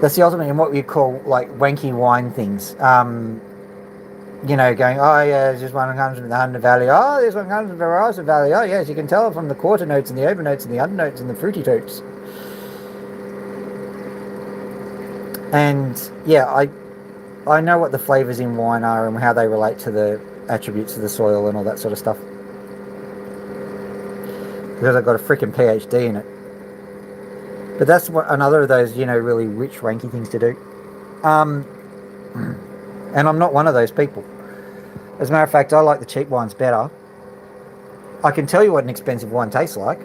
that's the ultimate in what we call like wanky wine things. Going, oh yeah, this one comes from the Hunter Valley. Oh, this one comes from the Barossa Valley. Oh yes, you can tell from the quarter notes and the over notes and the under notes and the fruity notes. And yeah, I know what the flavours in wine are and how they relate to the attributes of the soil and all that sort of stuff. Because I've got a freaking PhD in it. But that's another of those, really rich, wanky things to do. And I'm not one of those people. As a matter of fact, I like the cheap wines better. I can tell you what an expensive wine tastes like.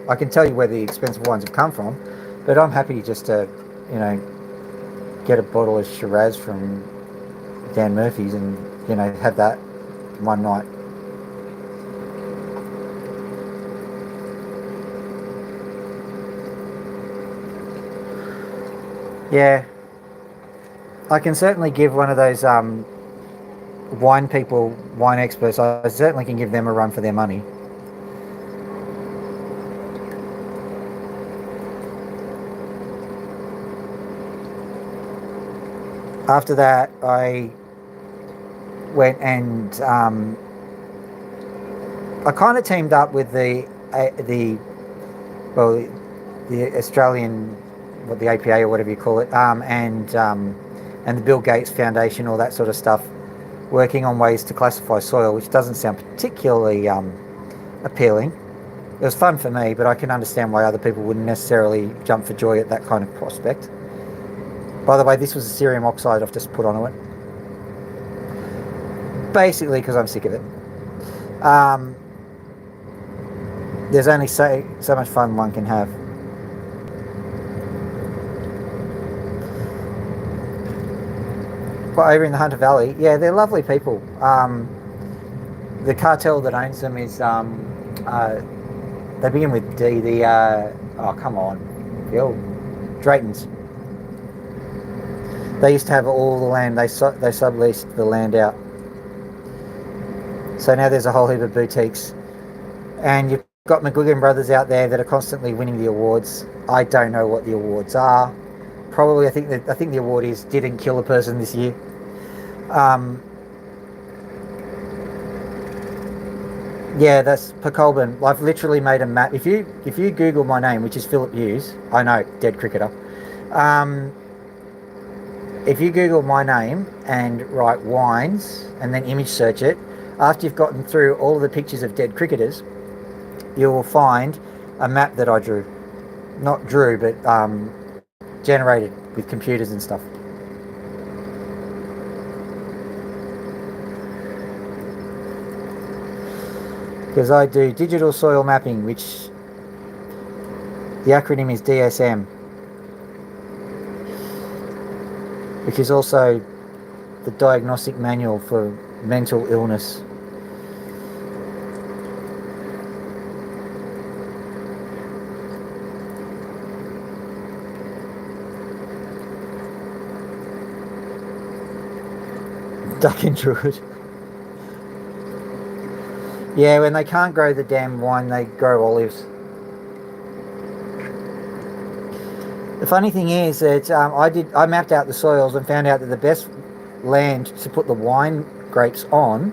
I can tell you where the expensive wines have come from. But I'm happy just to, get a bottle of Shiraz from Dan Murphy's and, have that one night. Yeah, I can certainly give one of those wine people, wine experts, I certainly can give them a run for their money. After that, I went and I kind of teamed up with the Australian, the APA or whatever you call it, and the Bill Gates Foundation, all that sort of stuff, working on ways to classify soil, which doesn't sound particularly appealing. It was fun for me, but I can understand why other people wouldn't necessarily jump for joy at that kind of prospect. By the way, this was a cerium oxide I've just put onto it. Basically because I'm sick of it. There's only so much fun one can have. But over in the Hunter Valley, yeah, they're lovely people. The cartel that owns them is, they begin with D, oh come on, Bill, Drayton's. They used to have all the land, they subleased the land out. So now there's a whole heap of boutiques. And you've got McGuigan Brothers out there that are constantly winning the awards. I don't know what the awards are. Probably, I think the award is didn't kill a person this year. Yeah, that's per Colburn. I've literally made a map. If you Google my name, which is Philip Hughes, I know, dead cricketer. If you Google my name and write wines and then image search it, after you've gotten through all of the pictures of dead cricketers, you will find a map that I drew. Not drew, but generated with computers and stuff. Because I do digital soil mapping, which the acronym is DSM, which is also the diagnostic manual for mental illness. Duck and Druid. Yeah, when they can't grow the damn wine, they grow olives. The funny thing is that I mapped out the soils and found out that the best land to put the wine grapes on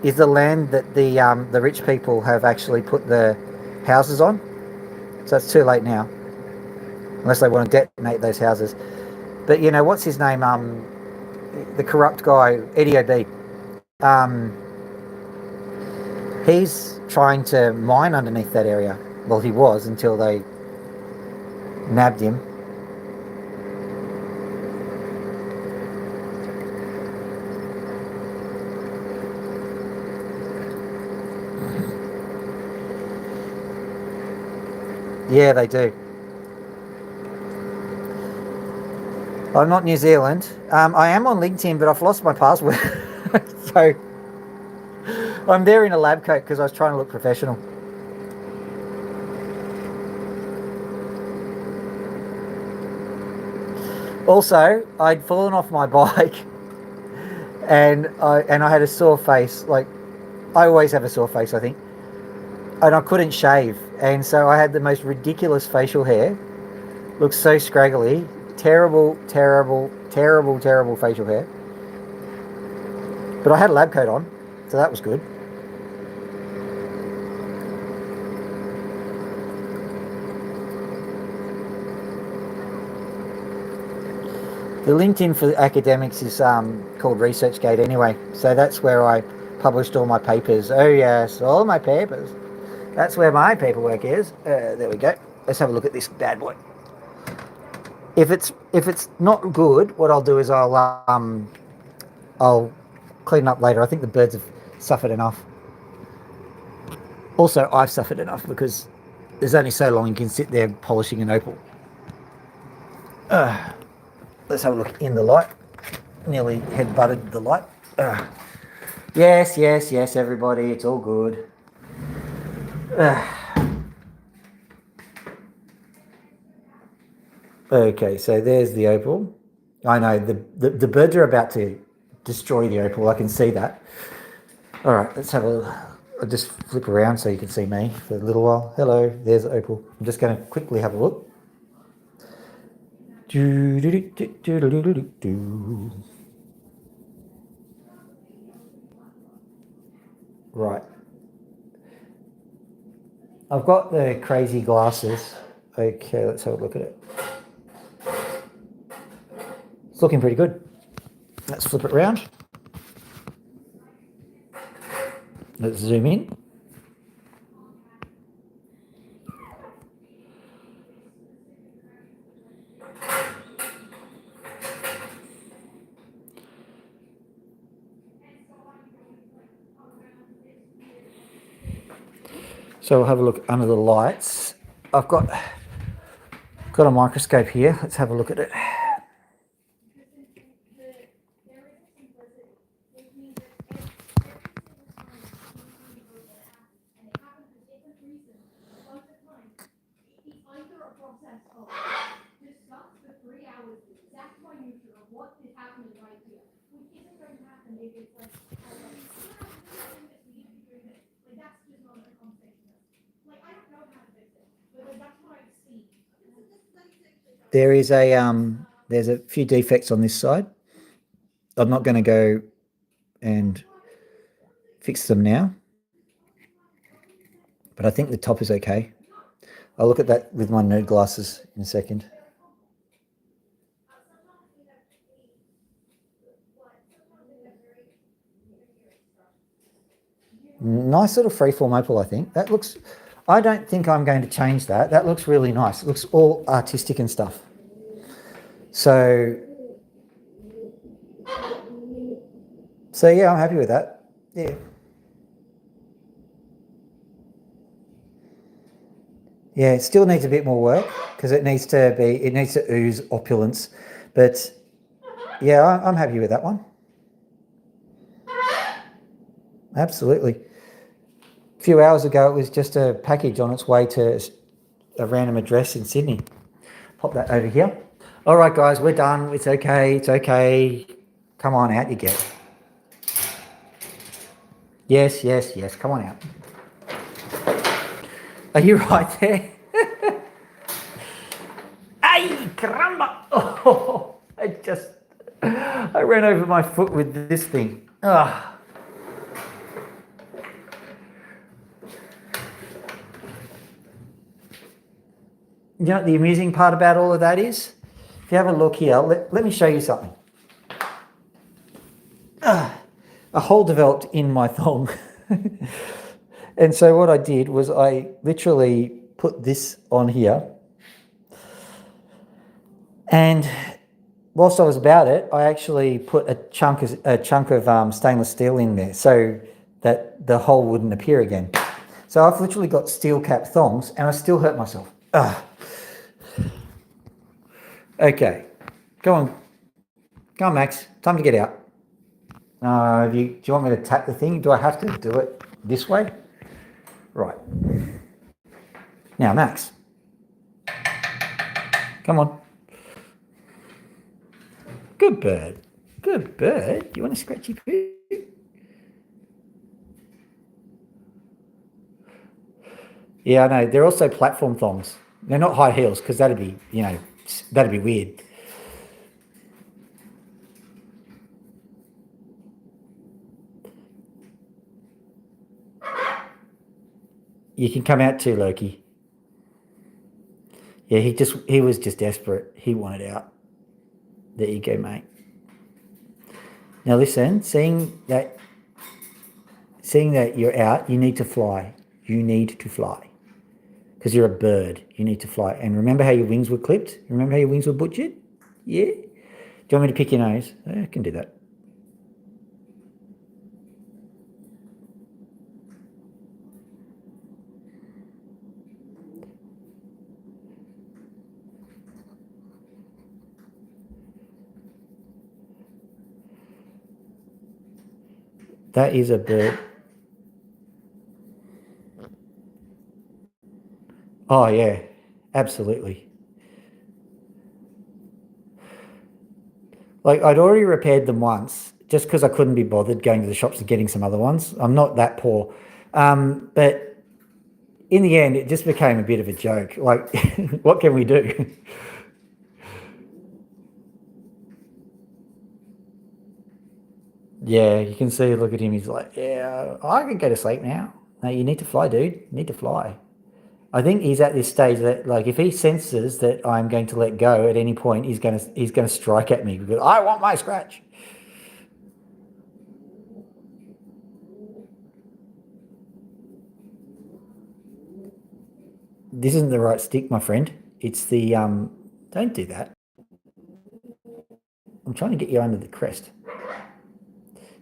is the land that the rich people have actually put the houses on. So it's too late now, unless they want to detonate those houses. But you know, what's his name? The corrupt guy, Eddie O'B. He's trying to mine underneath that area. Well, he was until they nabbed him. Yeah, they do. I'm not New Zealand. I am on LinkedIn, but I've lost my password. So I'm there in a lab coat because I was trying to look professional. Also, I'd fallen off my bike and I had a sore face. Like, I always have a sore face, I think. And I couldn't shave. And so I had the most ridiculous facial hair. Looks so scraggly. Terrible, terrible, terrible, terrible facial hair. But I had a lab coat on, so that was good. The LinkedIn for academics is called ResearchGate anyway. So that's where I published all my papers. Oh yes, all my papers. That's where my paperwork is. There we go. Let's have a look at this bad boy. If it's not good, what I'll do is I'll clean up later. I think the birds have suffered enough. Also, I've suffered enough because there's only so long you can sit there polishing an opal. Let's have a look in the light. Nearly head-butted the light. Yes, yes, yes, everybody. It's all good. Okay, so there's the opal. I know the birds are about to destroy the opal. I can see that. All right, let's have I'll just flip around so you can see me for a little while. Hello, there's the opal. I'm just going to quickly have a look. Right. I've got the crazy glasses. Okay, let's have a look at it. It's looking pretty good. Let's flip it around. Let's zoom in. So we'll have a look under the lights. I've got a microscope here. Let's have a look at it. There is there's a few defects on this side. I'm not going to go and fix them now, but I think the top is okay. I'll look at that with my nerd glasses in a second. Nice little freeform opal, I think. That looks, I don't think I'm going to change that. That looks really nice. It looks all artistic and stuff. So yeah, I'm happy with that. Yeah. Yeah, it still needs a bit more work because it needs to ooze opulence. But yeah, I'm happy with that one. Absolutely. A few hours ago, it was just a package on its way to a random address in Sydney. Pop that over here. All right, guys, we're done. It's okay. It's okay. Come on out, you get. Yes, yes, yes. Come on out. Are you right there? Hey! Caramba! Oh, I ran over my foot with this thing. Ah. You know what the amusing part about all of that is? If you have a look here, let me show you something. A hole developed in my thong. And so what I did was I literally put this on here. And whilst I was about it, I actually put a chunk of stainless steel in there so that the hole wouldn't appear again. So I've literally got steel cap thongs and I still hurt myself. Okay, go on, Max. Time to get out. Do you want me to tap the thing? Do I have to do it this way? Right. Now, Max. Come on. Good bird. Good bird. You want a scratchy poo? Yeah, I know. They're also platform thongs. They're not high heels because that'd be weird. You can come out too, Loki. Yeah, he was just desperate. He wanted out. There you go, mate. Now listen, seeing that you're out, you need to fly. You need to fly. Because you're a bird. You need to fly. And remember how your wings were clipped? Remember how your wings were butchered? Yeah? Do you want me to pick your nose? I can do that. That is a bird. Oh, yeah, absolutely. Like, I'd already repaired them once just because I couldn't be bothered going to the shops and getting some other ones. I'm not that poor. But in the end, it just became a bit of a joke. Like, what can we do? Yeah, you can see, look at him. He's like, yeah, I can go to sleep now. No, you need to fly, dude. You need to fly. I think he's at this stage that, like, if he senses that I'm going to let go at any point, he's gonna strike at me because I want my scratch. This isn't the right stick, my friend. It's the Don't do that. I'm trying to get you under the crest.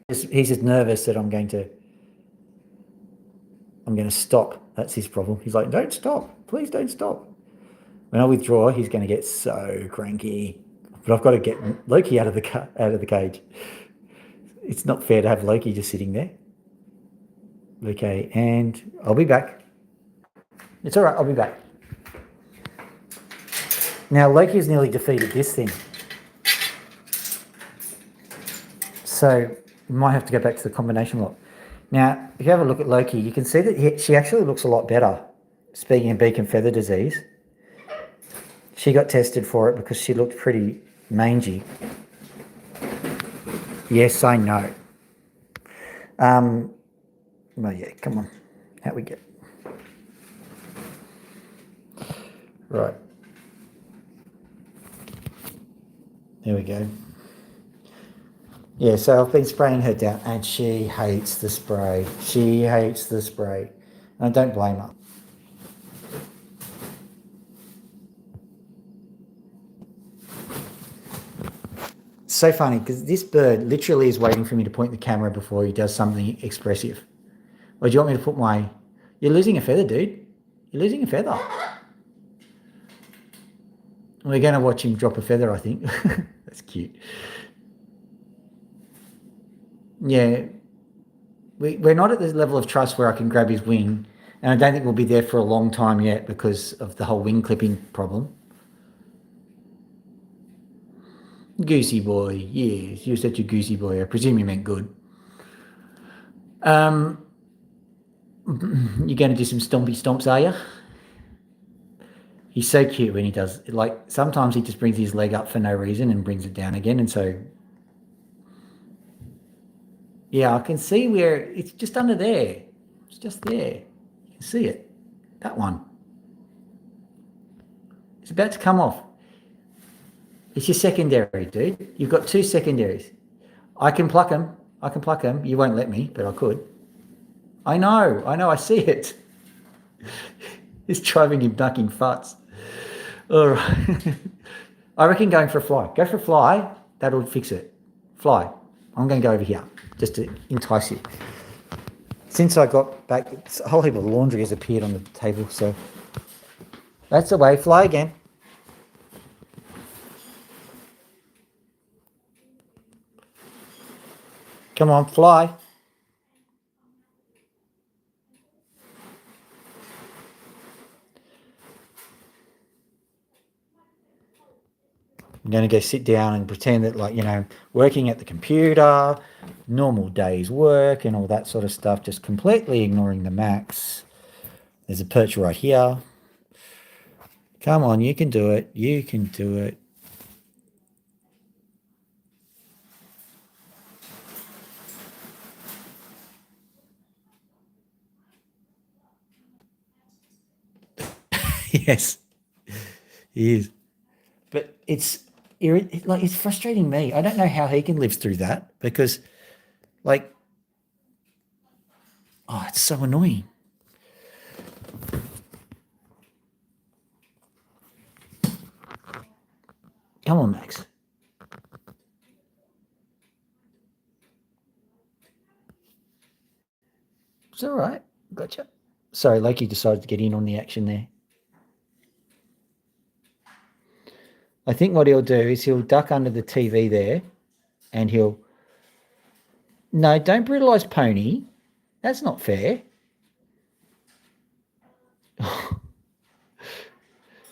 He's just nervous that I'm going to stop. That's his problem. He's like, don't stop. Please don't stop. When I withdraw, he's going to get so cranky. But I've got to get Loki out of the cage. It's not fair to have Loki just sitting there. Okay, and I'll be back. It's all right. I'll be back. Now, Loki has nearly defeated this thing. So we might have to go back to the combination lock. Now, if you have a look at Loki, you can see that she actually looks a lot better. Speaking of beak and feather disease, she got tested for it because she looked pretty mangy. Yes, I know. Well, yeah, come on. Out we go. Right. There we go. Yeah, so I've been spraying her down and she hates the spray. She hates the spray. And I don't blame her. It's so funny because this bird literally is waiting for me to point the camera before he does something expressive. Or do you want me to put my... You're losing a feather, dude. You're losing a feather. We're going to watch him drop a feather, I think. That's cute. Yeah, we're not at this level of trust where I can grab his wing, and I don't think we'll be there for a long time yet because of the whole wing clipping problem. Goosey boy, yes, you're such a goosey boy. I presume you meant good. You're going to do some stompy stomps, are you? He's so cute when he does. Like sometimes he just brings his leg up for no reason and brings it down again, and so yeah, I can see where it's just under there. It's just there. You can see it. That one. It's about to come off. It's your secondary, dude. You've got two secondaries. I can pluck them. I can pluck them. You won't let me, but I could. I know. I see it. It's driving him ducking futs. All right. I reckon going for a fly. Go for a fly. That'll fix it. Fly. I'm going to go over here just to entice you. Since I got back, a whole heap of laundry has appeared on the table, so that's the way. Fly again. Come on, fly. I'm going to go sit down and pretend that, like, working at the computer, normal day's work and all that sort of stuff, just completely ignoring the Macs. There's a perch right here. Come on, you can do it. You can do it. Yes, he is. But it's frustrating me. I don't know how he can live through that because, like, oh, it's so annoying. Come on, Max. It's all right. Gotcha. Sorry, Loki decided to get in on the action there. I think what he'll do is he'll duck under the TV there and he'll... No, don't brutalise Pony. That's not fair.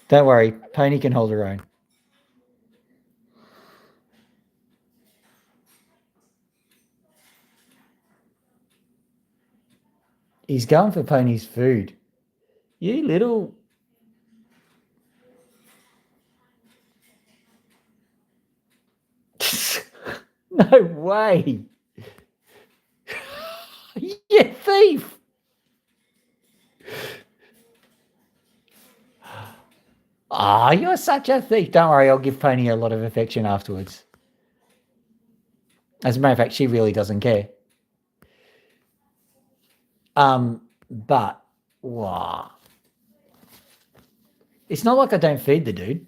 Don't worry. Pony can hold her own. He's going for Pony's food. You little... No way. You thief. Ah, you're such a thief. Don't worry, I'll give Pony a lot of affection afterwards. As a matter of fact, she really doesn't care. But wow. It's not like I don't feed the dude.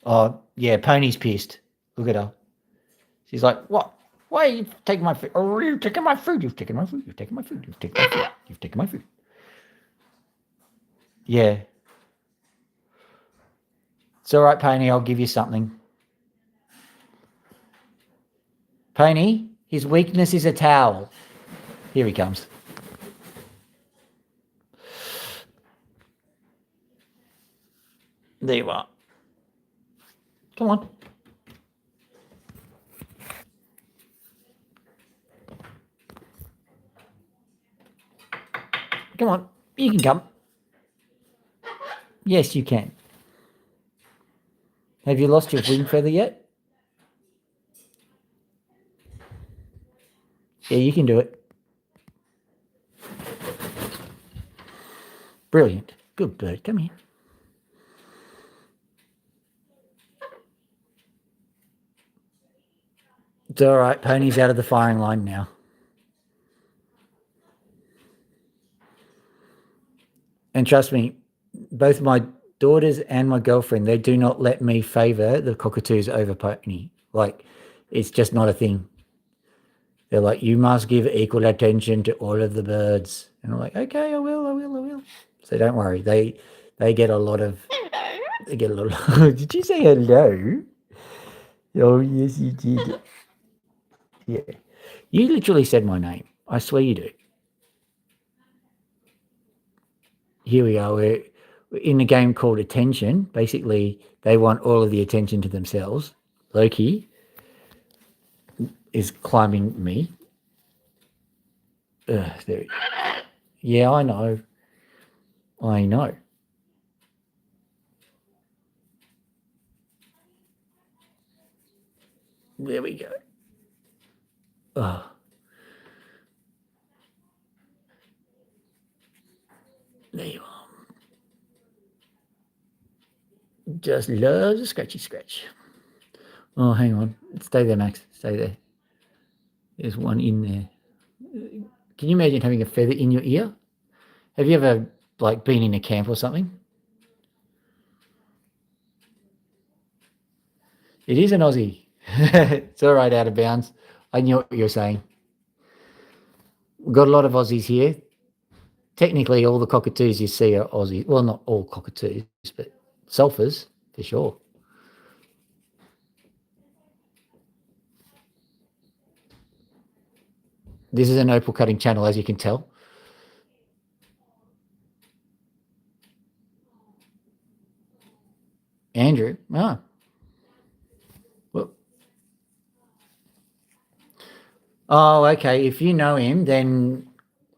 Oh, yeah, Pony's pissed. Look at her. She's like, what? Why are you taking my food? Oh, you've taken my food. You've taken my food. You've taken my food. You've taken my food. You've taken my food. Yeah. It's all right, Pony. I'll give you something. Pony, his weakness is a towel. Here he comes. There you are. Come on. Come on. You can come. Yes, you can. Have you lost your wing feather yet? Yeah, you can do it. Brilliant. Good bird. Come here. It's all right. Pony's out of the firing line now. And trust me, both my daughters and my girlfriend, they do not let me favour the cockatoos over Pony. Like, it's just not a thing. They're like, you must give equal attention to all of the birds. And I'm like, okay, I will. So don't worry. They get a lot of... They get a lot of... Did you say hello? Oh, yes, you did. Yeah. You literally said my name. I swear you do. Here we are. We're in a game called Attention. Basically, they want all of the attention to themselves. Loki is climbing me. There. Yeah, I know. I know. There we go. Oh, there you are. Just loves a scratchy scratch. Oh, hang on. Stay there, Max. Stay there. There's one in there. Can you imagine having a feather in your ear? Have you ever like been in a camp or something? It is an Aussie. It's all right, out of bounds. I knew what you were saying. We've got a lot of Aussies here. Technically, all the cockatoos you see are Aussie. Well, not all cockatoos, but sulphurs for sure. This is an opal cutting channel, as you can tell. Andrew, well, oh, okay. If you know him, then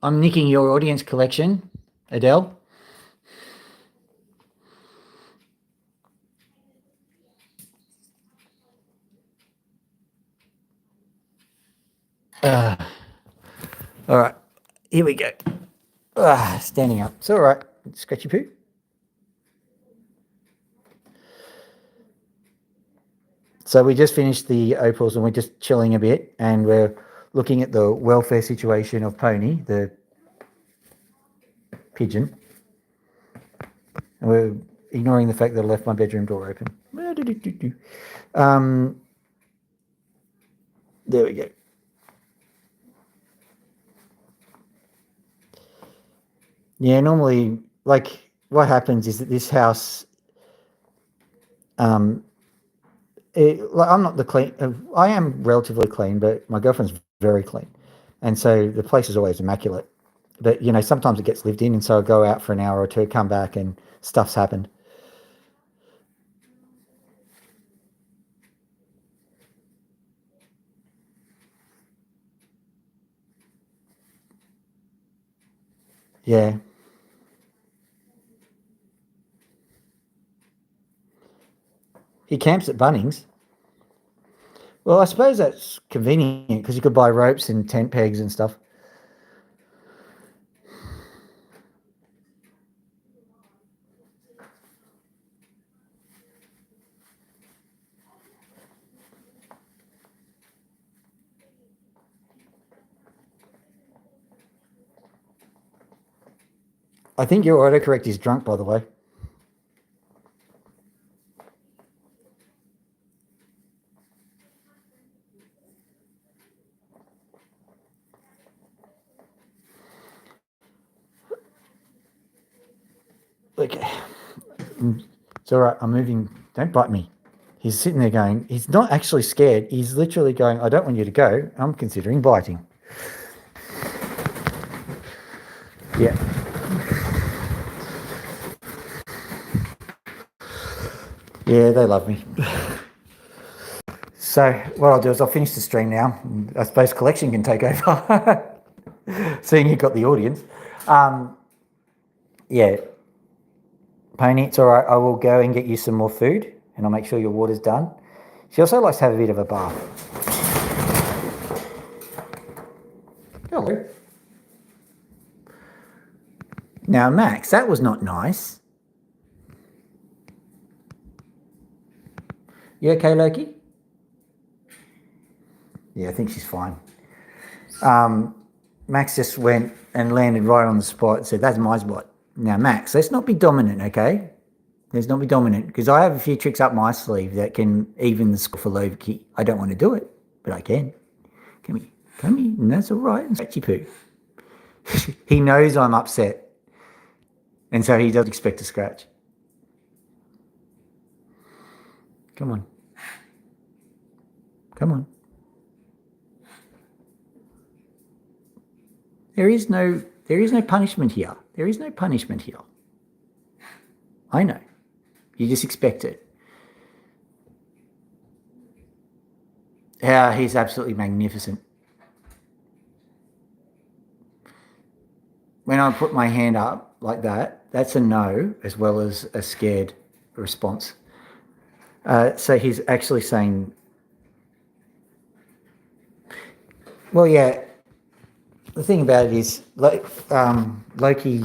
I'm nicking your audience collection, Adele. All right, here we go. Standing up. It's all right. Scratchy poo. So we just finished the opals and we're just chilling a bit and we're looking at the welfare situation of Pony, the pigeon. And we're ignoring the fact that I left my bedroom door open. There we go. Yeah, normally, like, what happens is that this house, like, I'm not the clean. I am relatively clean, but my girlfriend's very clean, and so the place is always immaculate. But you know, sometimes it gets lived in, and so I go out for an hour or two, come back, and stuff's happened. Yeah. He camps at Bunnings. Well, I suppose that's convenient because you could buy ropes and tent pegs and stuff. I think your autocorrect is drunk, by the way. Okay. It's all right. I'm moving. Don't bite me. He's sitting there going, he's not actually scared. He's literally going, I don't want you to go. I'm considering biting. Yeah. Yeah, they love me. So what I'll do is I'll finish the stream now. I suppose collection can take over, seeing you got the audience. Yeah, Pony, it's all right. I will go and get you some more food, and I'll make sure your water's done. She also likes to have a bit of a bath. Hello. Now, Max, that was not nice. You okay, Loki? Yeah, I think she's fine. Max just went and landed right on the spot and said, that's my spot. Now, Max, let's not be dominant, okay? Let's not be dominant, because I have a few tricks up my sleeve that can even the score for Loki. I don't want to do it, but I can. Come here. Come here. And that's all right. And scratchy poo. He knows I'm upset, and so he does expect a scratch. Come on. Come on. There is no punishment here. There is no punishment here. I know. You just expect it. Yeah, he's absolutely magnificent. when I put my hand up like that, that's a no as well as a scared response. So he's actually saying, well, yeah, the thing about it is, Loki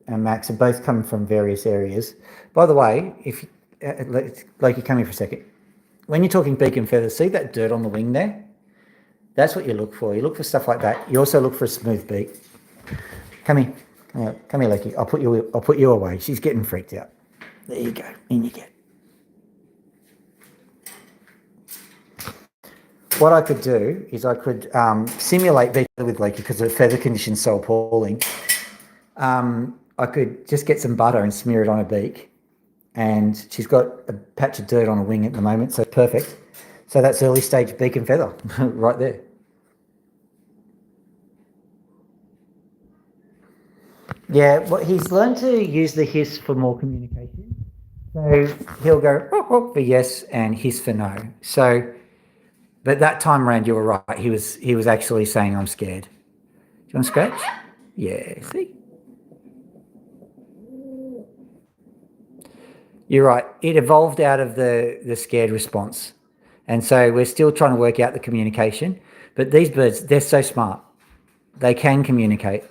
and Max are both coming from various areas. By the way, if Loki, come here for a second. When you're talking beak and feathers, see that dirt on the wing there? That's what you look for. You look for stuff like that. You also look for a smooth beak. Come here. Come here, Loki. I'll put you away. She's getting freaked out. There you go. In you get. What I could do is I could simulate beak with Loki because the feather condition's so appalling. I could just get some butter and smear it on her beak. And she's got a patch of dirt on her wing at the moment, so perfect. So that's early stage beak and feather right there. Yeah, well, he's learned to use the hiss for more communication. So he'll go oh, for yes and hiss for no. So, but that time around, you were right. He was actually saying, "I'm scared." Do you want to scratch? Yeah. See. You're right. It evolved out of the scared response. And so we're still trying to work out the communication. But these birds, they're so smart. They can communicate.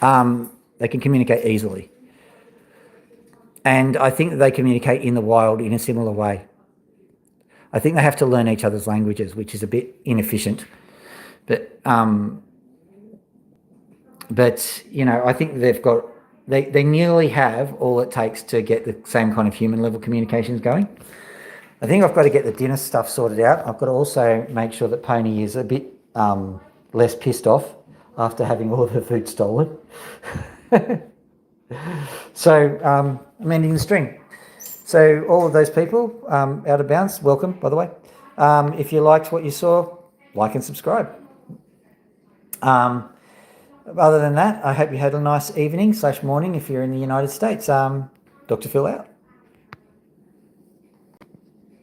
They can communicate easily. And I think that they communicate in the wild in a similar way. I think they have to learn each other's languages, which is a bit inefficient. But you know, I think they nearly have all it takes to get the same kind of human level communications going. I think I've got to get the dinner stuff sorted out. I've got to also make sure that Pony is a bit less pissed off after having all of her food stolen. So I'm ending the stream. So all of those people out of bounds, welcome, by the way. If you liked what you saw, like and subscribe. Other than that, I hope you had a nice evening / morning if you're in the United States. Dr. Phil out.